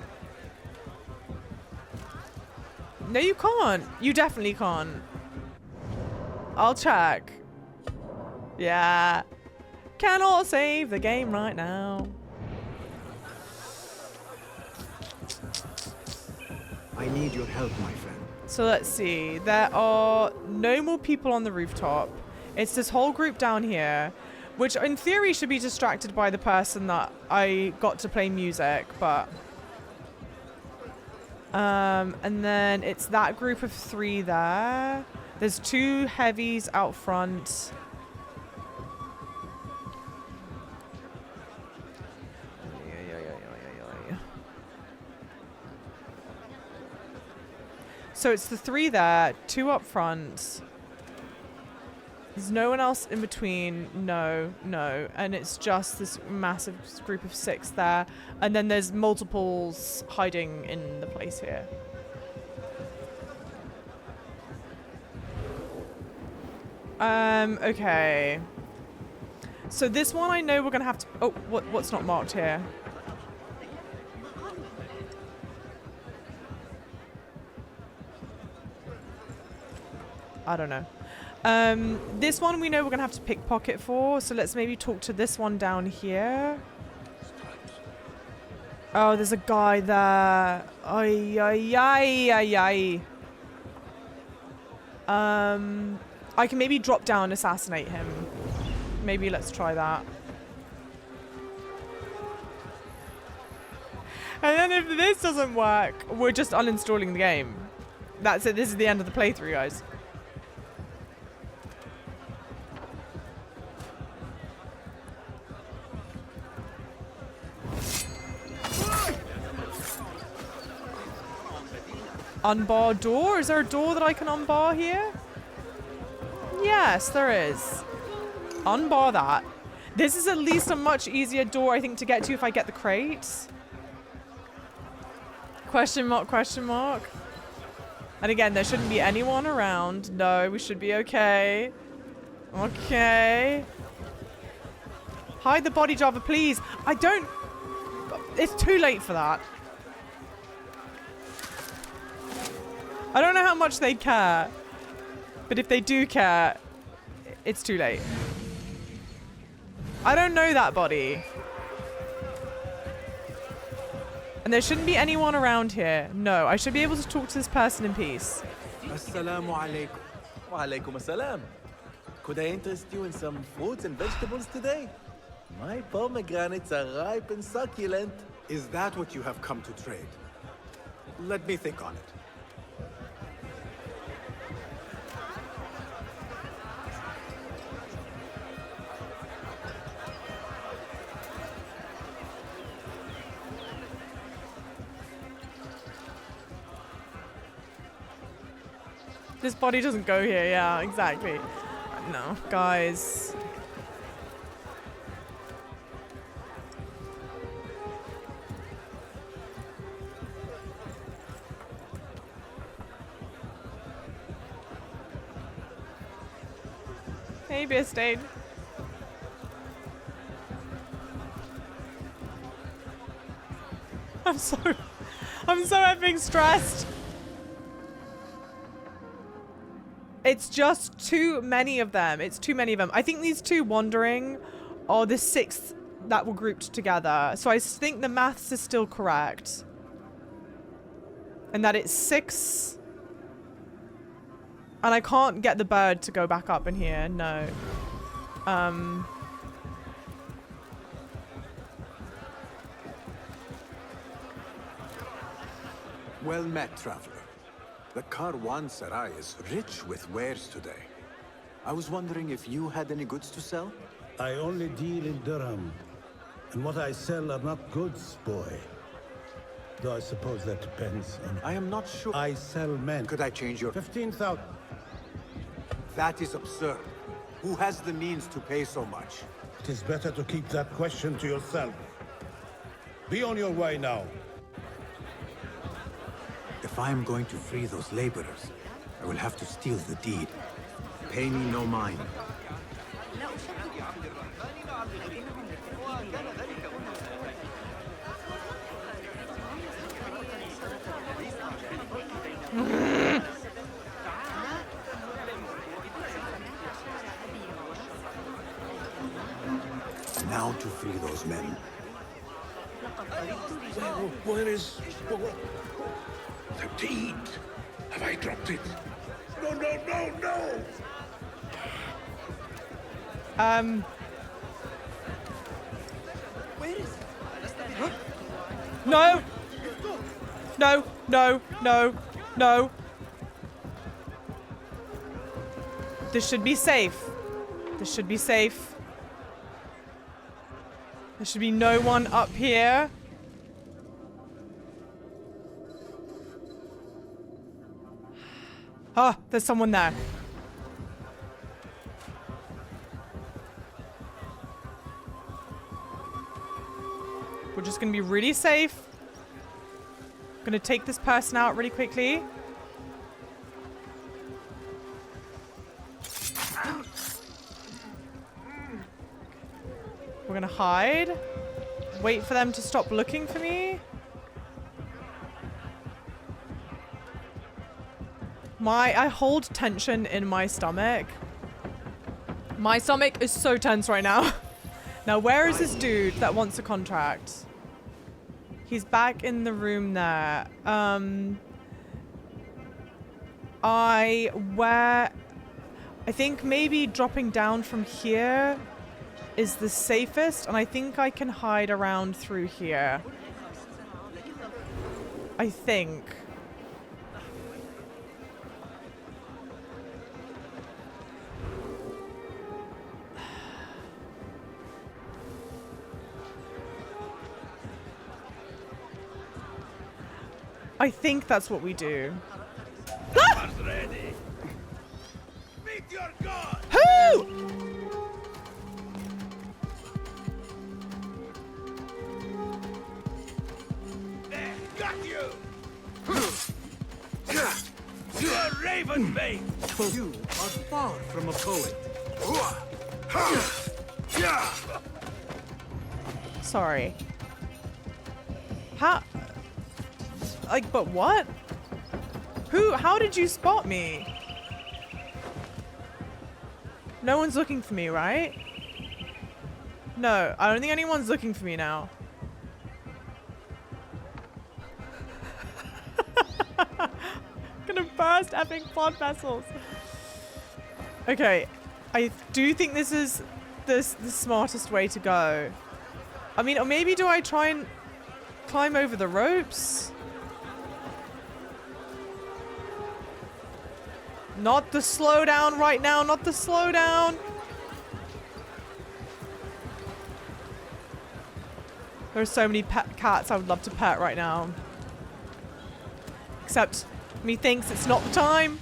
you can't. You definitely can't. I'll check. Yeah. Cannot save the game right now. I need your help, my friend. So let's see. There are no more people on the rooftop. It's this whole group down here, which in theory should be distracted by the person that I got to play music, but... and then it's that group of 3 there. There's 2 heavies out front. So it's the 3 there, 2 up front. There's no one else in between. No. And it's just this massive group of 6 there. And then there's multiples hiding in the place here. Okay. So this one I know we're going to have to... Oh, what's not marked here? I don't know. This one we know we're going to have to pickpocket for, so let's maybe talk to this one down here. Oh, there's a guy there. Ay. I can maybe drop down and assassinate him. Maybe let's try that. And then if this doesn't work, we're just uninstalling the game. That's it. This is the end of the playthrough, guys. Unbar door? Is there a door that I can unbar here? Yes, there is. Unbar that. This is at least a much easier door, I think, to get to if I get the crates. Question mark, question mark. And again, there shouldn't be anyone around. No, we should be okay. Okay. Hide the body Java, please. I don't... It's too late for that. I don't know how much they care, but if they do care, it's too late. I don't know that body. And there shouldn't be anyone around here. No, I should be able to talk to this person in peace. Assalamu alaikum. Wa alaikum assalam. Could I interest you in some fruits and vegetables today? My pomegranates are ripe and succulent. Is that what you have come to trade? Let me think on it. This body doesn't go here. Yeah, exactly. No, guys. Hey, Beerstein. I'm so I'm so effing stressed. It's just too many of them. It's too many of them. I think these two wandering are the 6th that were grouped together. So I think the maths is still correct. And that it's 6. And I can't get the bird to go back up in here. No. Well met, traveler. The Caravanserai is rich with wares today. I was wondering if you had any goods to sell? I only deal in dirham. And what I sell are not goods, boy. Though I suppose that depends on... I am not sure. I sell men. Could I change your... 15,000. That is absurd. Who has the means to pay so much? It is better to keep that question to yourself. Be on your way now. If I am going to free those laborers, I will have to steal the deed. Pay me no mind. Now to free those men. Where is... the deed? Have I dropped it? No, no, no, no! Where is it? No! No, no, no, no. This should be safe. This should be safe. There should be no one up here. Ah, there's someone there. We're just gonna be really safe. Gonna take this person out really quickly. We're gonna hide. Wait for them to stop looking for me. I hold tension in my stomach. My stomach is so tense right now. Now, where is this dude that wants a contract? He's back in the room there. I think maybe dropping down from here is the safest, and I think I can hide around through here. I think. I think that's what we do. Ah! Ready. Meet your god. Who? Got you. You're raven bait. You are far from a poet. Sorry. How? Like, but what? How did you spot me? No one's looking for me, right? No, I don't think anyone's looking for me now. Gonna burst effing pod vessels. Okay, I do think this is the smartest way to go. I mean, or maybe do I try and climb over the ropes? Not the slowdown right now, not the slowdown. There's so many pet cats I would love to pet right now. Except methinks it's not the time.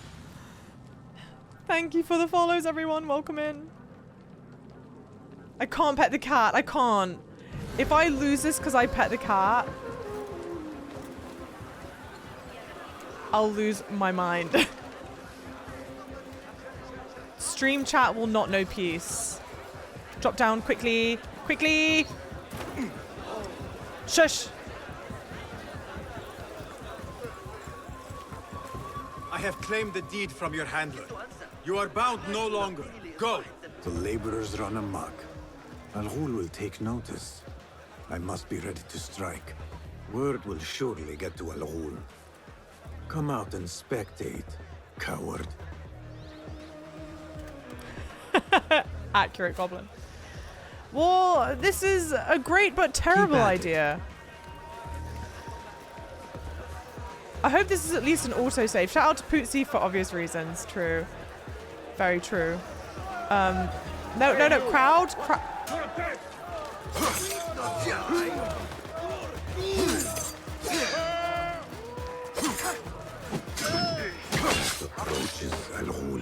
Thank you for the follows, everyone. Welcome in. I can't pet the cat. I can't. If I lose this because I pet the cat, I'll lose my mind. Stream chat will not know peace. Drop down quickly. Quickly! Shush! I have claimed the deed from your handler. You are bound no longer. Go! The laborers run amok. Al-Ghul will take notice. I must be ready to strike. Word will surely get to Al-Ghul. Come out and spectate, coward. Accurate goblin. Well, this is a great but terrible idea. I hope this is at least an autosave. Shout out to Pootsie for obvious reasons. True. Very true. No, crowd. Approaches Al-Ghul.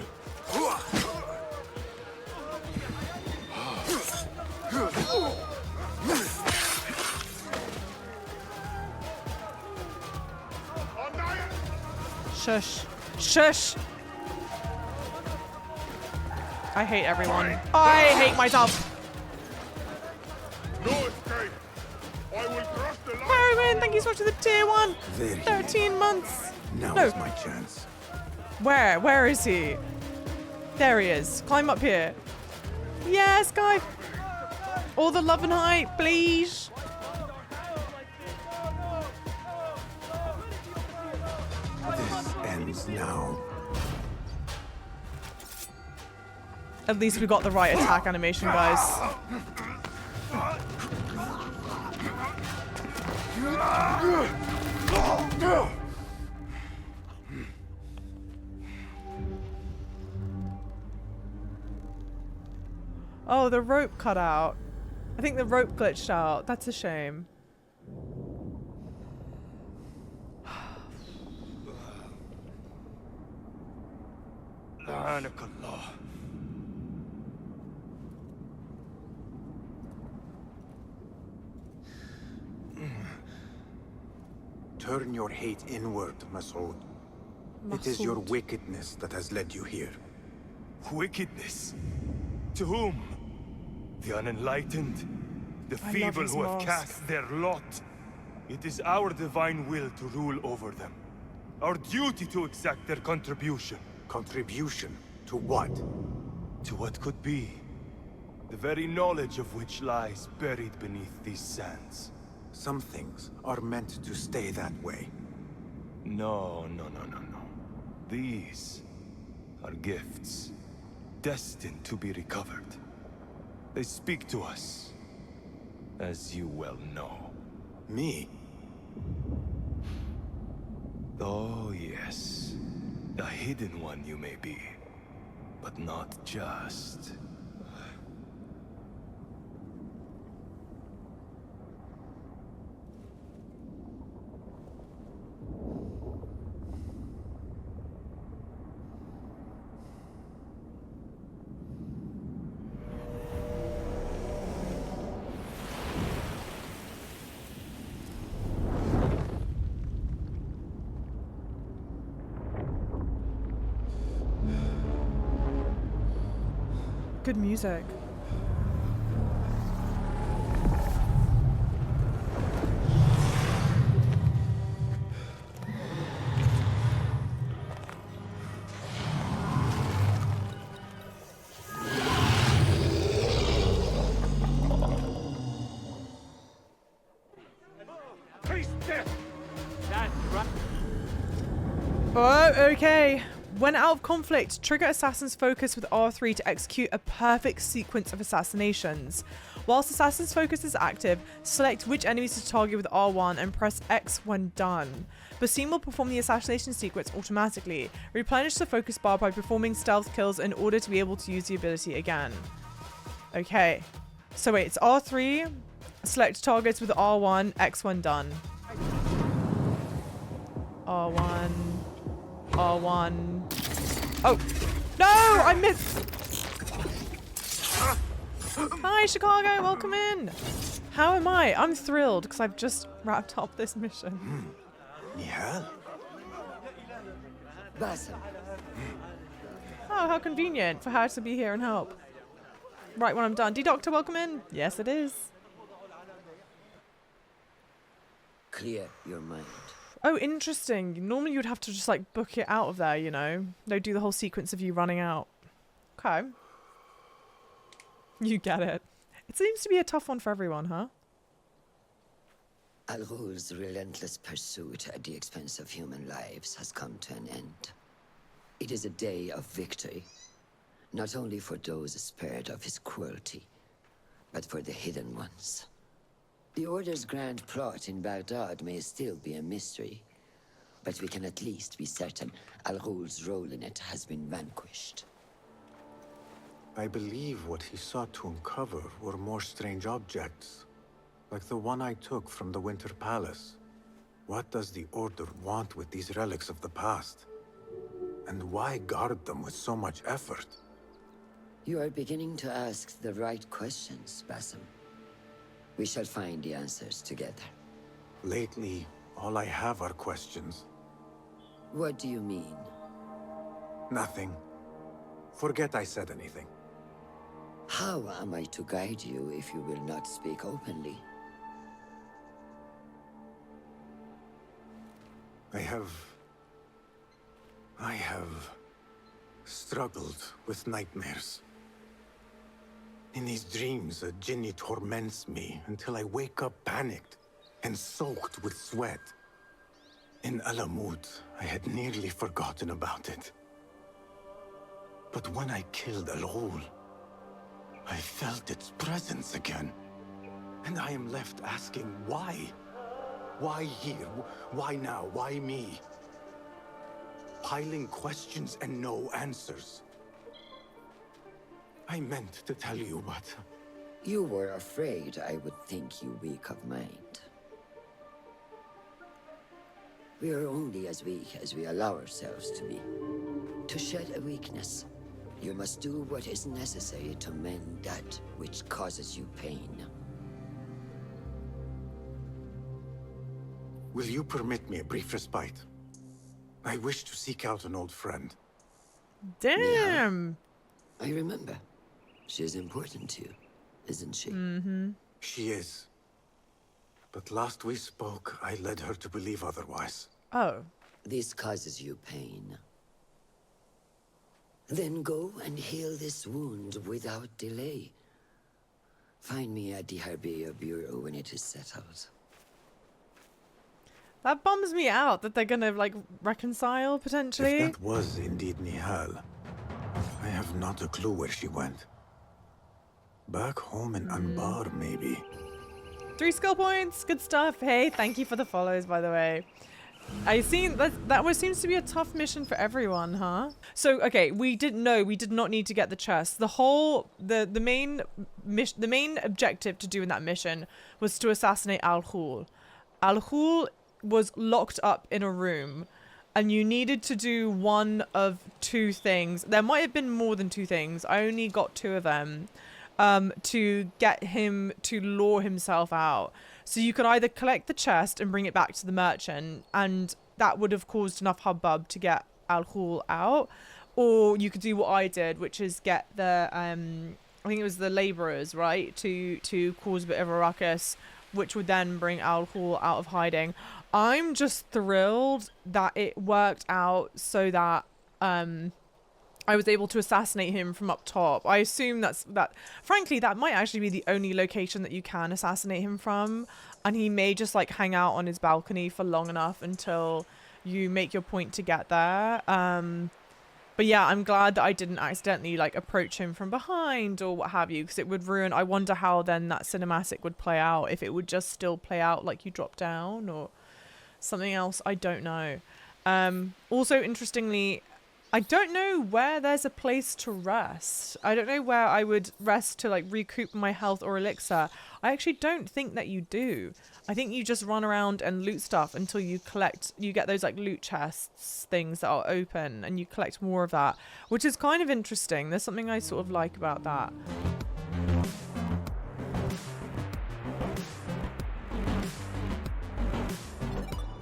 Shush. Shush. I hate everyone. I hate myself. No escape. I will cross the line. Harriman, thank you so much for the tier 1. There he 13 months. Now No. is my chance. Where? Where is he? There he is. Climb up here. Yes, guy. All the love and hype, please. This ends now. At least we got the right attack animation, guys. Oh, the rope cut out. I think the rope glitched out. That's a shame. Turn your hate inward, Mas'ud. It is your wickedness that has led you here. Wickedness? To whom? The unenlightened? The I love feeble his who have mask. cast their lot? It is our divine will to rule over them. Our duty to exact their contribution. Contribution? To what? To what could be. The very knowledge of which lies buried beneath these sands. Some things are meant to stay that way. No. These are gifts, destined to be recovered. They speak to us, as you well know. Me? Oh, yes. A hidden one you may be, but not just. Good music. Oh, okay. When out of conflict, trigger Assassin's Focus with R3 to execute a perfect sequence of assassinations. Whilst Assassin's Focus is active, select which enemies to target with R1 and press X when done. Basim will perform the assassination sequence automatically. Replenish the focus bar by performing stealth kills in order to be able to use the ability again. Okay. So wait, it's R3, select targets with R1, X when done. R1... R1. Oh, no, I missed. Hi, Chicago, welcome in. How am I? I'm thrilled because I've just wrapped up this mission. Nihal? Basim. Oh, how convenient for her to be here and help. Right when I'm done. D-Doctor, welcome in. Yes, it is. Clear your mind. Oh, interesting. Normally you'd have to just like book it out of there, you know? They do the whole sequence of you running out. Okay. You get it. It seems to be a tough one for everyone, huh? Al Ghul's relentless pursuit at the expense of human lives has come to an end. It is a day of victory, not only for those spared of his cruelty, but for the hidden ones. The Order's grand plot in Baghdad may still be a mystery, but we can at least be certain Al Ghul's role in it has been vanquished. I believe what he sought to uncover were more strange objects, like the one I took from the Winter Palace. What does the Order want with these relics of the past? And why guard them with so much effort? You are beginning to ask the right questions, Basim. We shall find the answers together. Lately, all I have are questions. What do you mean? Nothing. Forget I said anything. How am I to guide you if you will not speak openly? I have struggled with nightmares. In these dreams, a jinni torments me until I wake up panicked and soaked with sweat. In Alamut, I had nearly forgotten about it. But when I killed Al Ghul, I felt its presence again. And I am left asking why? Why here? Why now? Why me? Piling questions and no answers. I meant to tell you, but... You were afraid I would think you weak of mind. We are only as weak as we allow ourselves to be. To shed a weakness, you must do what is necessary to mend that which causes you pain. Will you permit me a brief respite? I wish to seek out an old friend. Damn! I remember. She is important to you, isn't she? Mm-hmm. She is. But last we spoke, I led her to believe otherwise. Oh. This causes you pain. Then go and heal this wound without delay. Find me at the Harbiya Bureau when it is settled. That bums me out that they're gonna, like, reconcile, potentially. If that was indeed Nihal, I have not a clue where she went. Back home in Anbar, maybe. 3 skill points, good stuff. Hey, thank you for the follows, by the way. I seen that seems to be a tough mission for everyone, huh? So okay, we did not need to get the chest. The main objective to do in that mission was to assassinate Al Ghul. Al Ghul was locked up in a room, and you needed to do one of 2 things. There might have been more than 2 things. I only got 2 of them. To get him to lure himself out. So you could either collect the chest and bring it back to the merchant, and that would have caused enough hubbub to get Al Ghul out, or you could do what I did, which is get the I think it was the laborers, right, to cause a bit of a ruckus, which would then bring Al Ghul out of hiding. I'm just thrilled that it worked out so that I was able to assassinate him from up top. I assume frankly, that might actually be the only location that you can assassinate him from. And he may just like hang out on his balcony for long enough until you make your point to get there. But yeah, I'm glad that I didn't accidentally like approach him from behind or what have you, because it would ruin. I wonder how then that cinematic would play out, if it would just still play out like you drop down or something else. I don't know. Also, interestingly, I don't know where there's a place to rest. I don't know where I would rest to like recoup my health or elixir. I actually don't think that you do. I think you just run around and loot stuff until you get those like loot chests things that are open, and you collect more of that, which is kind of interesting. There's something I sort of like about that.